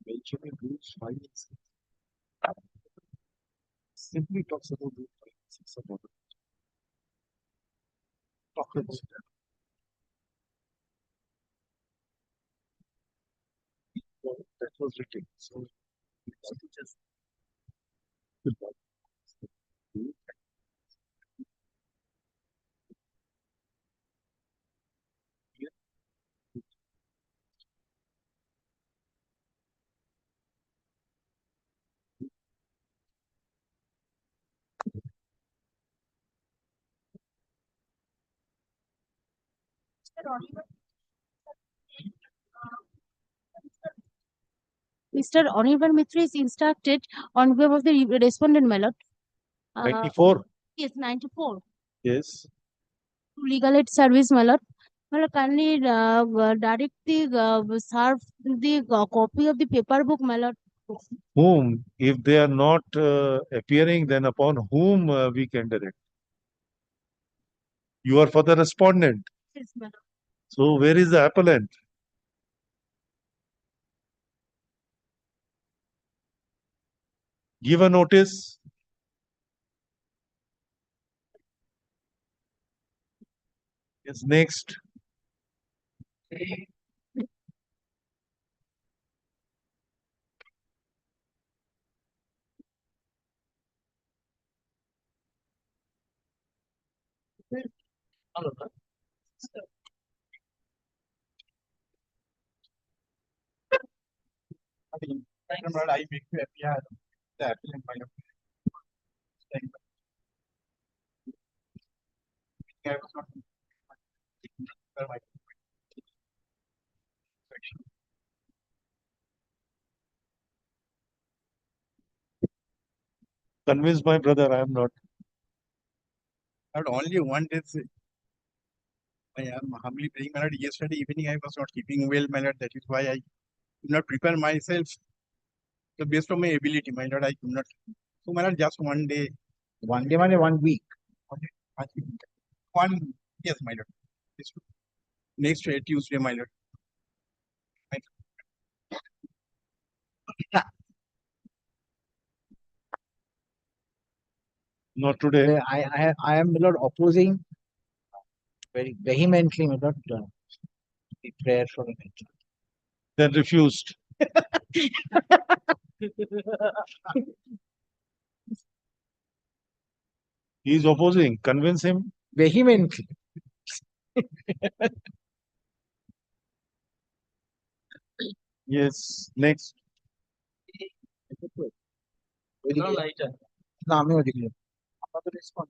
Mentioning rules 5 and 6 simply talks about rule 5 and 6 about it. Talk about that. Well, that was written. So we have to just Mr. Anirban Mitra is instructed on behalf of the respondent, my lord. 94. Yes, 94. Yes. To legal aid service, my lord. My lord, kindly direct the serve the copy of the paper book, my lord. Whom, if they are not appearing, then upon whom we can direct? You are for the respondent. Yes, my lord. So where is the appellant? Give a notice. Yes, next. I make you appear the applicant by your I was not Convince my brother, I am not. Not only one day. I am humbly praying, my lord. Yesterday evening I was not keeping well, my lord. That is why I could not prepare myself. The best of my ability, my lord. I could not. So, my lord, just one day. 1 day, 1 week. One, yes, my lord. Next Tuesday, my lord. Not today. I am, my lord, opposing very vehemently, my lord, the prayer for the bench. Then refused. He is opposing. Convince him. Vehemently. Yes. Next. না আমিও দেখলাম আপনাদের response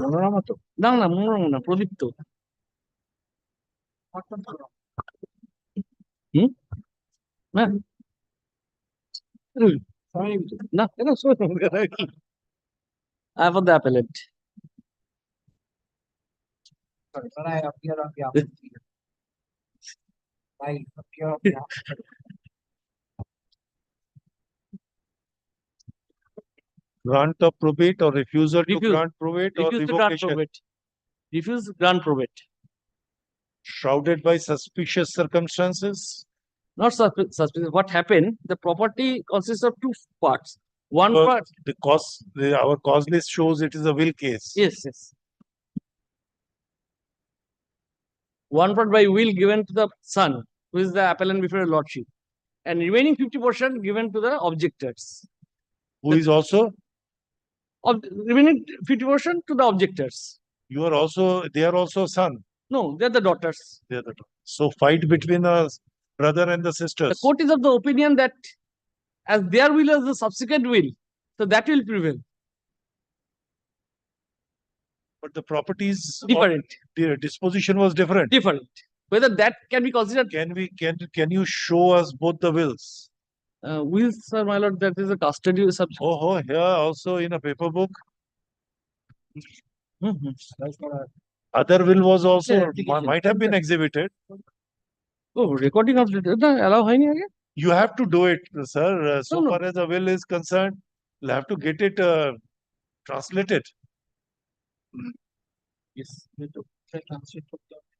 Manorama তো না না মনোরম না প্রদীপ্ত না না কেন I for the appellate. Sorry, sir, I appear on behalf of the I appear on behalf Grant of probate or refusal to Refuse. grant probate or Refuse to grant revocation. probate. Refuse to grant probate. Shrouded by suspicious circumstances. Not suspicious. What happened? The property consists of two parts. One part. The cause, our cause list shows it is a will case. Yes, yes. One part by will given to the son, who is the appellant before a lordship, and remaining 50% given to the objectors. Who is also? Remaining 50% to the objectors. You are also, they are also son. No, they are the daughters. They are the daughters. So fight between the brother and the sisters. The court is of the opinion that as their will as the subsequent will, so that will prevail. But the properties different. Their disposition was different. Different. Whether that can be considered. Can you show us both the wills? Wills, sir, my lord, that is a custody subject. Oh, here also in a paper book. Other will was also might have been exhibited. Oh, recording of it. Allow again? You have to do it, sir. So No. far as a will is concerned, you'll have to get it translated. Yes,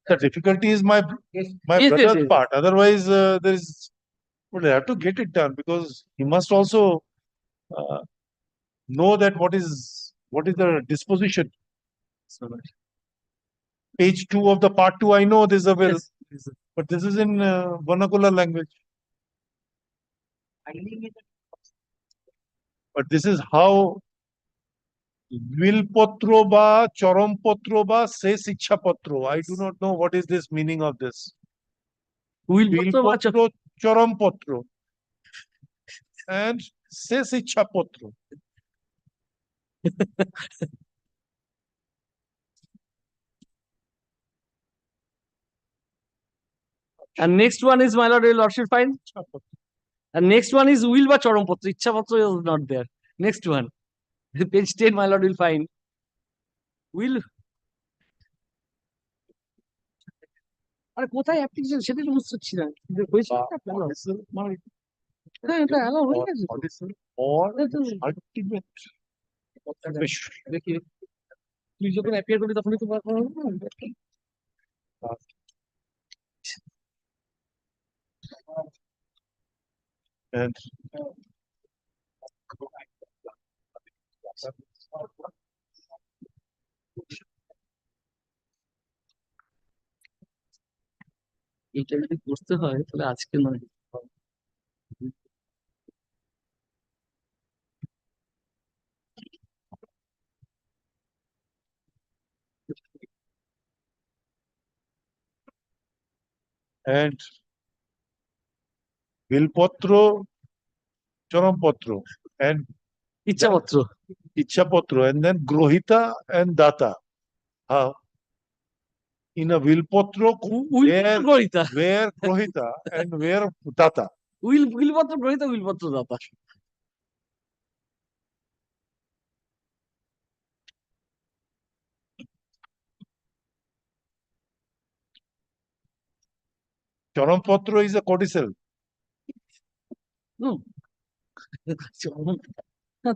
The difficulty is my Yes, brother's yes. part. Otherwise, there is. But I have to get it done because he must also know that what is the disposition. Page 2 of the part 2. I know this is a will, Yes. but this is in vernacular language. But this is how Vilpotro ba, Chorompotro ba, Ses Ichhapotro. I do not know what is this meaning of this. Vilpotro, Chorompotro, and Ses Ichhapotro. And next one is, my lord, your lordship find. And next one is will ba chorompotro. Ichhapotro is not there. Next one. Page 10, my lord will find. Will. আরে কোথায় application সেটা তো বুঝতে পারছি না হয়েছে হ্যাঁ এটা অ্যালাউ হয়ে গেছে Or ultimate. দেখি তুই যখন অ্যাপিয়ার করবি তখনই তো করা হবে না? And এটা যদি করতে হয় তাহলে আজকে নয় and Vilpotro, Chorompotro, and ইচ্ছাপত্র Ichhapotro, and then Grohita and Data. How? In a Vilpotro, where Grohita and where Data. উইলপত্র গ্রহিত উইলপত্র data Chorompotro is a codicil.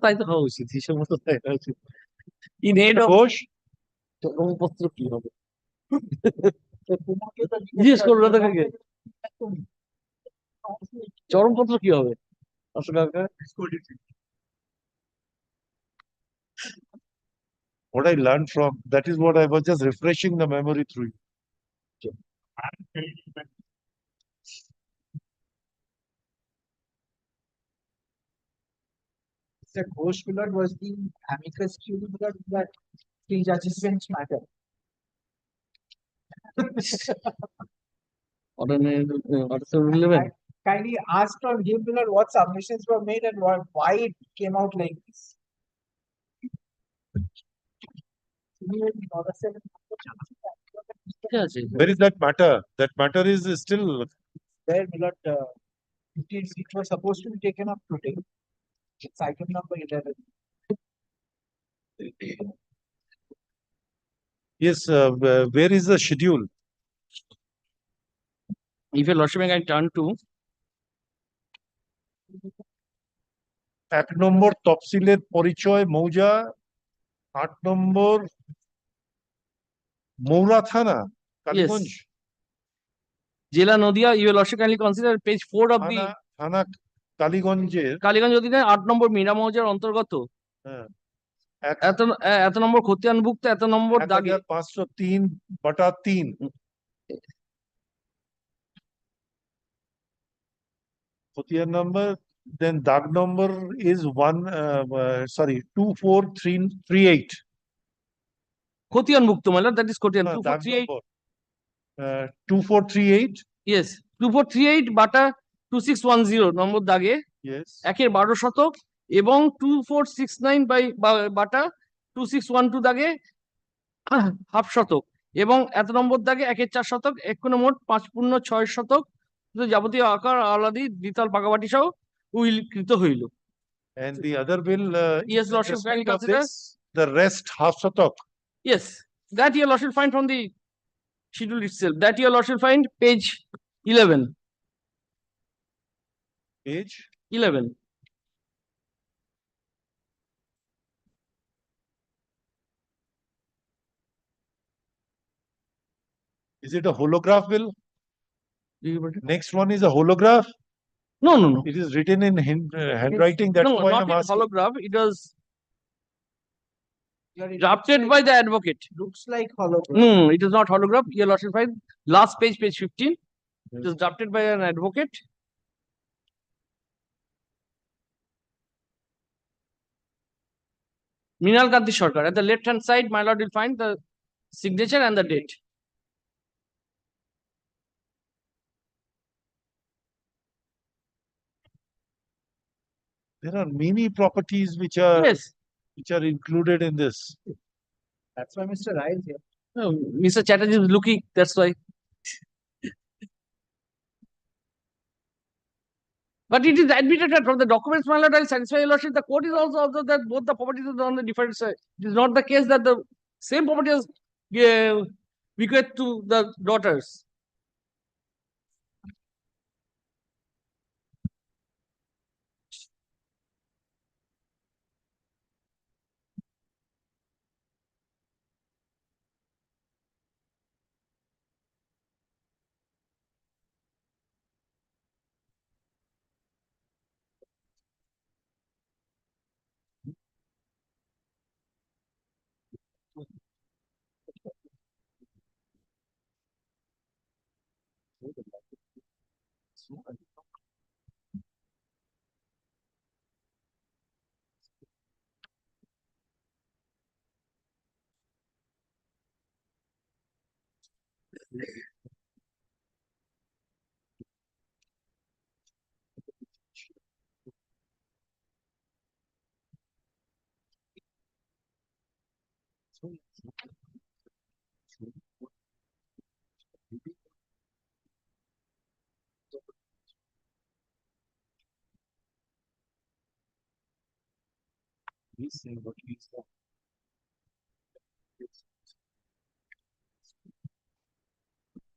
তাই তো হওয়া উচিত হিসেব মতো তাই হওয়া উচিত ইন হেড অফ চরমপত্র কি হবে জিজ্ঞেস করবো না তাকে চরমপত্র কি হবে What I learned from that is what I was just refreshing the memory through. Mr. Ghosh Millard was the amicus curiae Millard in that three judges bench matter. I kindly asked from him Millard what submissions were made and why it came out like this. Where is that matter? That matter is still There, Millard, it was supposed to be taken up today. It's item number 11. yes. Where is the schedule? If your lordship can turn to 1 নম্বর তফসিলের পরিচয় মৌজা 8 নম্বর মৌরা থানা কালীগঞ্জ জেলা Nadia you lordship kindly consider page 4 of the thana কালীগঞ্জের কালীগঞ্জ অধীনে 8 নম্বর মীরা মৌজার অন্তর্গত এত নম্বর খতিয়ানভুক্ত এত নম্বর দাগে 1503/3 খতিয়ান number, then dag number is 24338. খতিয়ানভুক্ত মানে দ্যাট ইজ খতিয়ান 2438 2438 yes 2438/2610 নম্বর দাগে yes একের 12 শতক এবং 2469/2612 দাগে হাফ শতক এবং এত নম্বর দাগে একের 4 শতক মোট 5.6 শতক যাবতীয় আকার আলাদি দ্বিতল পাকাবাটি সহ উইলকৃত হইল and the other will yes lordship kindly consider the rest half shatak. Yes, that your lordship find from the schedule itself. That your lordship find page 11. Page 11. Is it a holograph will? No, Next one is a holograph. no. It is written in handwriting. That's No, why not I'm in asking. holograph. It was drafted by the advocate. Looks like hologram. It is not holograph. Your lordship, last page, page 15. It is drafted by an advocate. Minal Kanti Sarkar. At the left hand side, my lord will find the signature and the date. There are many properties which are included in this. That's why Mr. Rai is here. No, Mr. Chatterjee is looking. That's why. But it is admitted that from the documents, my lord, I'll satisfy your lordship. The court is also that both the properties are on the different side. It is not the case that the same property is bequeathed to the daughters.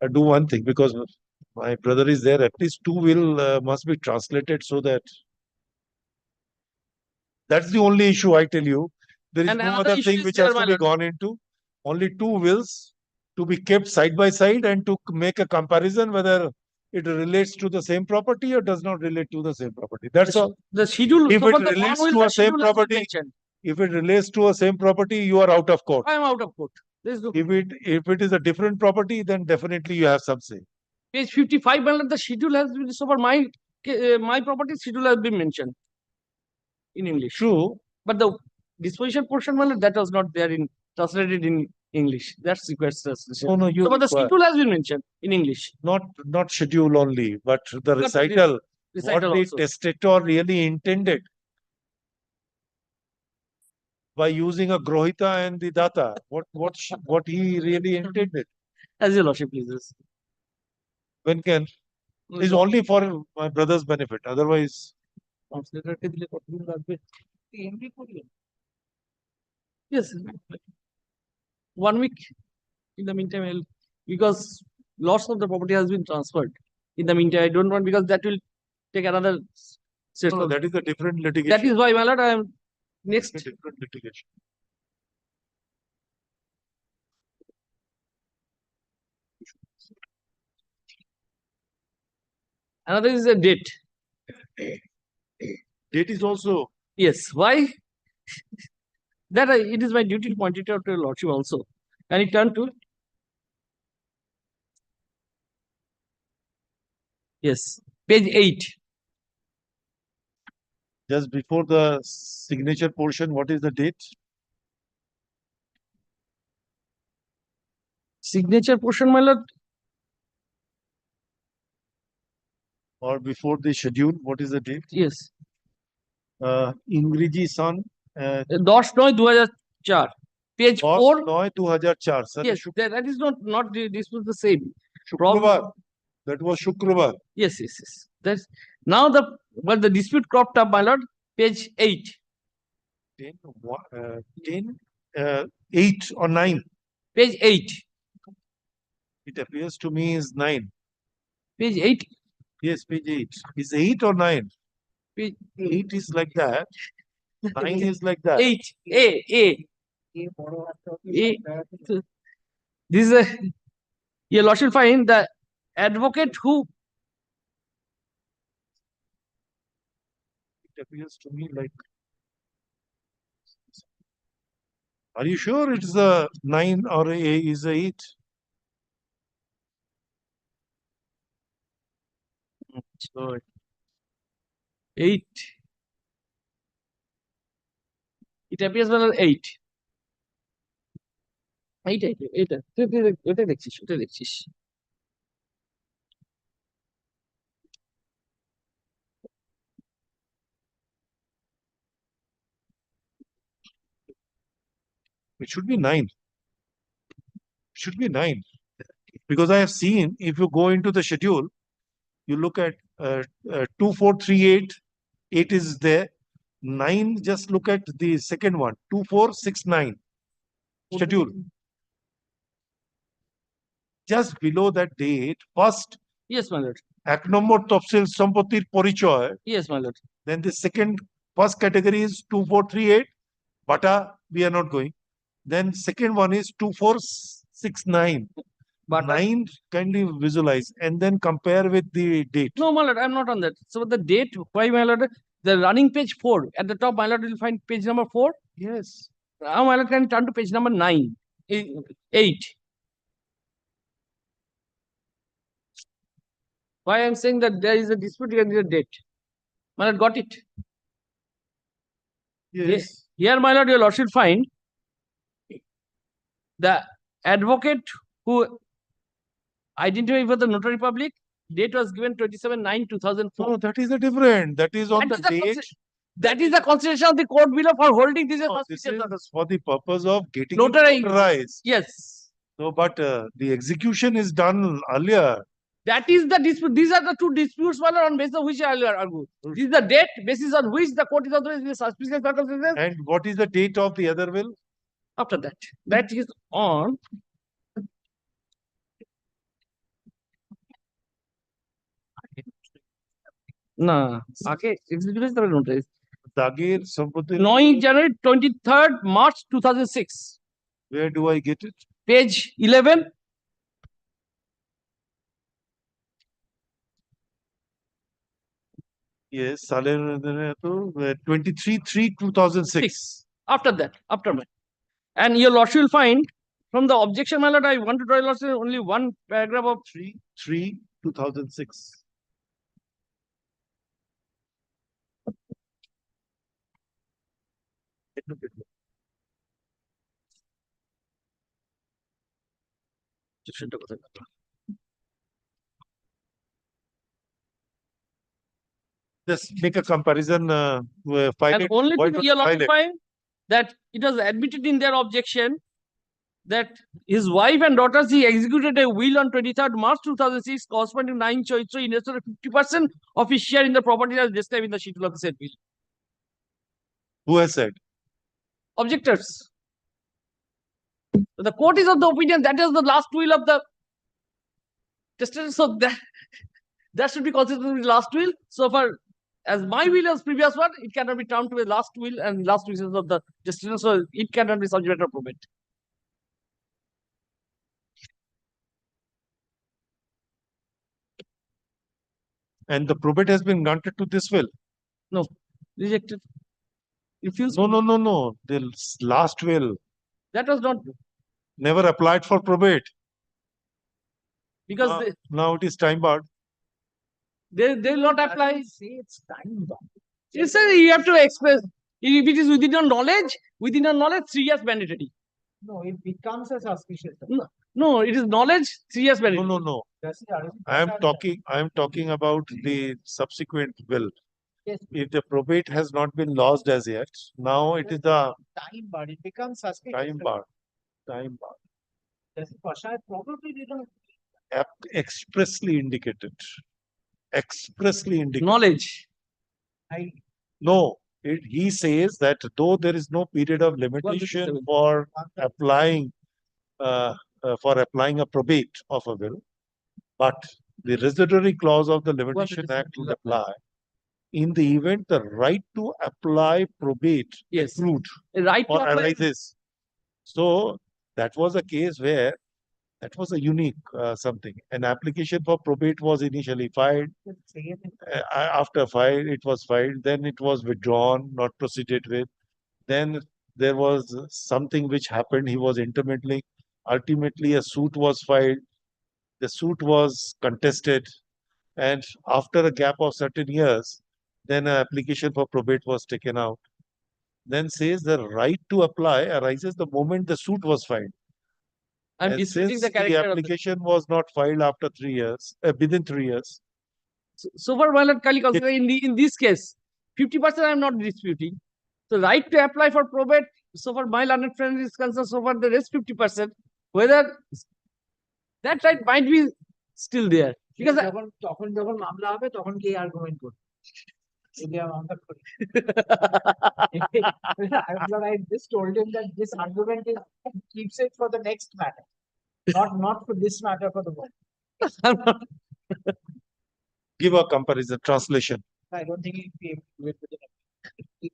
I do one thing because my brother is there. At least two will must be translated so that that's the only issue. I tell you, there is And no another other issue thing is which there, has my to be lord. gone into. Only two wills to be kept side by side and to make a comparison whether it relates to the same property or does not relate to the same property. That's all. The schedule. If So it for the relates one will, to the a same schedule has been property, mentioned. if it relates to a same property, you are out of court. I am out of court. There's no If it is a different property, then definitely you have some say. page 55, my lord, the schedule has been so for my property schedule has been mentioned in English. True. But the disposition portion, my lord, that was not there in translated in English. That's request translation. No, you So, but the require- schedule has been mentioned in English. Not schedule only, but the But recital. recital What the also. testator really intended by using a grohita and the data. What he really intended. As your lordship pleases. When can is only for my brother's benefit. Otherwise, Translator ke dile kotদিন লাগবে? Yes. 1 week. In the meantime, because lots of the property has been transferred. In the meantime, I don't want because that will take another set no, of. that is a different litigation. That is why, my lord, I am next. It's a different litigation. Another is a date. Date is also. Yes. Why? That it is my duty to point it out to your lordship also. Can you turn to? Yes. Page 8. Just before the signature portion, what is the date? Signature portion, my lord. Or before the schedule, what is the date? Yes. Ingriji San. 10/9/2004. Page 4. 10/9/2004. Sir, Yes, that is not this was the same. Shukrobar. That was Shukrobar. Yes. That's now the dispute cropped up, my lord. Page 8. 8 or 9. Page 8. It appears to me is 9. Page 8. Yes, page 8. Is 8 or 9? Page 8 is like that. 9 is like that. 8. A. This is a Your lordship find the advocate who It appears to me like. Are you sure it's a 9 or a is a 8? so 8. It appears well 8. 8, 8, 8. ওটাই দেখছিস, ওটাই দেখছিস। It should be 9. It should be 9. Because I have seen, if you go into the schedule, you look at 2438, 8 is there. 9, just look at the second one, 2469 schedule. Just below that date, first Yes, my lord. 1 নম্বর তফসিল সম্পত্তির পরিচয়. Yes, my lord. Then the first category is 2438, Bata, we are not going. Then second one is 2469. But 9, kindly visualize and then compare with the date. no, my lord, I'm not on that. So the date, why, my lord? The running page 4 at the top, my lord, will find page number 4. Yes. Now, my lord, can turn to page number 9, 8. Why I'm saying that there is a dispute regarding the date. My lord, got it. Yes. Here, my lord, your lordship find the advocate who identified for the notary public, date was given 27/9/2004. No, that is a different. That is on the date. That is the consideration of the court below for holding this as No, this is for the purpose of getting it Notary- notarized. Yes. So, but the execution is done earlier. That is the dispute. These are the two disputes, my lord, on basis of which I will argue. This is the date, basis on which the court is authorized in suspicious circumstances. And what is the date of the other will? After that, that is on না আগে executed is the notice. Dagir সম্পত্তি. 9 January 23rd March 2006. Where do I get it? Page 11. Yes, সালের 23/3/2006. After that, after that. And your lordship will find from the objection, my lord, I want to draw your lordship only one paragraph of 3/3/2006. Just make a comparison. File and it. only Why thing don't your you file lordship it? find that it was admitted in their objection that his wife and daughters, he executed a will on 23rd March 2006 corresponding to 9 Choitro in respect of 50% of his share in the property as described in the schedule of the said will. Who has said? Objectors. The court is of the opinion that is the last will of the testator. So that should be considered the last will. So far as my will as previous one, it cannot be termed to be last will and last wishes of the testator. So it cannot be subject to probate. And the probate has been granted to this will? No, rejected. Refused. No. The last will. That was not Never applied for probate. because Now it is time barred. they will not apply. Say it's time bomb. You say you have to express. If it is within your knowledge, 3 years mandatory. No, it becomes a suspicious. No, it is knowledge, 3 years mandatory. No. I am talking about the subsequent will. Yes. If the probate has not been lodged as yet, now it is the Time bar. It becomes suspicious. time bar. Time bar. Justice Pasha probably didn't. Expressly indicated. Expressly indicated. Knowledge. No, he says that though there is no period of limitation for applying a probate of a will, but the residuary clause of the Limitation Act will apply in the event the right to apply probate Yes. accrued Right to or apply. arises. So that was a case where That was a unique something. An application for probate was initially filed. After filed, it was filed. Then it was withdrawn, not proceeded with. Then there was something which happened. He was intermingling. Ultimately, a suit was filed. The suit was contested. And after a gap of certain years, then an application for probate was taken out. Then says the right to apply arises the moment the suit was filed. I'm And disputing since the character of the application was not filed after 3 years, within 3 years, so far, my lord, kindly consider in this case, 50% I am not disputing. So right to apply for probate, so far my learned friend is concerned, so far the rest 50%, whether that right might be still there. Because যখন মামলা হবে তখন কি argument করবে যদি আমরা করি I just told him that this argument keeps it for the next matter, not for this matter for the one. give a comparison translation. I don't think he'll be able to do it within a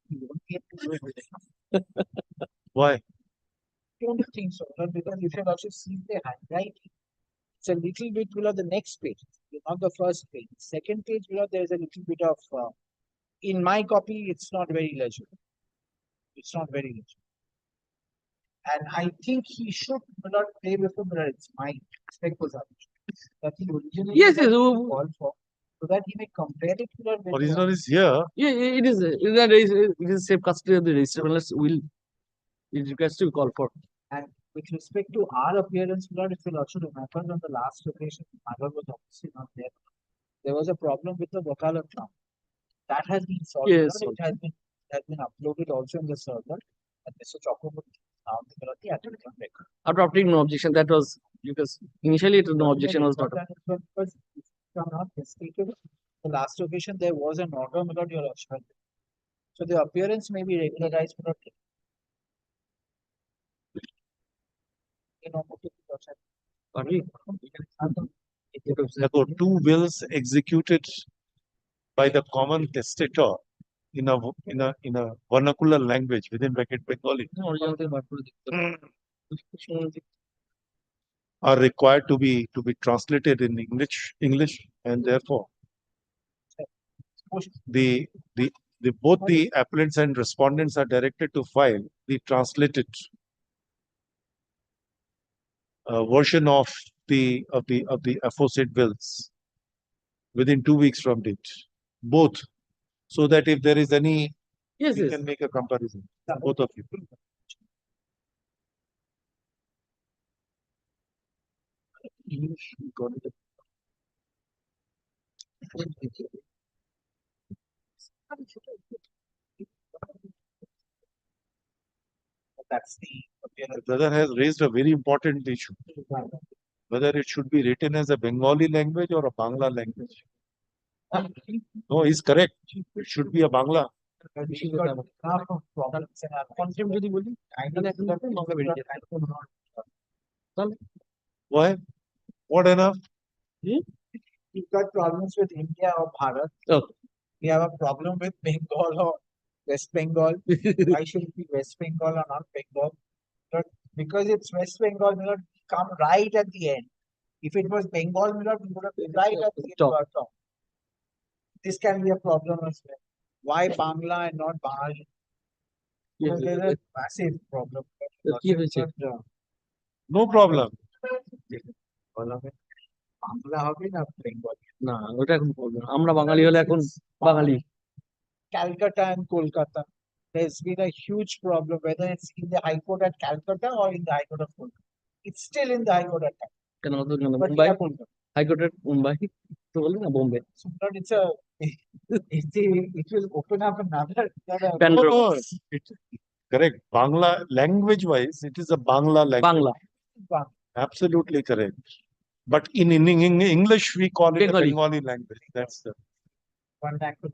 he won't be able to do it within Why? I don't think so, not because you should also see the handwriting. It's a little bit below the next page, not the first page. Second page below, there's a little bit of, in my copy, it's not very legible. It's not very legible. And I think he should not play before the it's my spec was up. That he originally Yes, yes. called for, so that he may compare it to that. Original is here. Yeah, it is. It is safe custody of the register unless it requires to be called for. And with respect to our appearance, Lord, if you'll also remember on the last occasion, Mother was obviously not there. There was a problem with the Wakalat now. That has been solved. Yes, Lord. It has been uploaded also in the server. And Mr. Chakraborty now the attendant record. After obtaining no objection, that was because initially it was no objection was not. Because if I'm not mistaken, the last occasion there was an order, my lord, your Lordship. So the appearance may be regularized, my lord. There were 2 wills executed by the common testator in a vernacular language within bracket Bengali are required to be translated in English, and therefore both the applicants and respondents are directed to file the translated version of the aforesaid bills within 2 weeks from date, both, so that if there is any, yes, we yes. can make a comparison, both of you. Got it. That's the The brother has raised a very important issue, whether it should be written as a Bengali language or a Bangla language. No, he's correct. It should be a Bangla. Why? What enough? You've got problems with India or Bharat. Oh. We have a problem with Bengal or West Bengal. Why should it be West Bengal or not Bengal? But because it's West Bengal, we would come right at the end. If it was Bengal, we would have been right at the end of our talk. This can be a problem as well. Why Bangla and not Bengali? Because there's a massive problem. No problem. Bangla হবে না Bengali না ওটা এখন বলবো আমরা বাঙালি হলে এখন বাঙালি Calcutta and Kolkata. There's been a huge problem whether it's in the High Court at Calcutta or in the High Court of Kolkata. It's still in the High Court at Calcutta. কেন মুম্বাই হাইকোর্টের মুম্বাই তো বলি না Bombay So but it will open up another correct. Bangla language wise, it is a Bangla language. Bangla. Absolutely correct. But in English, we call it Bengali. a Bengali language. That's the one that could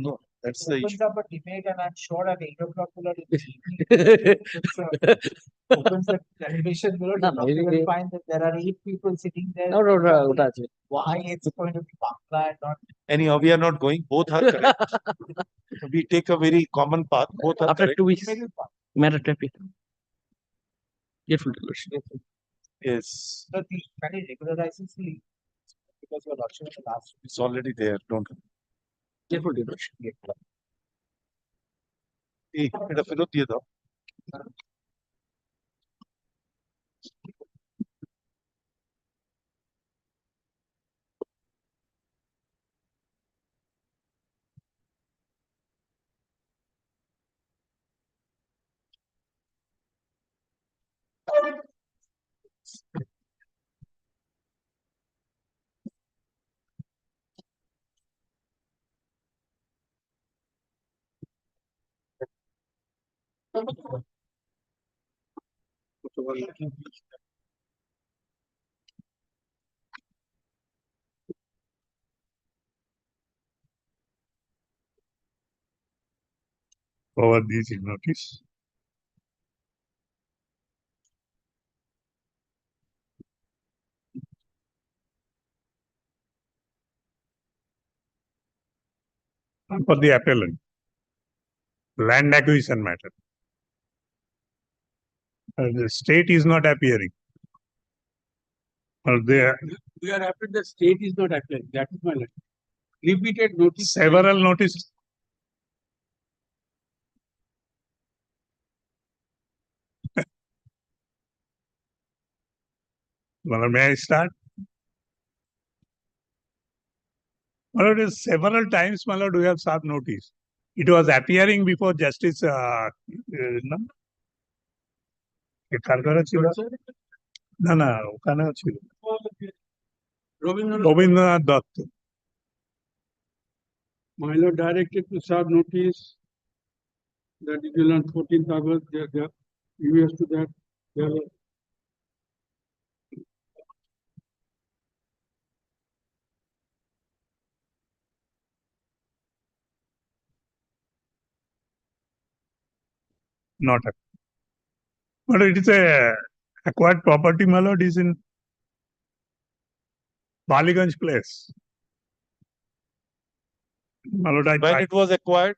no. That's the opens issue. up a debate, and I'm sure at 8 o'clock in the evening, opens the television. You will find that there are 8 people sitting there. Why it's going to be Bangla and not. Anyhow, we are not going. Both are correct. We take a very common path. Both are after correct. 2 weeks. Matter traffic. Careful, your lordship. Yes, So the can you regularize this leave? Because your lordship is the last. it's already there. Don't. Careful, your lordship. এটা ফেরত দিয়ে দাও। Forward these in notice. For the appellant, land acquisition matter. The state is not appearing. Or they are We are after the state is not appearing. That is my letter. Repeated notice. several notices. Well, may I start? Well, it is several times, my lord, we have served notice. It was appearing before Justice no? কারখানা ছিল না না ওখানেও ছিল Rabindranath Dutta My lord directed to serve notice that it will on 14th August, previous to that, there were not a, but it is a acquired property, my lord, is in Baliganj place. My lord, When it was acquired?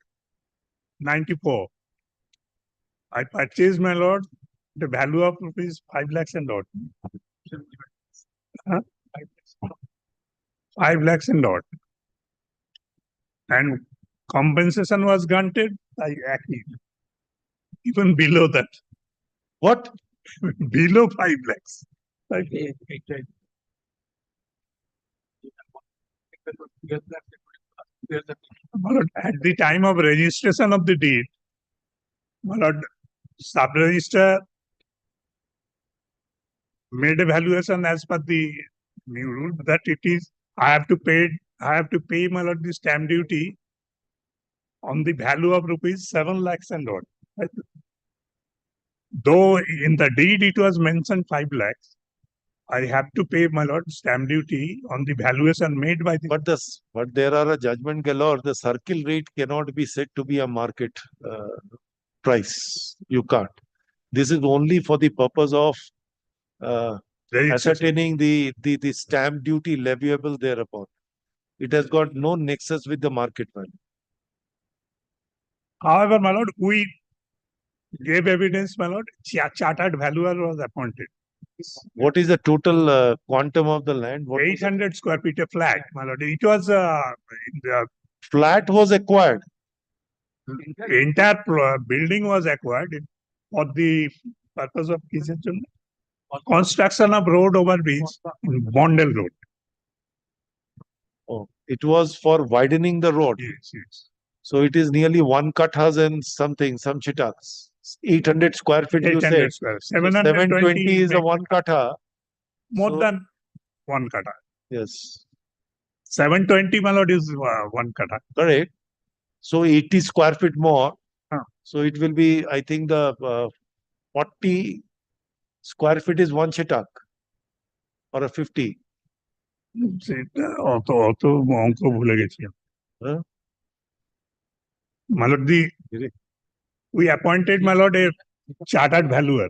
94. I purchased, my lord, the value of rupees 5 lakhs and odd. Huh? 5 lakhs and odd. And compensation was granted, I agree. Even below that. What? Below 5 lakhs. My lord, at the time of registration of the deed, my lord, sub-register made a valuation as per the new rule that it is, I have to pay, my lord, the stamp duty on the value of rupees 7 lakhs and odd. Right? Though in the deed it was mentioned 5 lakhs, I have to pay, my lord, stamp duty on the valuation made by the. But there are a judgment galore. The circle rate cannot be said to be a market price. You can't. This is only for the purpose of ascertaining the stamp duty leviable thereupon. It has got no nexus with the market value. However, my lord, we gave evidence, my lord, chartered valuer was appointed. What is the total quantum of the land? 800 square feet, a flat, my lord. It was the flat was acquired. Entire building was acquired for the purpose of construction of road over bridge, Bondel Road. Oh, it was for widening the road. Yes, yes. So it is nearly 1 kathas and something, some chitaks. 800 square feet, you 800 said. square. So 720 is a 1 katha. More than 1 katha. Yes. 720, my lord, is 1 katha. Correct. So 80 square feet more. Huh. So it will be, I think, the 40 square feet is 1 chitak or a 50. অত অঙ্ক ভুলে গেছি। My lord, we appointed, my lord, a chartered valuer.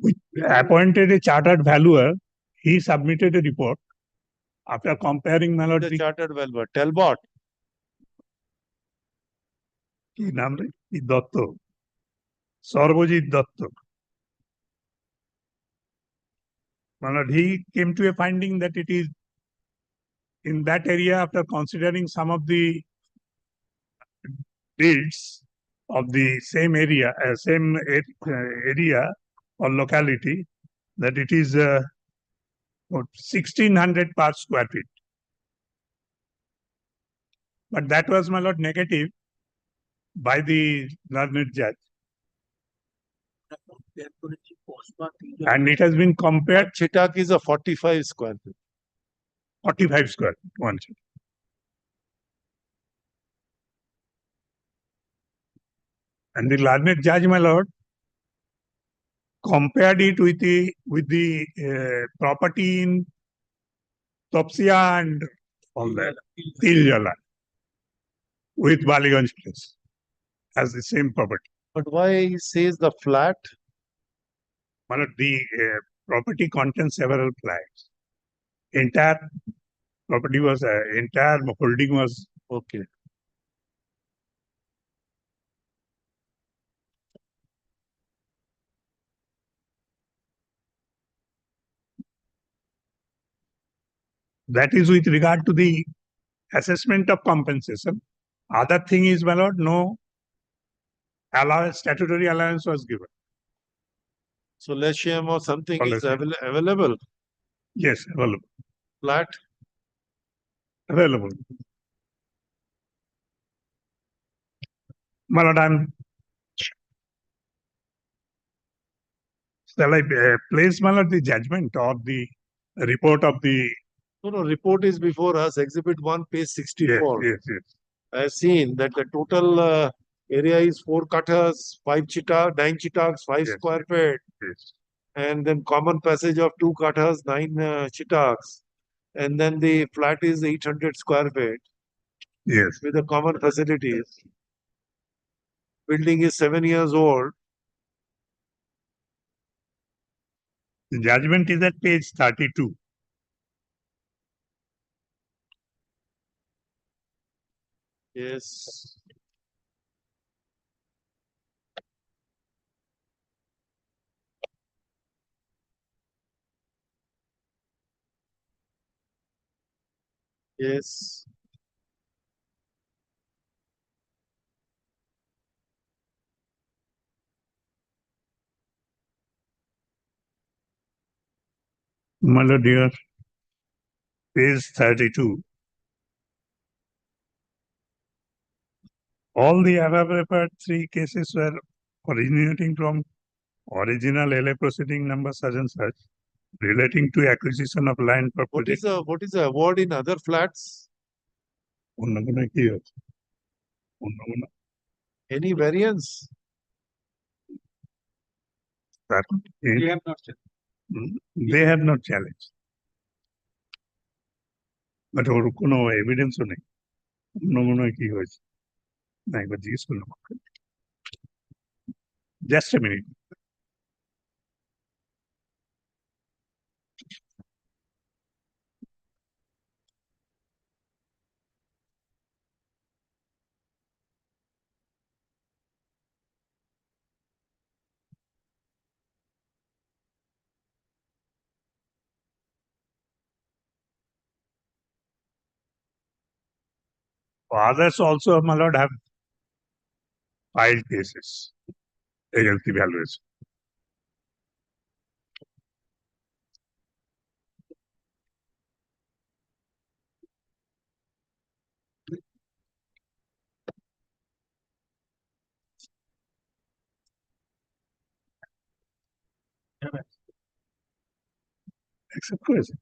We appointed a chartered valuer. He submitted a report after comparing, my lord, the chartered valuer. Talbot. কি নাম রে? কি Dutta? Sarvajit Datta. But he came to a finding that it is in that area, after considering some of the deeds of the same area, area or locality, that it is 1600 per square feet. But that was, my lord, negative by the learned judge. And it has been compared. Chitak is a 45 square feet. 45 square feet, one chitak. And the learned judge, my lord, compared it with the property in Topsia and all that, Tiljala, with Baliganj place as the same property. But why he says the flat? But the property contains several flats. Entire property was, entire holding was. Okay. That is with regard to the assessment of compensation. Other thing is, my lord, no allowance, statutory allowance was given. So Leshiam or something is Policy. available. Yes, available. Flat. Available. My lord, shall I place, my lord, the judgment or the report of the. No, report is before us. Exhibit 1, page 64. Yes. I have seen that the total area is 4 kathas, 9 chitaks, 5 square feet. Yes. And then common passage of 2 kathas, 9 chitaks. And then the flat is 800 square feet. Yes. With the common facilities. Building is 7 years old. The judgment is at page 32. Yes. Yes. My lord, dear, page 32. All the above referred 3 cases were originating from original LA proceeding number such and such, relating to acquisition of land for project. What is the award in other flats? Any variance? They have not challenged. They have not challenged. But ওর কোনো এভিডেন্সও নেই অন্য মনে হয় কি হয়েছে না একবার জিজ্ঞেস করলাম just a minute Others also, my lord, have filed cases against the valuation. Except question.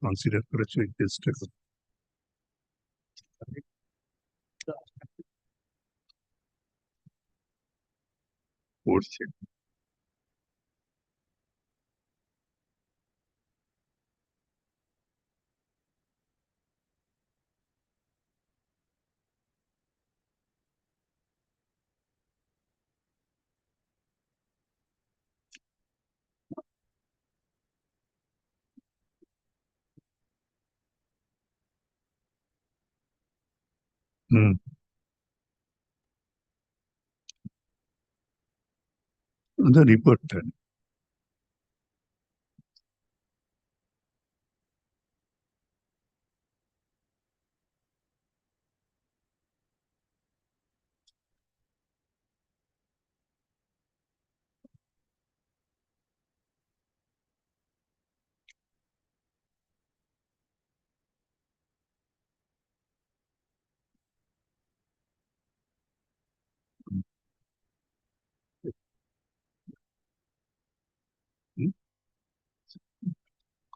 consider this. The report.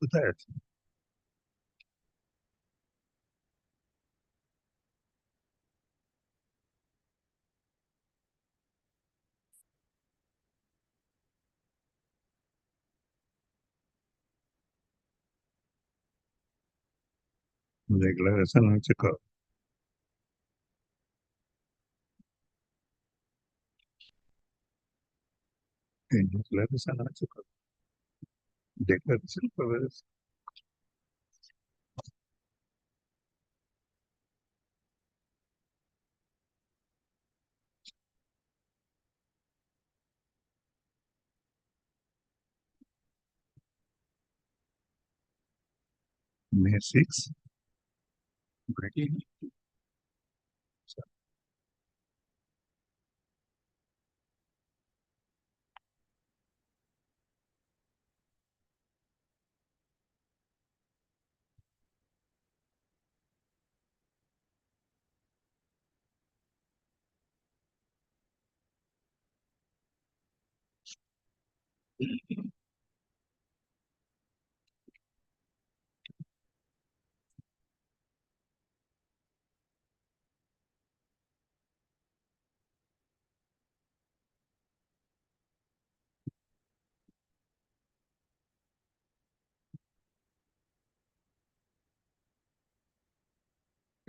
কোথায় আছে? Declaration হচ্ছে declaration হচ্ছে declaration May 6.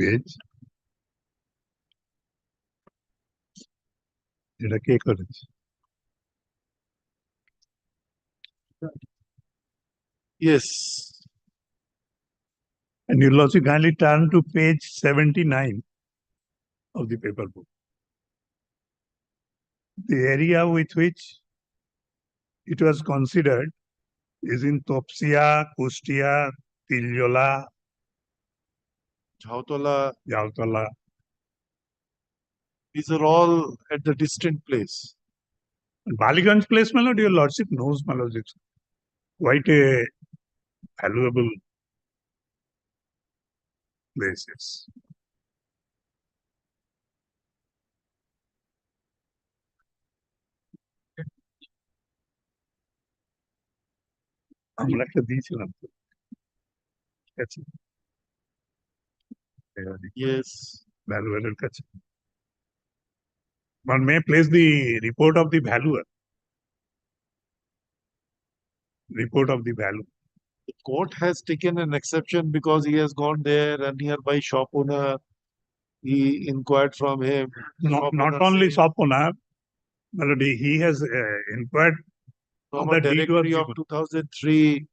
Page. এটা কে করেছে? Yes. And you'll also kindly turn to page 79 of the paper book. The area with which it was considered is in Topsia, Kustia, Tiljola, Jautola. These are all at the distant place. Baliganj place, my lord, your lordship knows, my lord, it's quite a valuable place. Yes. আমরা একটা দিয়েছিলাম তো। কাছে। Yes. Valuer কাছে। One may place the report of the valuer. Report of the value. The court has taken an exception because he has gone there, a nearby shop owner. He inquired from him. Not only shop owner, Melody, he has inquired from the a directory of 2003.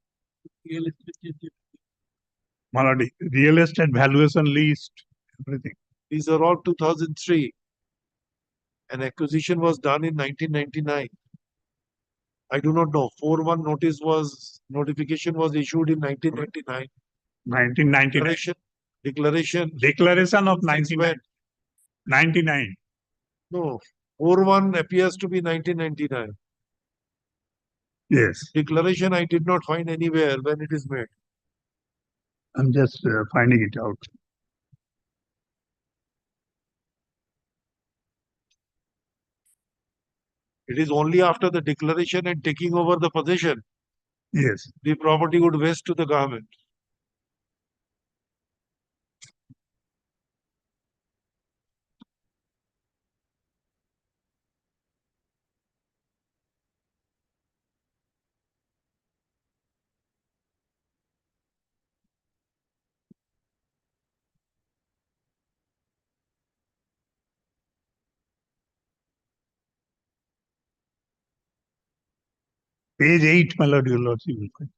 Melody, real estate valuation list, everything. These are all 2003. An acquisition was done in 1999. I do not know. 4-1 notification was issued in 1999. 1999. Declaration of 99. No, 4-1 appears to be 1999. Yes. Declaration I did not find anywhere when it is made. I'm just finding it out. It is only after the declaration and taking over the possession Yes. The property would vest to the government. Page 8, my lord, your lordship will find.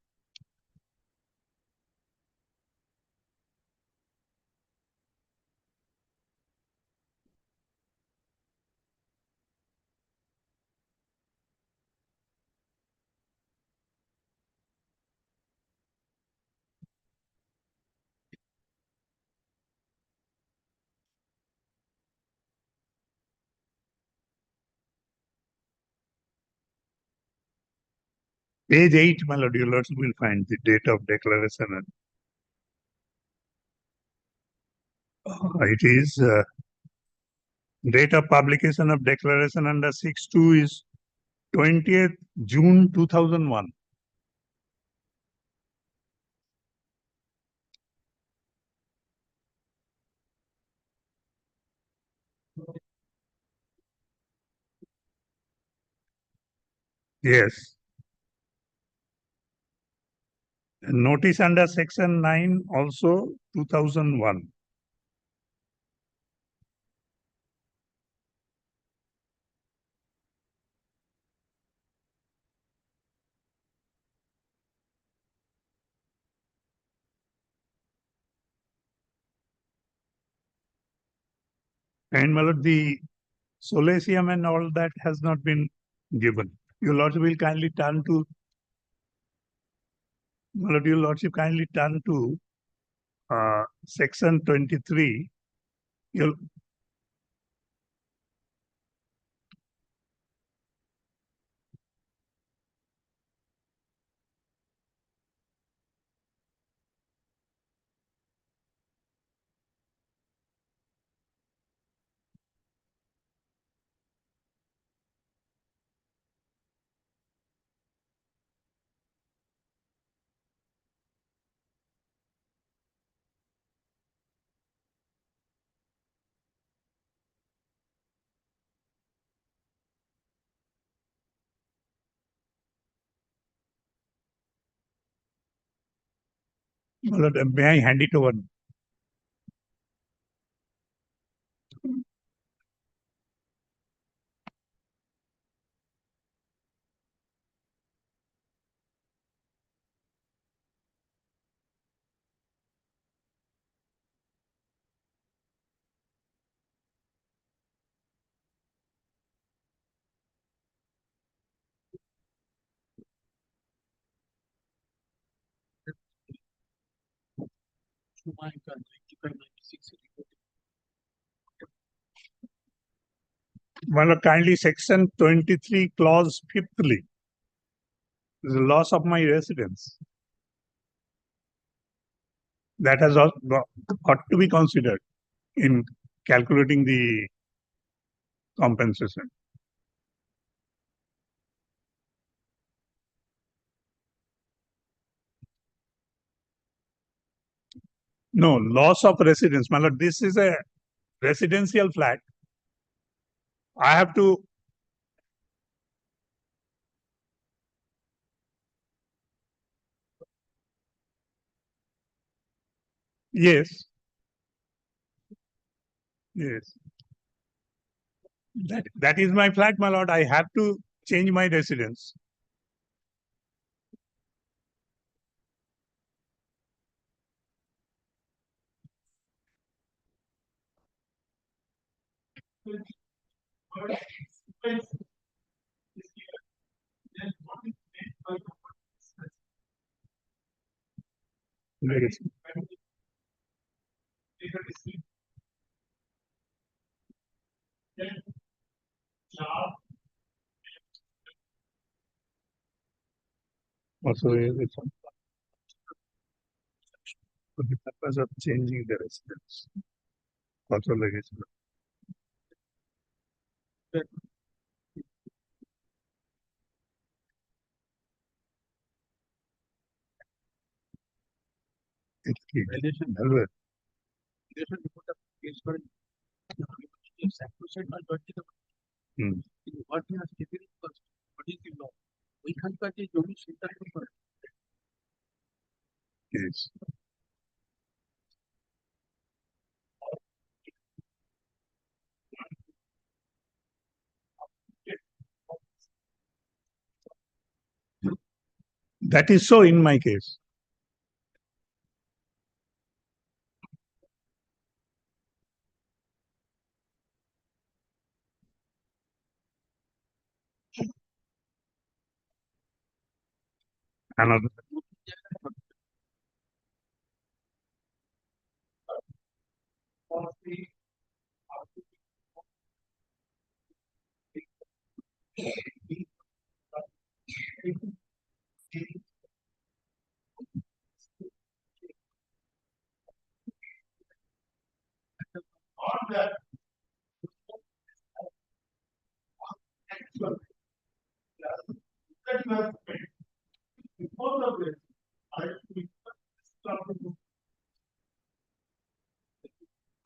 Page 8, my lord, your lordship will find the date of declaration. It is date of publication of declaration under 6.2 is 20th June 2001. Yes. And notice under section 9 also 2001. And my lord, the solatium and all that has not been given. Your lordship will kindly turn to, my lord, your lordship kindly turn to section 23. Your, my lord, may I hand it over? My lord, kindly section 23 clause fifthly. The loss of my residence. That has got to be considered in calculating the compensation. No, loss of residence. My lord, this is a residential flat. I have to. Yes. Yes. That is my flat, my lord. I have to change my residence. Yes. Also, it's for the purpose of changing the residence. Also, like it's Yes. That is so in my case. Another.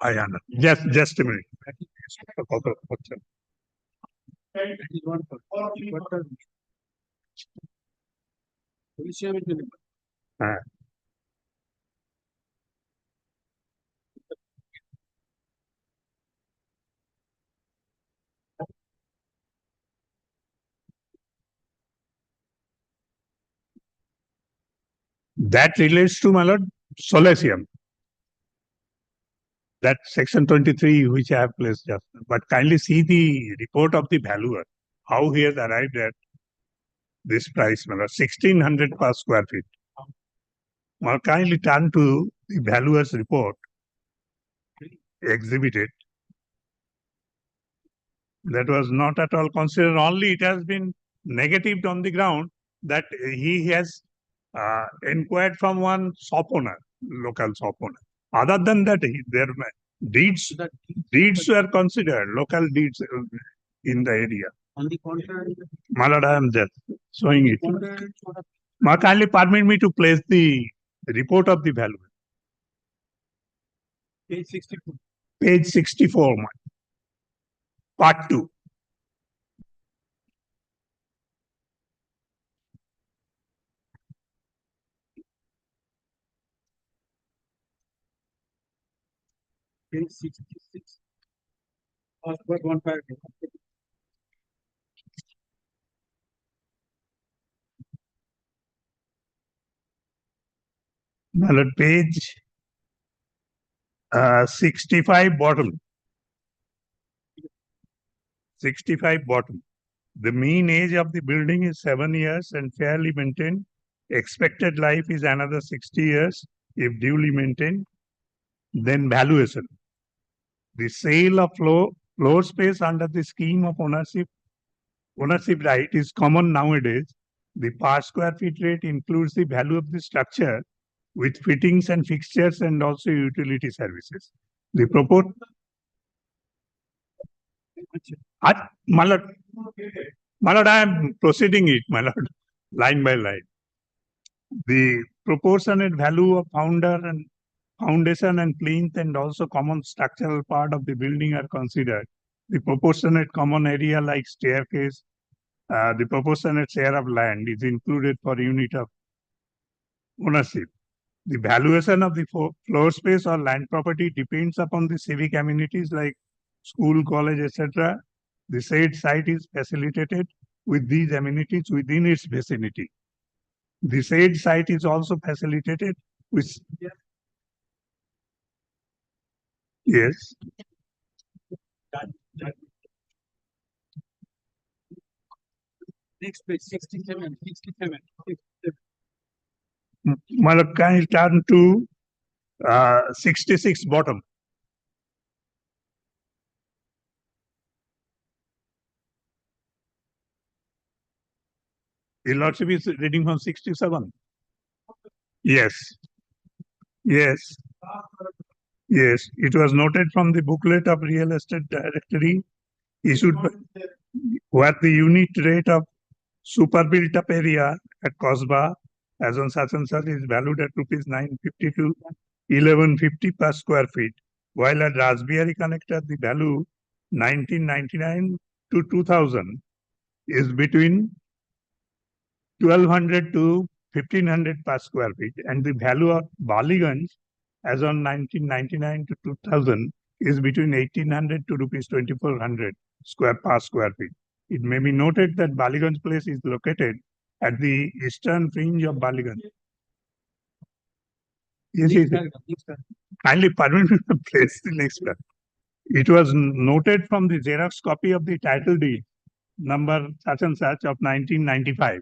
I understand. Just a minute. That relates to, my lord, solatium. That section 23 which I have placed just. But kindly see the report of the valuer, how he has arrived at this price, my lord, 1600 per square feet. Now kindly turn to the valuer's report, exhibited. That was not at all considered. Only it has been negatived on the ground that he has inquired from one shop owner, local shop owner. Other than that, their deeds were considered, local deeds in the area. On the contrary, My lord, I am just showing it. Ma, kindly permit me to place the report of the valuer. page 64. Page 64, part 2. Page 66. Ask about one paragraph. My lord, page 65 bottom. 65 bottom. The mean age of the building is 7 years and fairly maintained. Expected life is another 60 years if duly maintained. Then valuation. The sale of floor space under the scheme of ownership right is common nowadays. The per square feet rate includes the value of the structure with fittings and fixtures and also utility services. The proposed. My lord, I am proceeding it, my lord, line by line. The proportionate value of foundation and plinth and also common structural part of the building are considered. The proportionate common area like staircase, the proportionate share of land is included for unit of ownership. The valuation of the floor space or land property depends upon the civic amenities like school, college, etc. The said site is facilitated with these amenities within its vicinity. The said site is also facilitated with. Yes. Next page 67. 67. Malak, can you turn to 66 bottom? Your Lordship is reading from 67. Yes. Yes. Yes. It was noted from the booklet of real estate directory issued by, where the unit rate of super built up area at Cosba as on such and such is valued at rupees 950 to 1150 per square feet, while at Raspberry connector the value 1999 to 2000 is between 1200 to 1500 per square feet, and the value of Baliganj as on 1999 to 2000 is between 1800 to rupees 2400 per square feet. It may be noted that Baliganj place is located at the eastern fringe of Baliganj. Yes. Kindly permit me to place the next one. It was noted from the Xerox copy of the title deed number such and such of 1995,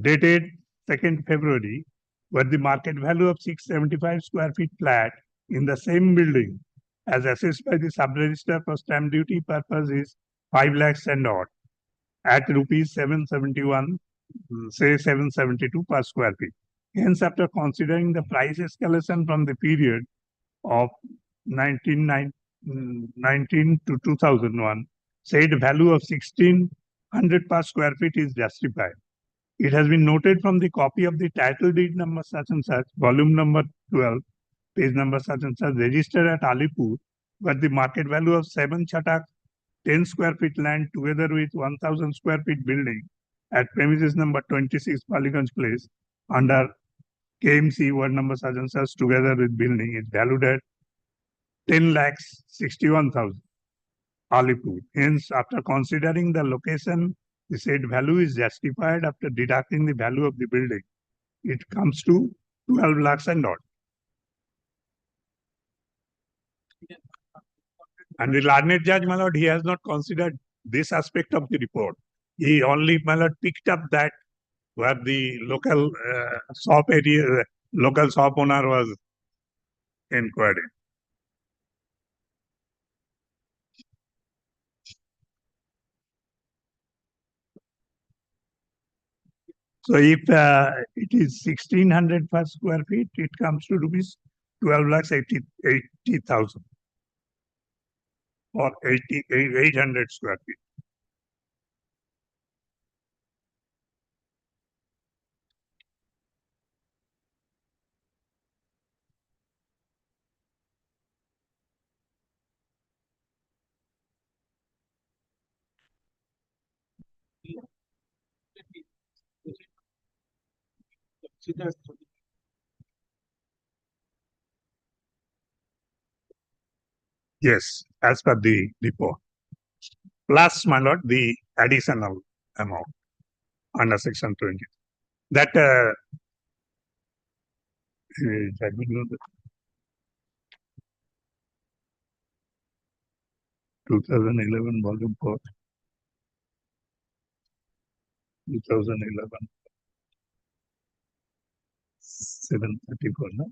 dated 2nd February, where the market value of 675 square feet flat in the same building as assessed by the sub-register for stamp duty purpose is 5 lakhs and odd at rupees 771, say 772 per square feet. Hence, after considering the price escalation from the period of 1919 to 2001, said value of 1600 per square feet is justified. It has been noted from the copy of the title deed number such and such, volume number 12, page number such and such, registered at Alipur, where the market value of 7 chatak 10 square feet land together with 1000 square feet building at premises number 26 Paliganj Place under KMC ward number such and such together with building is valued at 10 lakhs 61,000 Alipur. Hence, after considering the location, the said value is justified after deducting the value of the building. It comes to 12 lakhs and odd. And the learned judge, my lord, he has not considered this aspect of the report. He only, my lord, picked up that where the local shop area, local shop owner was inquired. So if it is 1600 per square feet, it comes to rupees 12 lakhs 80,000 or 800 square feet. Yes, as per the report. Plus, my lord, the additional amount under section 20. That that we know that 2011 volume 4, 2011, 734, no?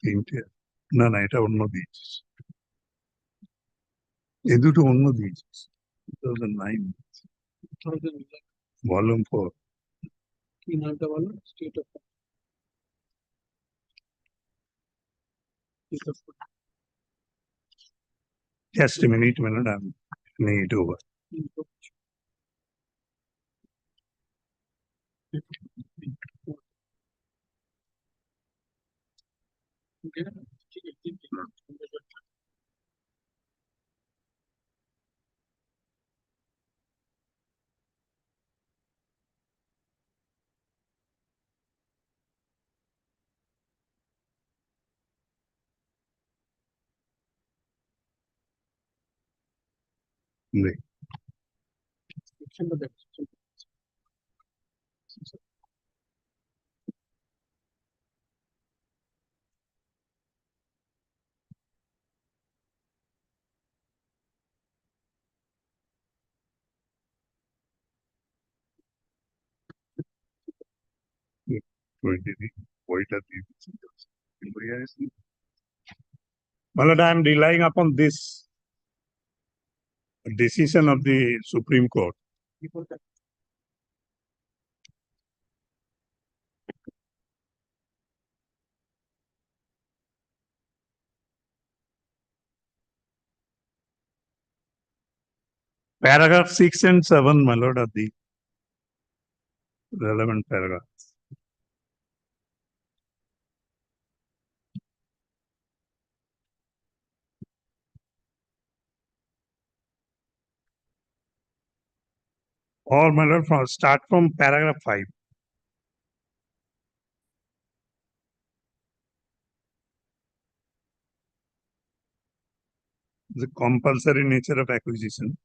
তিনটে না না এটা অন্য দিয়েছিস এ দুটো অন্য দিয়েছিস 2009 volume 4 কি নামটা বলো state of just a minute I'm turning it over. নেই। বইটা দিয়ে দিচ্ছি। My lord, I am relying upon this decision of the Supreme Court. Paragraph 6 and 7, my lord, are the relevant paragraphs. Or, my lord, start from paragraph 5. The compulsory nature of acquisition.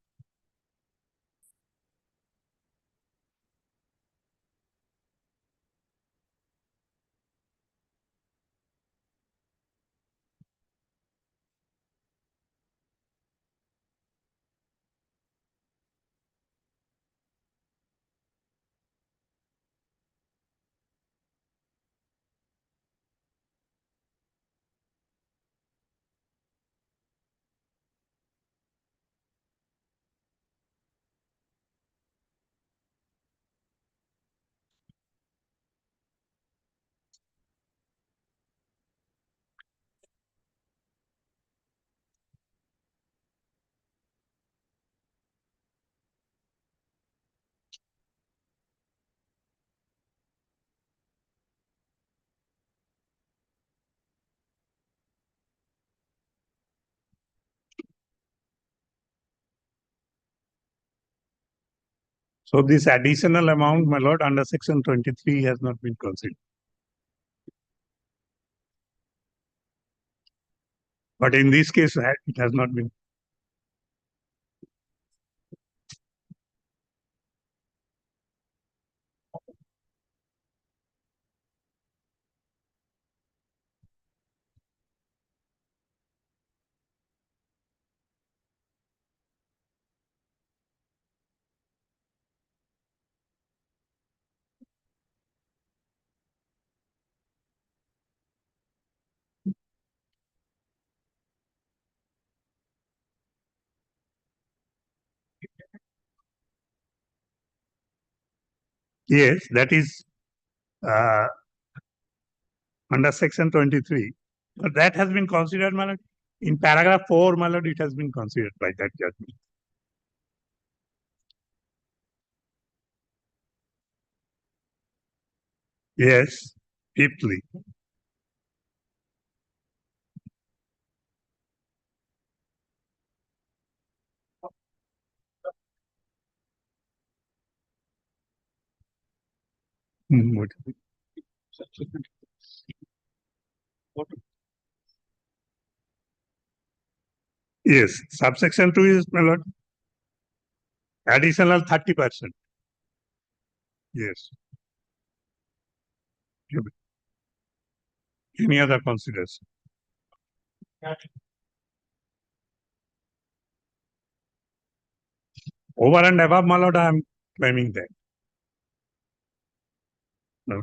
So this additional amount, my lord, under section 23 has not been considered. But in this case, it has not been. Yes, that is uh, under section 23. But that has been considered, my lord. In paragraph 4, my lord, it has been considered by that judgment. Yes, fifthly. What? Yes, subsection 2 is, my lord, additional 30%. Yes. Any other consideration? Over and above, my lord, I am claiming that. No,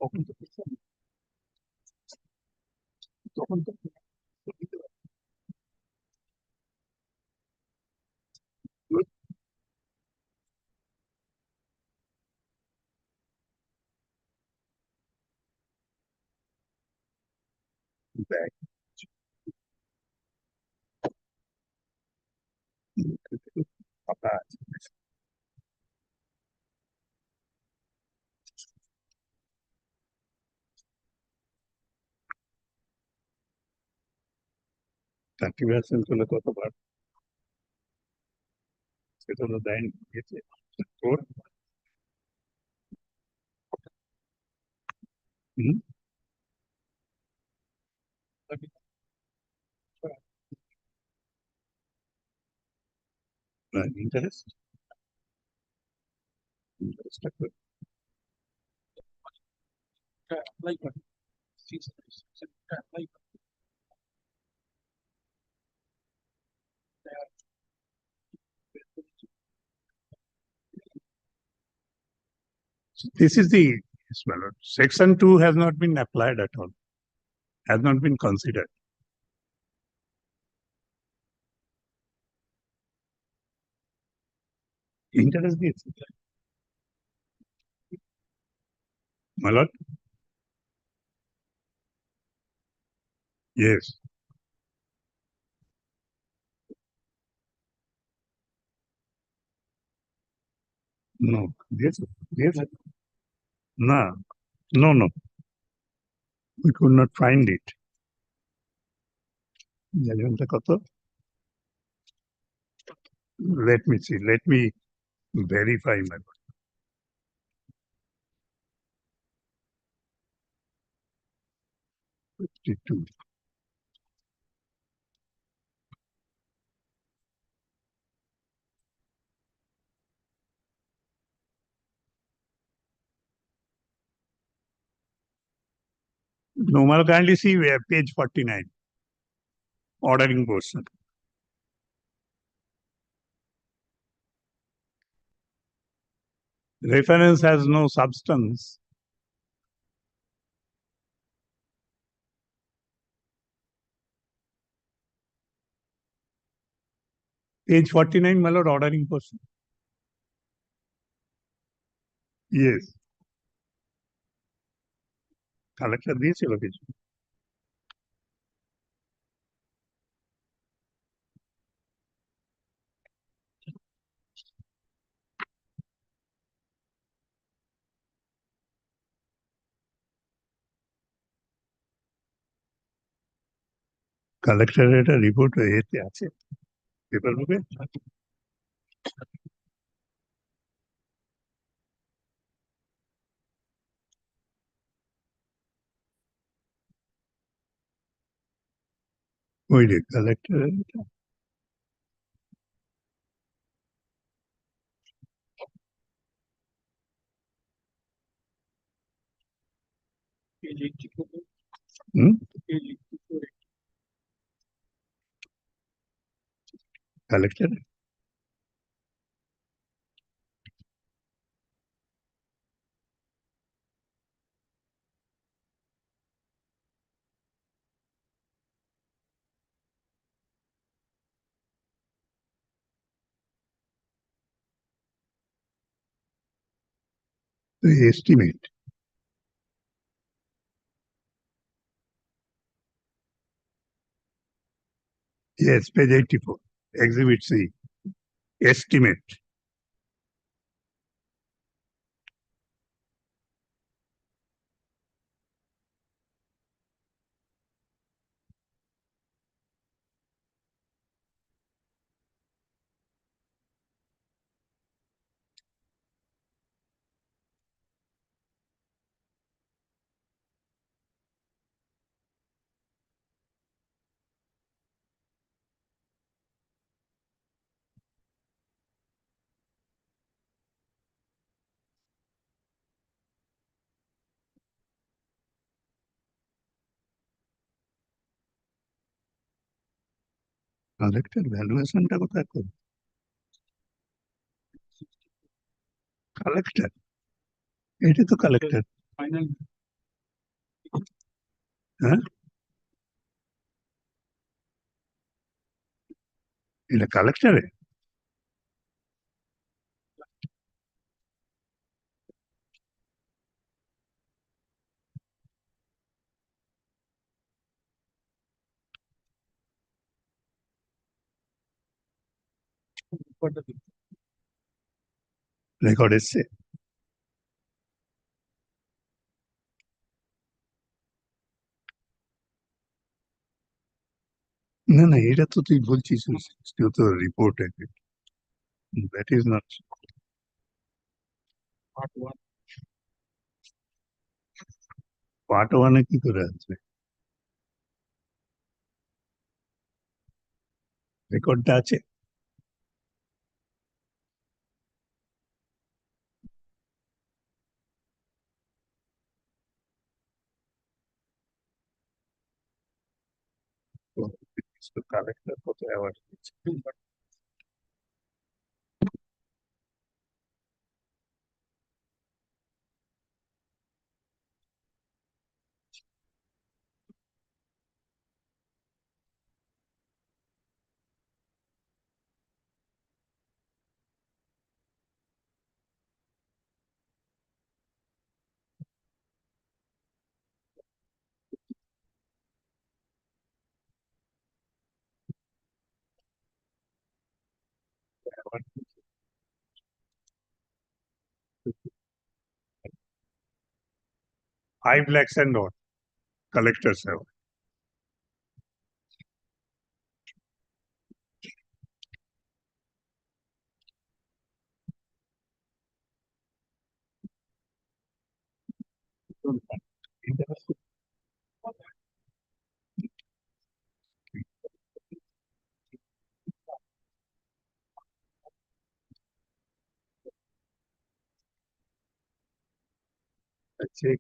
তখন তো তখন তো back. Continuation হলে কতবার সেটা তো দেয়নি দিয়েছে তোর interest ইন্টারেস্টটা this is the yes, my lord. Section 2 has not been applied at all, has not been considered. Interest দিয়েছে my lord. Yes. No. Yes. Yes. No. No. No. We could not find it. Judgment কত? Let me see. Let me verify my lord. Two. Normal kindly see page 49. Ordering portion. Reference has no substance. Page 49, my lord, ordering portion. Yes. Collector দিয়েছিল কিছু কালেক্টরের একটা report এতে আছে paper বুকে ওই রে কালেক্টরের collector estimate. Yes, page 84. Exhibit C. Estimate. Collector ভ্যালুয়েশনটা কোথায় করবে কালেক্টর এটা তো কালেক্টর ফাইনাল Huh? এটা কালেক্টরে রেকর্ড এসছে না না এটা তো তুই বলছিস still তো report that is not part ওয়ানে কি করে আছে রেকর্ডটা আছে কালেক্টর কত অ্যাওয়ার্ড দিচ্ছে award 5 lakhs and all collectors have check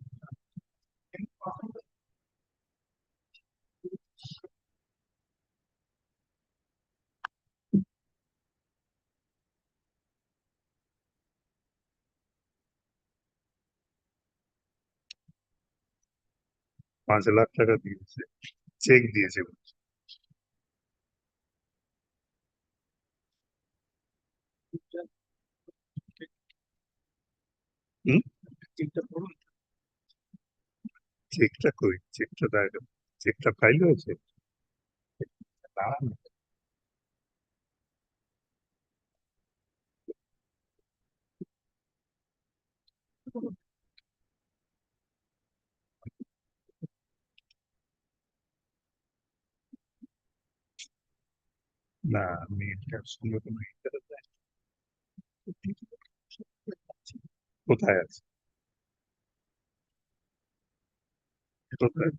5 lakh টাকা দিয়েছে চেক দিয়েছে হুম চেকটা কই চেকটা দেখো চেকটা ফাইল হয়েছে না না আমি এটার সঙ্গে কোনো interest নাই। কোথায় আছে কোথায়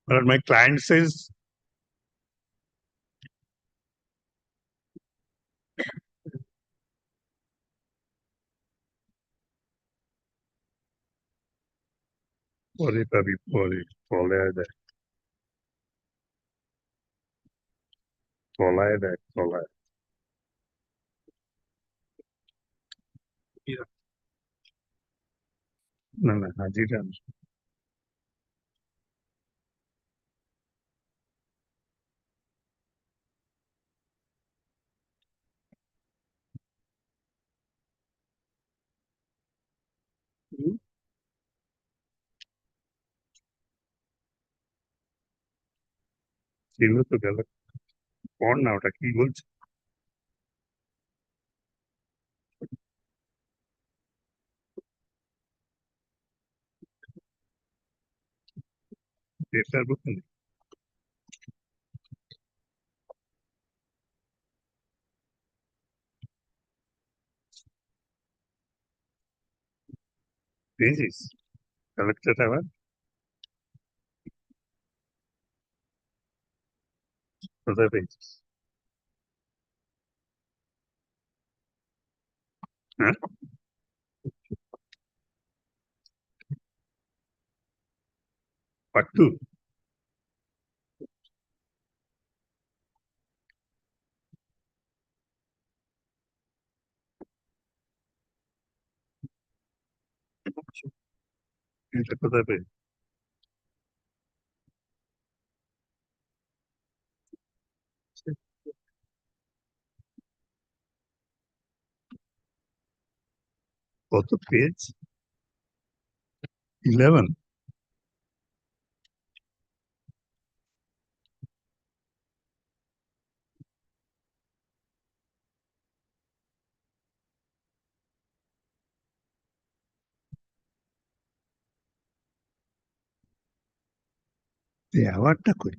But my client says পরে পাবি পরে তলায় দেখ তলায় দেখ তলায় না না হাজিরা না। ছিল তো গেল পড় না ওটা কি বলছে পেপার বুক পেয়েছিস কালেক্টর আবার Other pages. Huh? Part 2. এটা কোথায় পেয়ে কত পেজ 11 এই অ্যাওয়ার্ডটা করি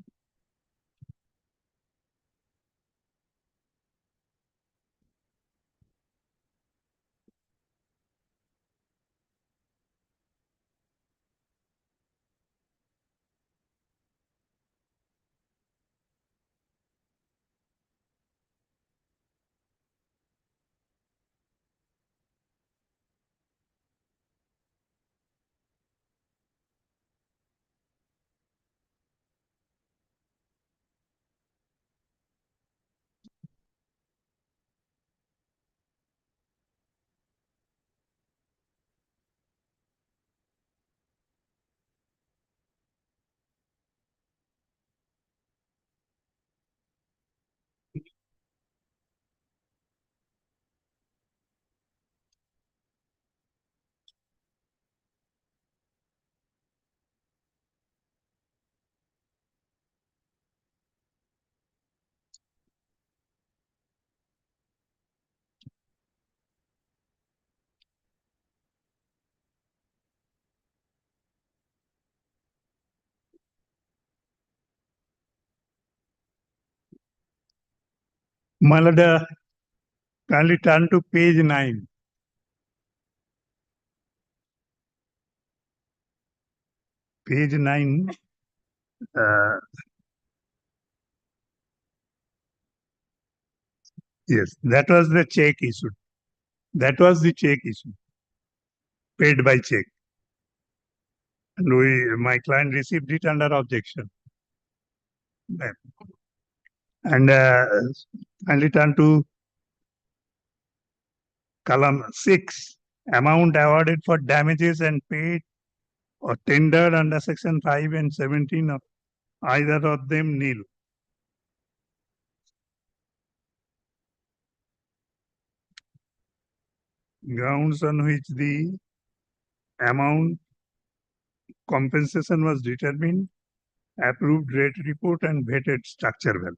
Malada, kindly turn to page 9. Page 9. Yes, that was the check issued. That was the check issue. Paid by check. And my client received it under objection. And kindly turn to column 6. Amount awarded for damages and paid or tendered under section 5 and 17 of either of them nil. Grounds on which the amount compensation was determined, approved rate report and vetted structure value.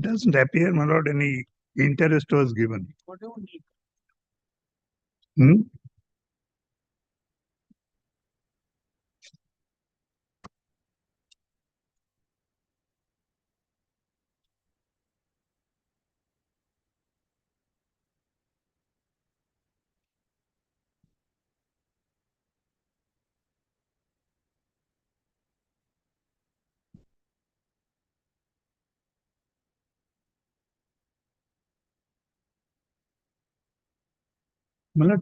Doesn't appear, my lord, any interest was given. What do you need? Hmm? My lord,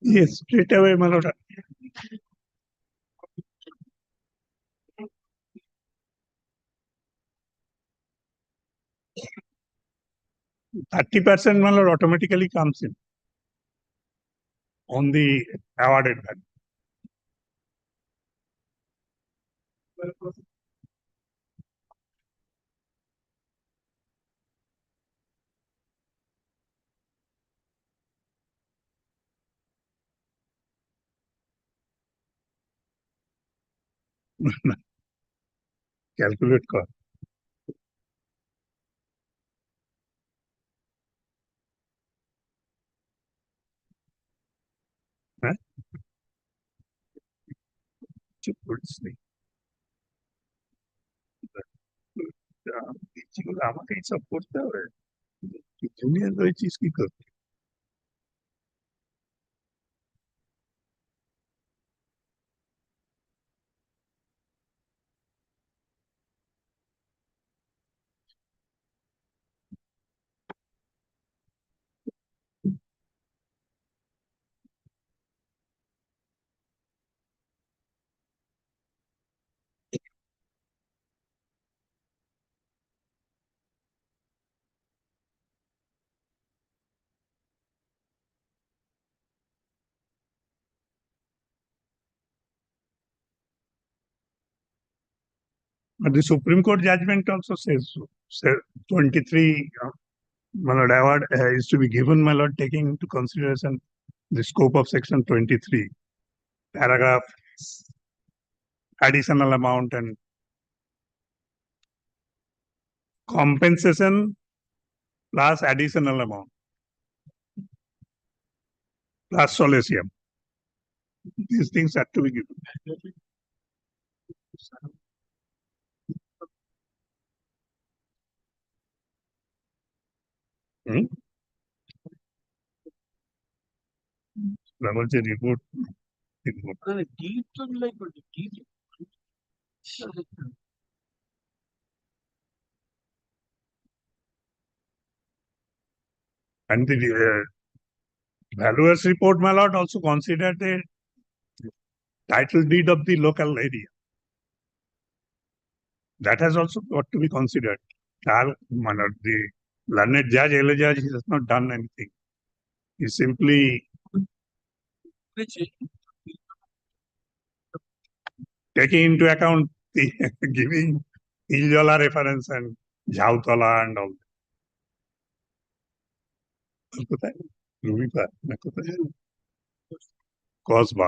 yes, straight away, my lord. 30%, my lord, automatically comes in on the awarded value. Calculate cost. চুপ করিস নি। আমাকেই সব করতে হবে, junior রয়েছিস কি করতে? But the Supreme Court judgment also says 23 my lord, award is to be given, my lord, taking into consideration the scope of section 23, paragraph, additional amount and compensation plus additional amount plus solatium. These things have to be given. Hmm? That was a report. And the valuer's report, my lord, also considered the title deed of the local area. That has also got to be considered. My lord, the learned judge, elder judge, he has not done anything. He simply taking into account the giving Iljola reference and Jhautala and all. কোথায়? রুবিপা না কোথায়? Kasba.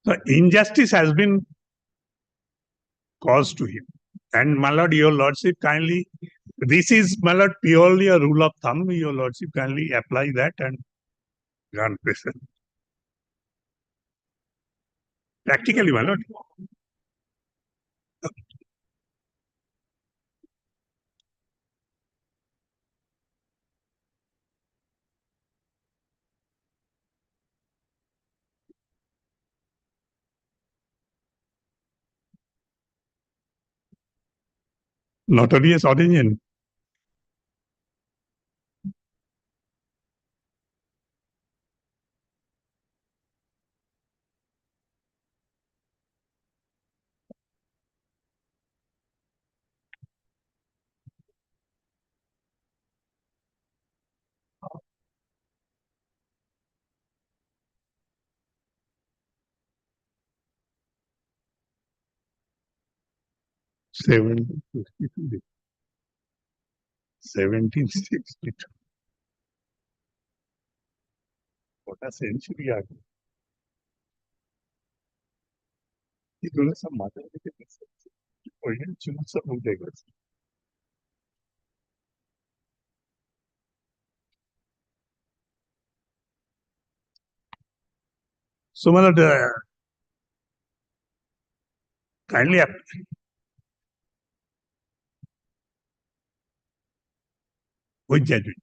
So injustice has been caused to him. And my lord, your lordship kindly, this is, my lord, purely a rule of thumb. Your lordship kindly apply that and grant present. Practically, my lord. Notorious origin. Seven. 1762. What a century ago. এগুলো সব মাথায় রেখে দিয়েছে। ওইখানে চুল সব উঠে গেছে। So, my lord, kindly which judgment?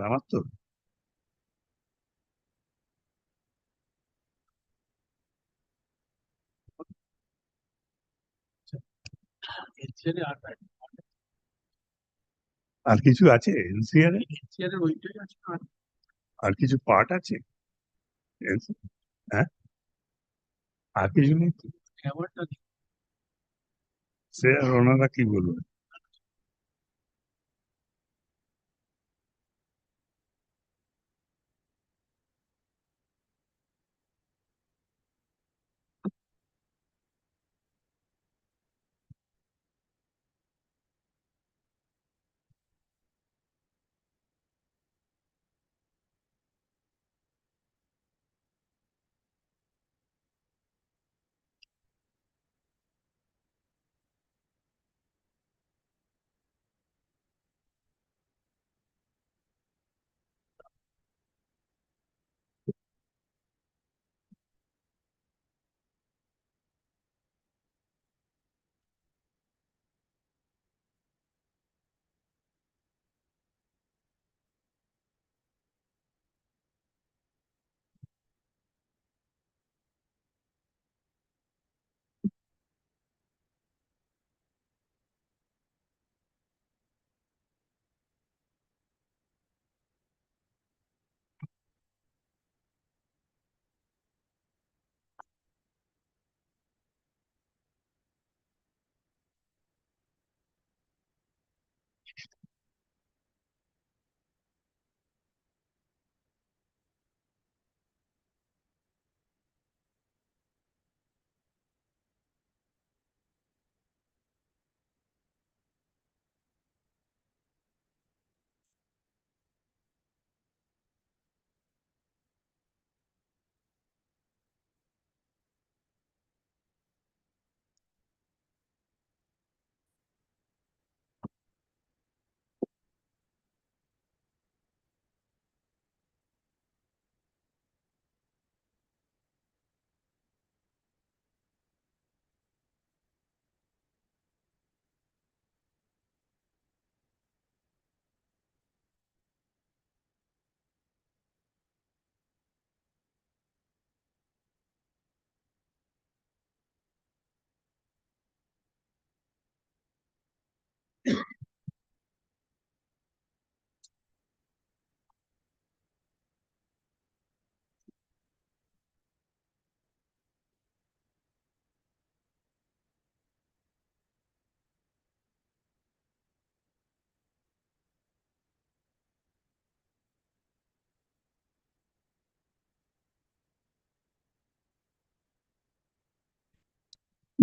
আমার তো আর কিছু আছে এনসিআর আর কিছু পার্ট আছে হ্যাঁ আর কিছু নেই তো? সে আর ওনারা কি বলবে?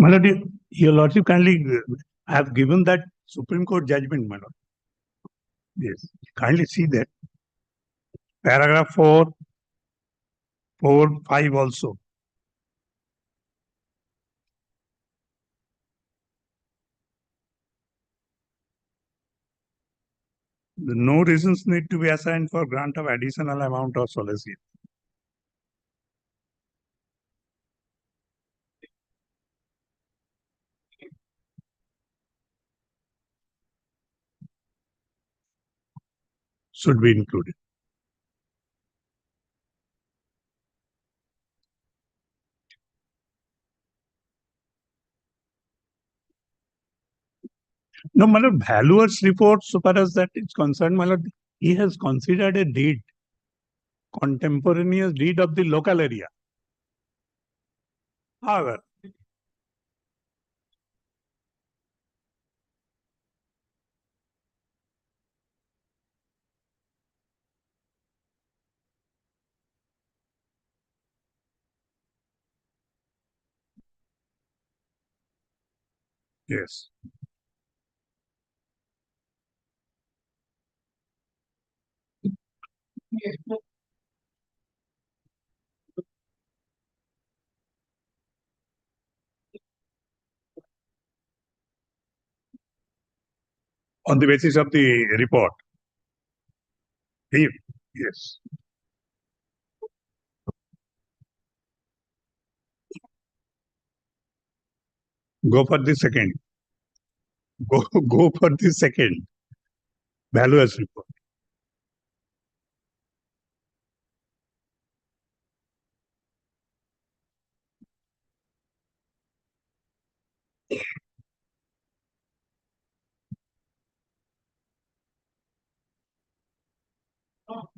My lord, your lordship kindly have given that Supreme Court judgment, my lord. Yes, kindly see that. Paragraph 4, 5 also. No reasons need to be assigned for grant of additional amount of solace. Should be included. No, my lord, valuer's report, so far as that is concerned, my lord, he has considered a deed, contemporaneous deed of the local area. However, yes. On the basis of the report. Yes. Go for the second. Go for the second. Valuer's report.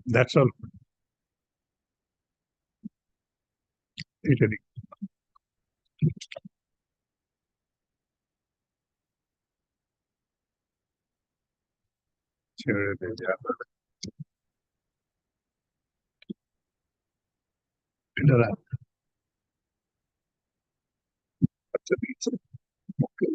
That's all. Italy. ছেড়ে দে যা। এটা রাখ। আচ্ছা, দিয়েছে। ওকে।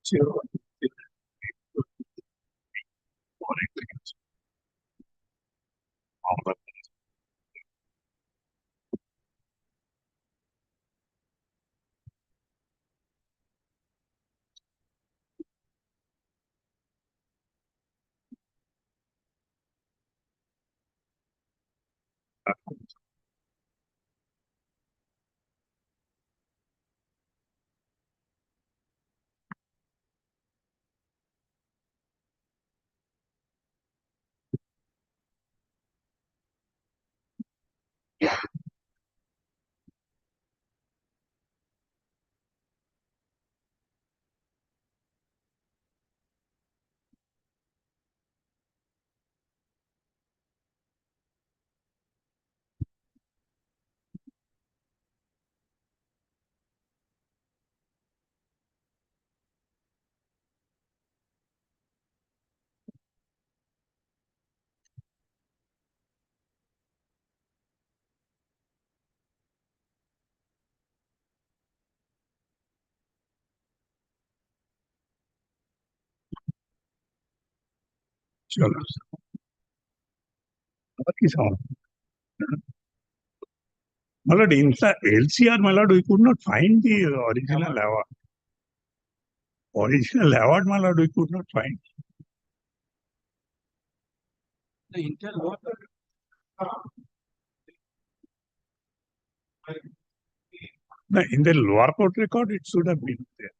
Sure. চলো। আবার কি সমস্যা? My lord, in the LCR, my lord, we could not find the original award. Original award, my lord, we could not find. The Intel worker. No, in the lower court record, it should have been there.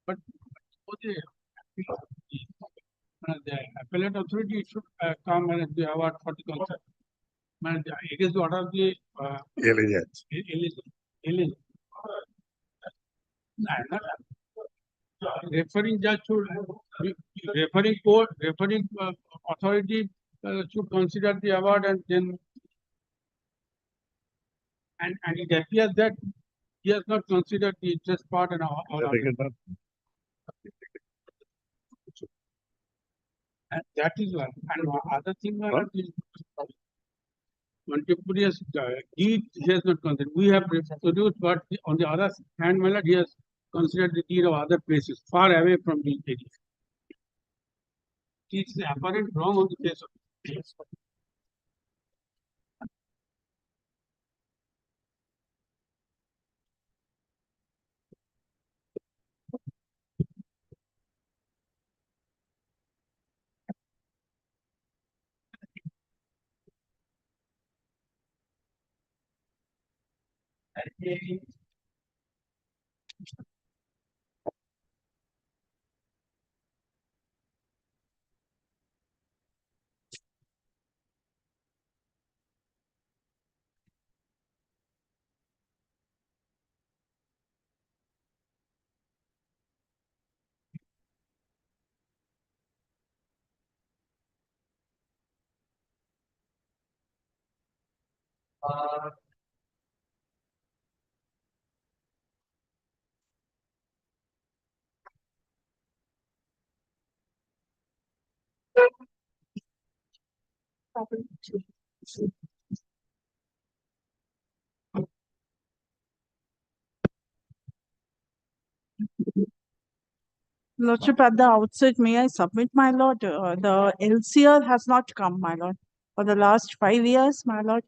But for the appellate authority should come and the award for the concert. It is what are the Elegance. illegal. Referring judge should, referring court, referring authority should consider the award and then and it appears that he has not considered the interest part and all of it. And that is one. And one other thing, is contemporaneous deed he has not considered. We have produced, but on the other hand, my lord, he has considered the deed of other places far away from the area. It is apparent wrong on the face of it. Lordship, at the outset, may I submit, my lord? The LCR has not come, my lord. For the last 5 years, my lord,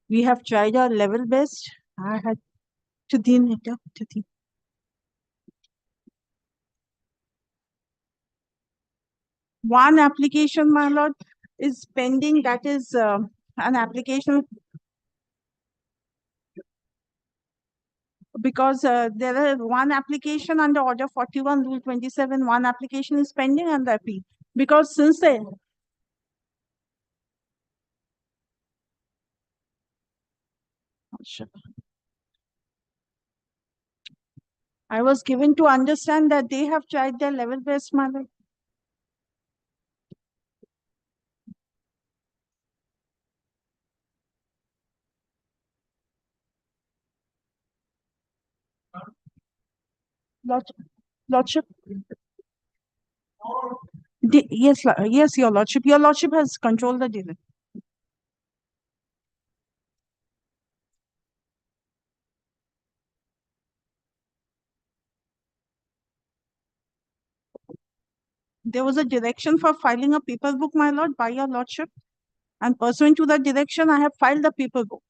we have tried our level best. I had to one application, my lord, is pending. That is an application because there is one application under Order 41, Rule 27. One application is pending and the appeal. Because since then, I was given to understand that they have tried their level best, my lord. Lordship. Yes, yes, your lordship. Your lordship has controlled the delay. There was a direction for filing a paper book, my lord, by your lordship. And pursuant to that direction, I have filed the paper book.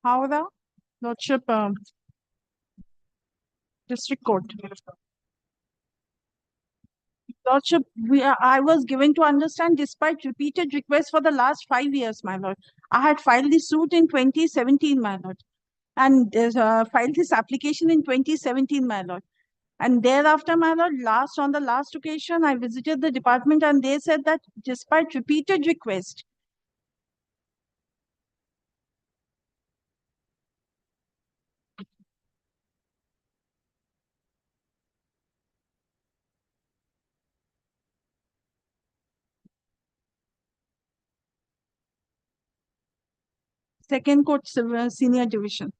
Howrah, lordship, district court. Lordship, I was given to understand despite repeated requests for the last 5 years, my lord. I had filed the suit in 2017, my lord, and filed this application in 2017, my lord. And thereafter, my lord, on the last occasion, I visited the department and they said that despite repeated requests, second court senior division.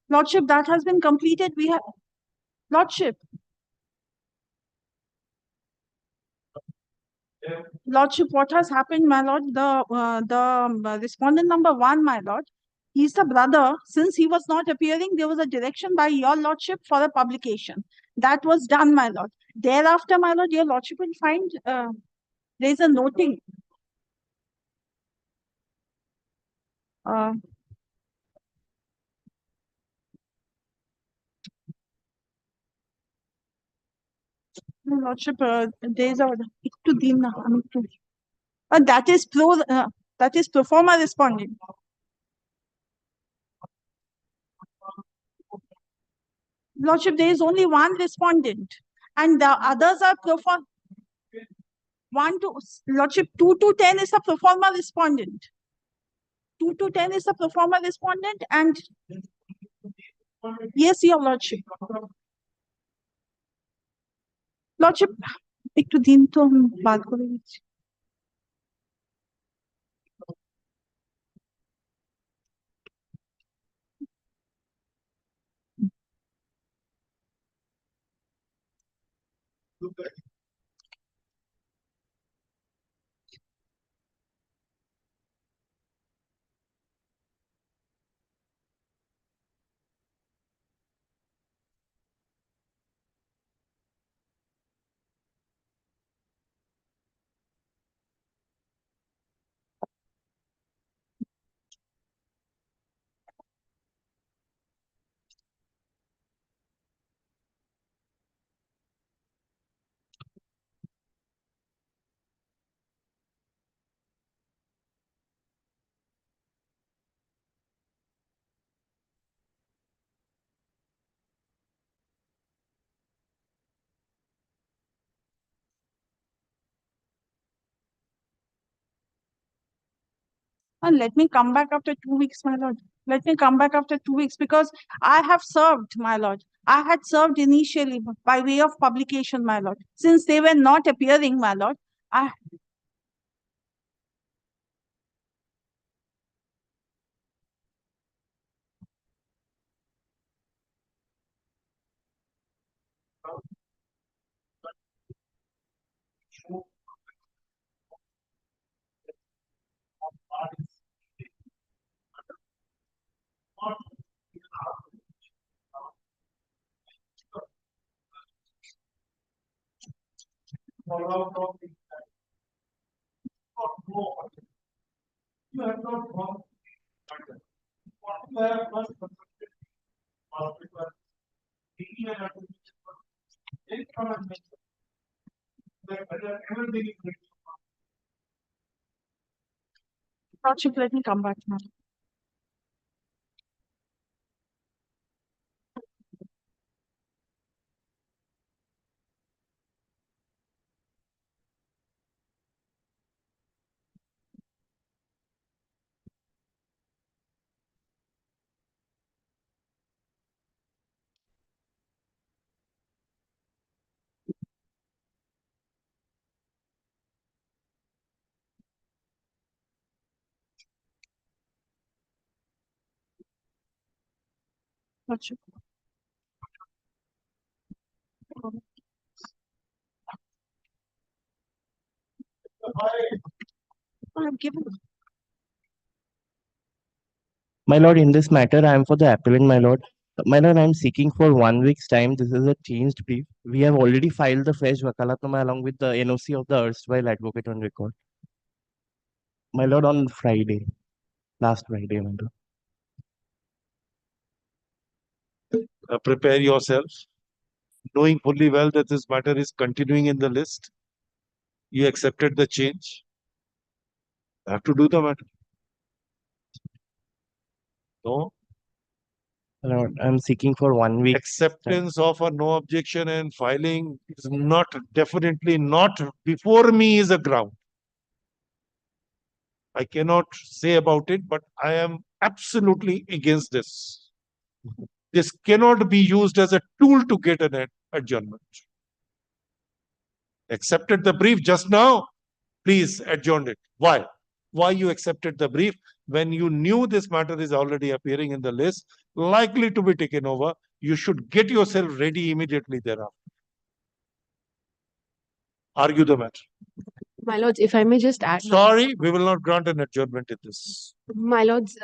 Lordship, that has been completed. We have, Lordship. Lordship, what has happened, my lord? The respondent number 1, my lord, he's the brother. Since he was not appearing, there was a direction by your lordship for a publication. That was done, my lord. Thereafter, my lord, your lordship will find there is a noting. Your lordship, there is a that is pro forma respondent. Lordship, there is only one respondent, and the others are pro forma. 1 to Lordship, 2 to 10 is a pro forma respondent. 2 to 10 is the pro forma respondent, and yes, your lordship. Lordship, একটু দিন তো আমি বাদ করে দিচ্ছি। And let me come back after 2 weeks, my lord. Let me come back after 2 weeks, because I have served, my lord. I had served initially by way of publication, my lord. Since they were not appearing, my lord, I Lordship, let me come back now. Lordship. I've given. My lord, in this matter, I am for the appellant, my lord. My lord, I am seeking for 1 week's time. This is a changed brief. We have already filed the fresh wakalatnama along with the NOC of the erstwhile advocate on record. My lord, on Friday, last Friday, my lord. Prepare yourself, knowing fully well that this matter is continuing in the list. You accepted the change. You have to do the matter. No? My lord, I am seeking for 1 week. Acceptance of a no objection and filing is not, definitely not before me is a ground. I cannot say about it, but I am absolutely against this. This cannot be used as a tool to get an adjournment. Accepted the brief just now, please adjourn it. Why? Why you accepted the brief when you knew this matter is already appearing in the list? likely to be taken over. You should get yourself ready immediately thereafter. Argue the matter. My lords, if I may just add. Sorry, we will not grant an adjournment in this. My lords,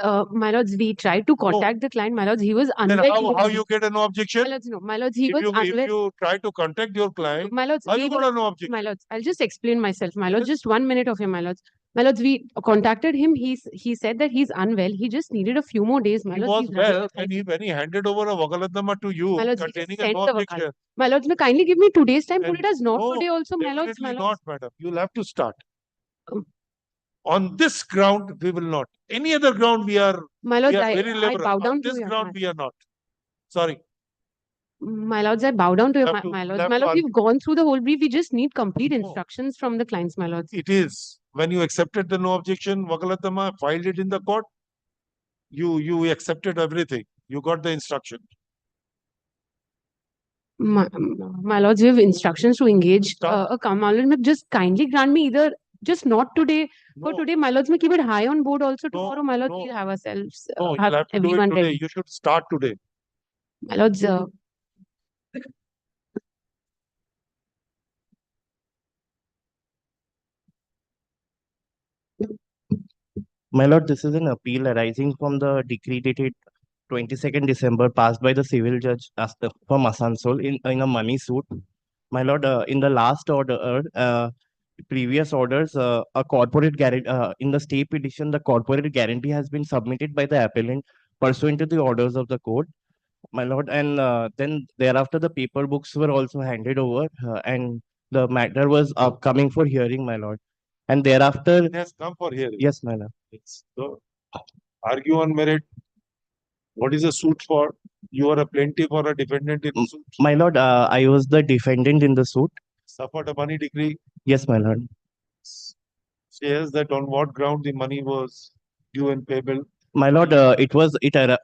we tried to contact the client. My lords, he was Then unwell. how you get a no objection? My lords, no. My lords, he If was you unwell. if you try to contact your client, My lords, how we you got were, a no objection? my lords, I'll just explain myself. My lords, just 1 minute of him, my lords. My lords, we contacted him. He said that he's unwell. He just needed a few more days. My He lords, was he's having well when he handed over a Vakalatnama to you, My lords, he just containing a sent no the objection. Vakalat. My lords, may kindly give me 2 days time. Put And it as not no, today also, my lords. definitely My lords. not, madam. You'll have to start. On this ground, we will not. Any other ground, we are My lords, very I liberal. bow down On to this you. ground, we are not. Sorry. My lords, I bow down to you, Have to- my you'll lords. have My to lords, argue. we've gone through the whole brief. We just need complete instructions from the clients, my lords. It is. When you accepted the no objection, Vakalatama filed it in the court. You accepted everything. You got the instruction. My lords, we have instructions to engage a commander. Just kindly grant me either just not today. For today, my lords, may keep it high on board also. Tomorrow, my lords, we'll have ourselves No, have you'll have to do it everyone today. ready. You should start today. My lords, My lord, this is an appeal arising from the decree dated 22nd December passed by the civil judge from Asansol in a money suit. My lord, in the last order, previous orders, a corporate guarantee, in the state petition, the corporate guarantee has been submitted by the appellant pursuant to the orders of the court. My lord, and then thereafter the paper books were also handed over and the matter was coming for hearing, my lord. And thereafter, It has come for hearing. yes, my lord. So, argue on merit. What is a suit for? You are a plaintiff or a defendant in the suit. My lord, I was the defendant in the suit. Suffered a money decree. Yes, my lord. Says that on what ground the money was due and payable. My lord, it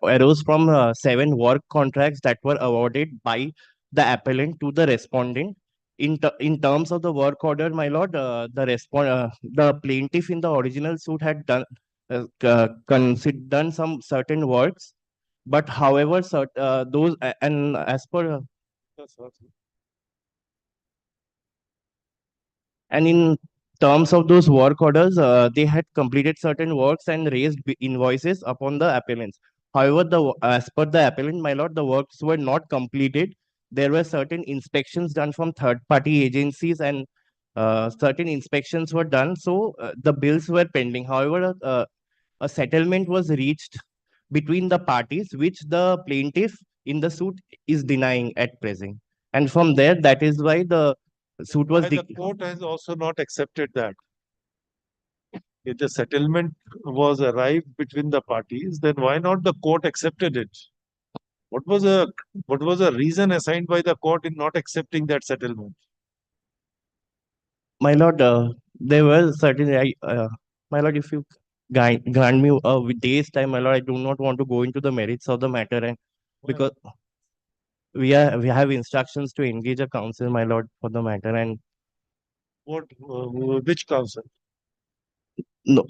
arose from 7 work contracts that were awarded by the appellant to the respondent. In terms of the work order, my lord, the plaintiff in the original suit had done done some certain works, but however, those and as per and in terms of those work orders, they had completed certain works and raised invoices upon the appellants. However, as per the appellant, my lord, the works were not completed. There were certain inspections done from third-party agencies and certain inspections were done. So the bills were pending. However, a settlement was reached between the parties, which the plaintiff in the suit is denying at present. And from there, that is why the suit was The court has also not accepted that. If the settlement was arrived between the parties, then why not the court accepted it? What was a reason assigned by the court in not accepting that settlement? My lord, there were certain, my lord, if you grant me a day's time, my lord, I do not want to go into the merits of the matter, and because we have instructions to engage a counsel, my lord, for the matter, and Which counsel? no,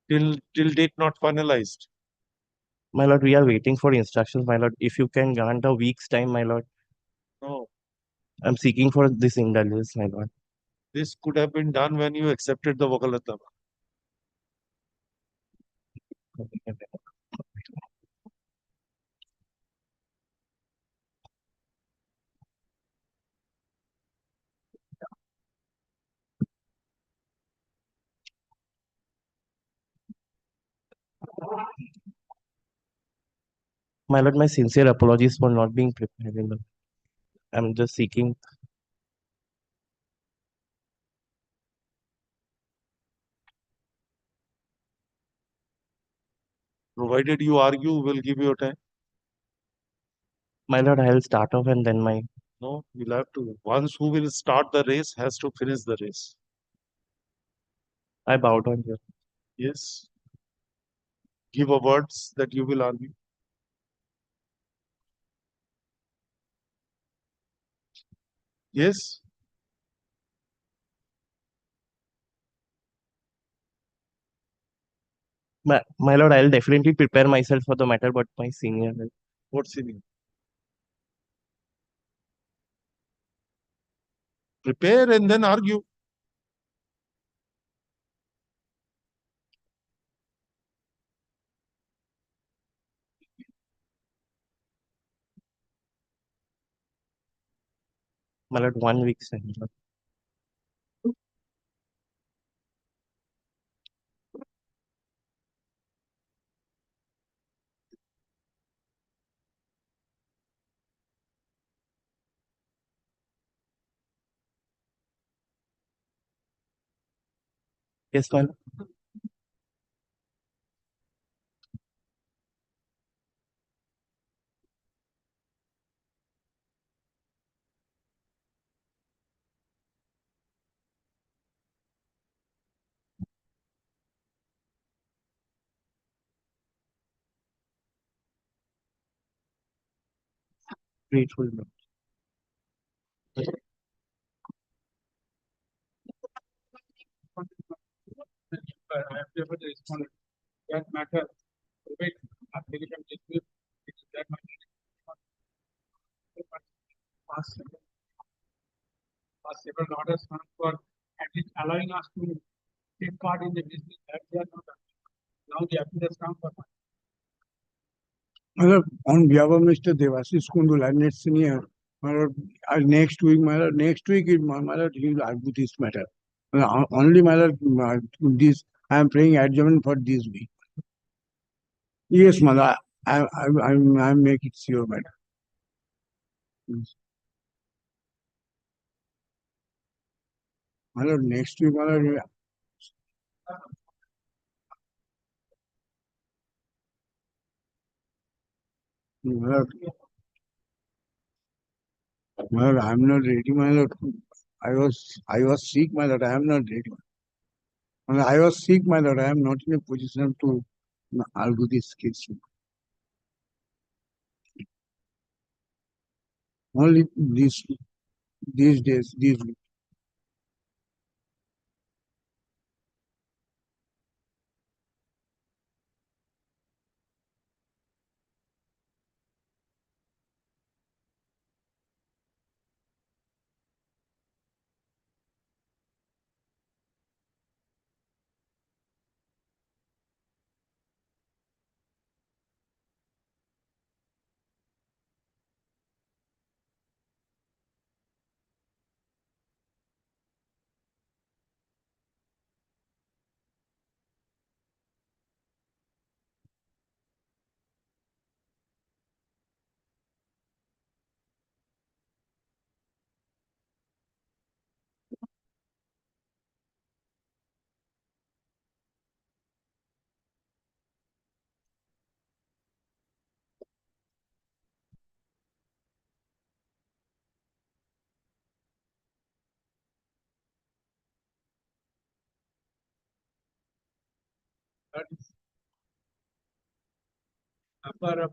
Till date not finalized. my lord, we are waiting for instructions, my lord. If you can grant a week's time, my lord. No. I'm seeking for this indulgence, my lord. This could have been done when you accepted the Vakalatama. My lord, my sincere apologies for not being prepared. I'm just seeking. Provided you argue, we'll give you a time. My lord, I'll start off and then my. No, you'll have to. Once who will start the race has to finish the race. I bow down here. Yes. Give a words that you will argue. Yes. My lord, I'll definitely prepare myself for the matter, but my senior. What senior? Prepare and then argue. My lord, 1 week's time. Yes, my lord. Grateful, lord. I have never responded. That matter. Wait, application dismissed. That matter. Past several orders for at least allowing us to take part in the business that they are not. Now the appeal has come for. On behalf of Mr. Devashish Kundu, Lieutenant Senior, next week, he will argue this matter. Only this, I am praying adjournment for this week. Yes, mother, I make it sure, madam. Next week, I'm not ready, my lord. I was sick, my lord. I am not ready. I was sick, my lord. I am not in a position to argue this case. Only these days, these weeks. That is upper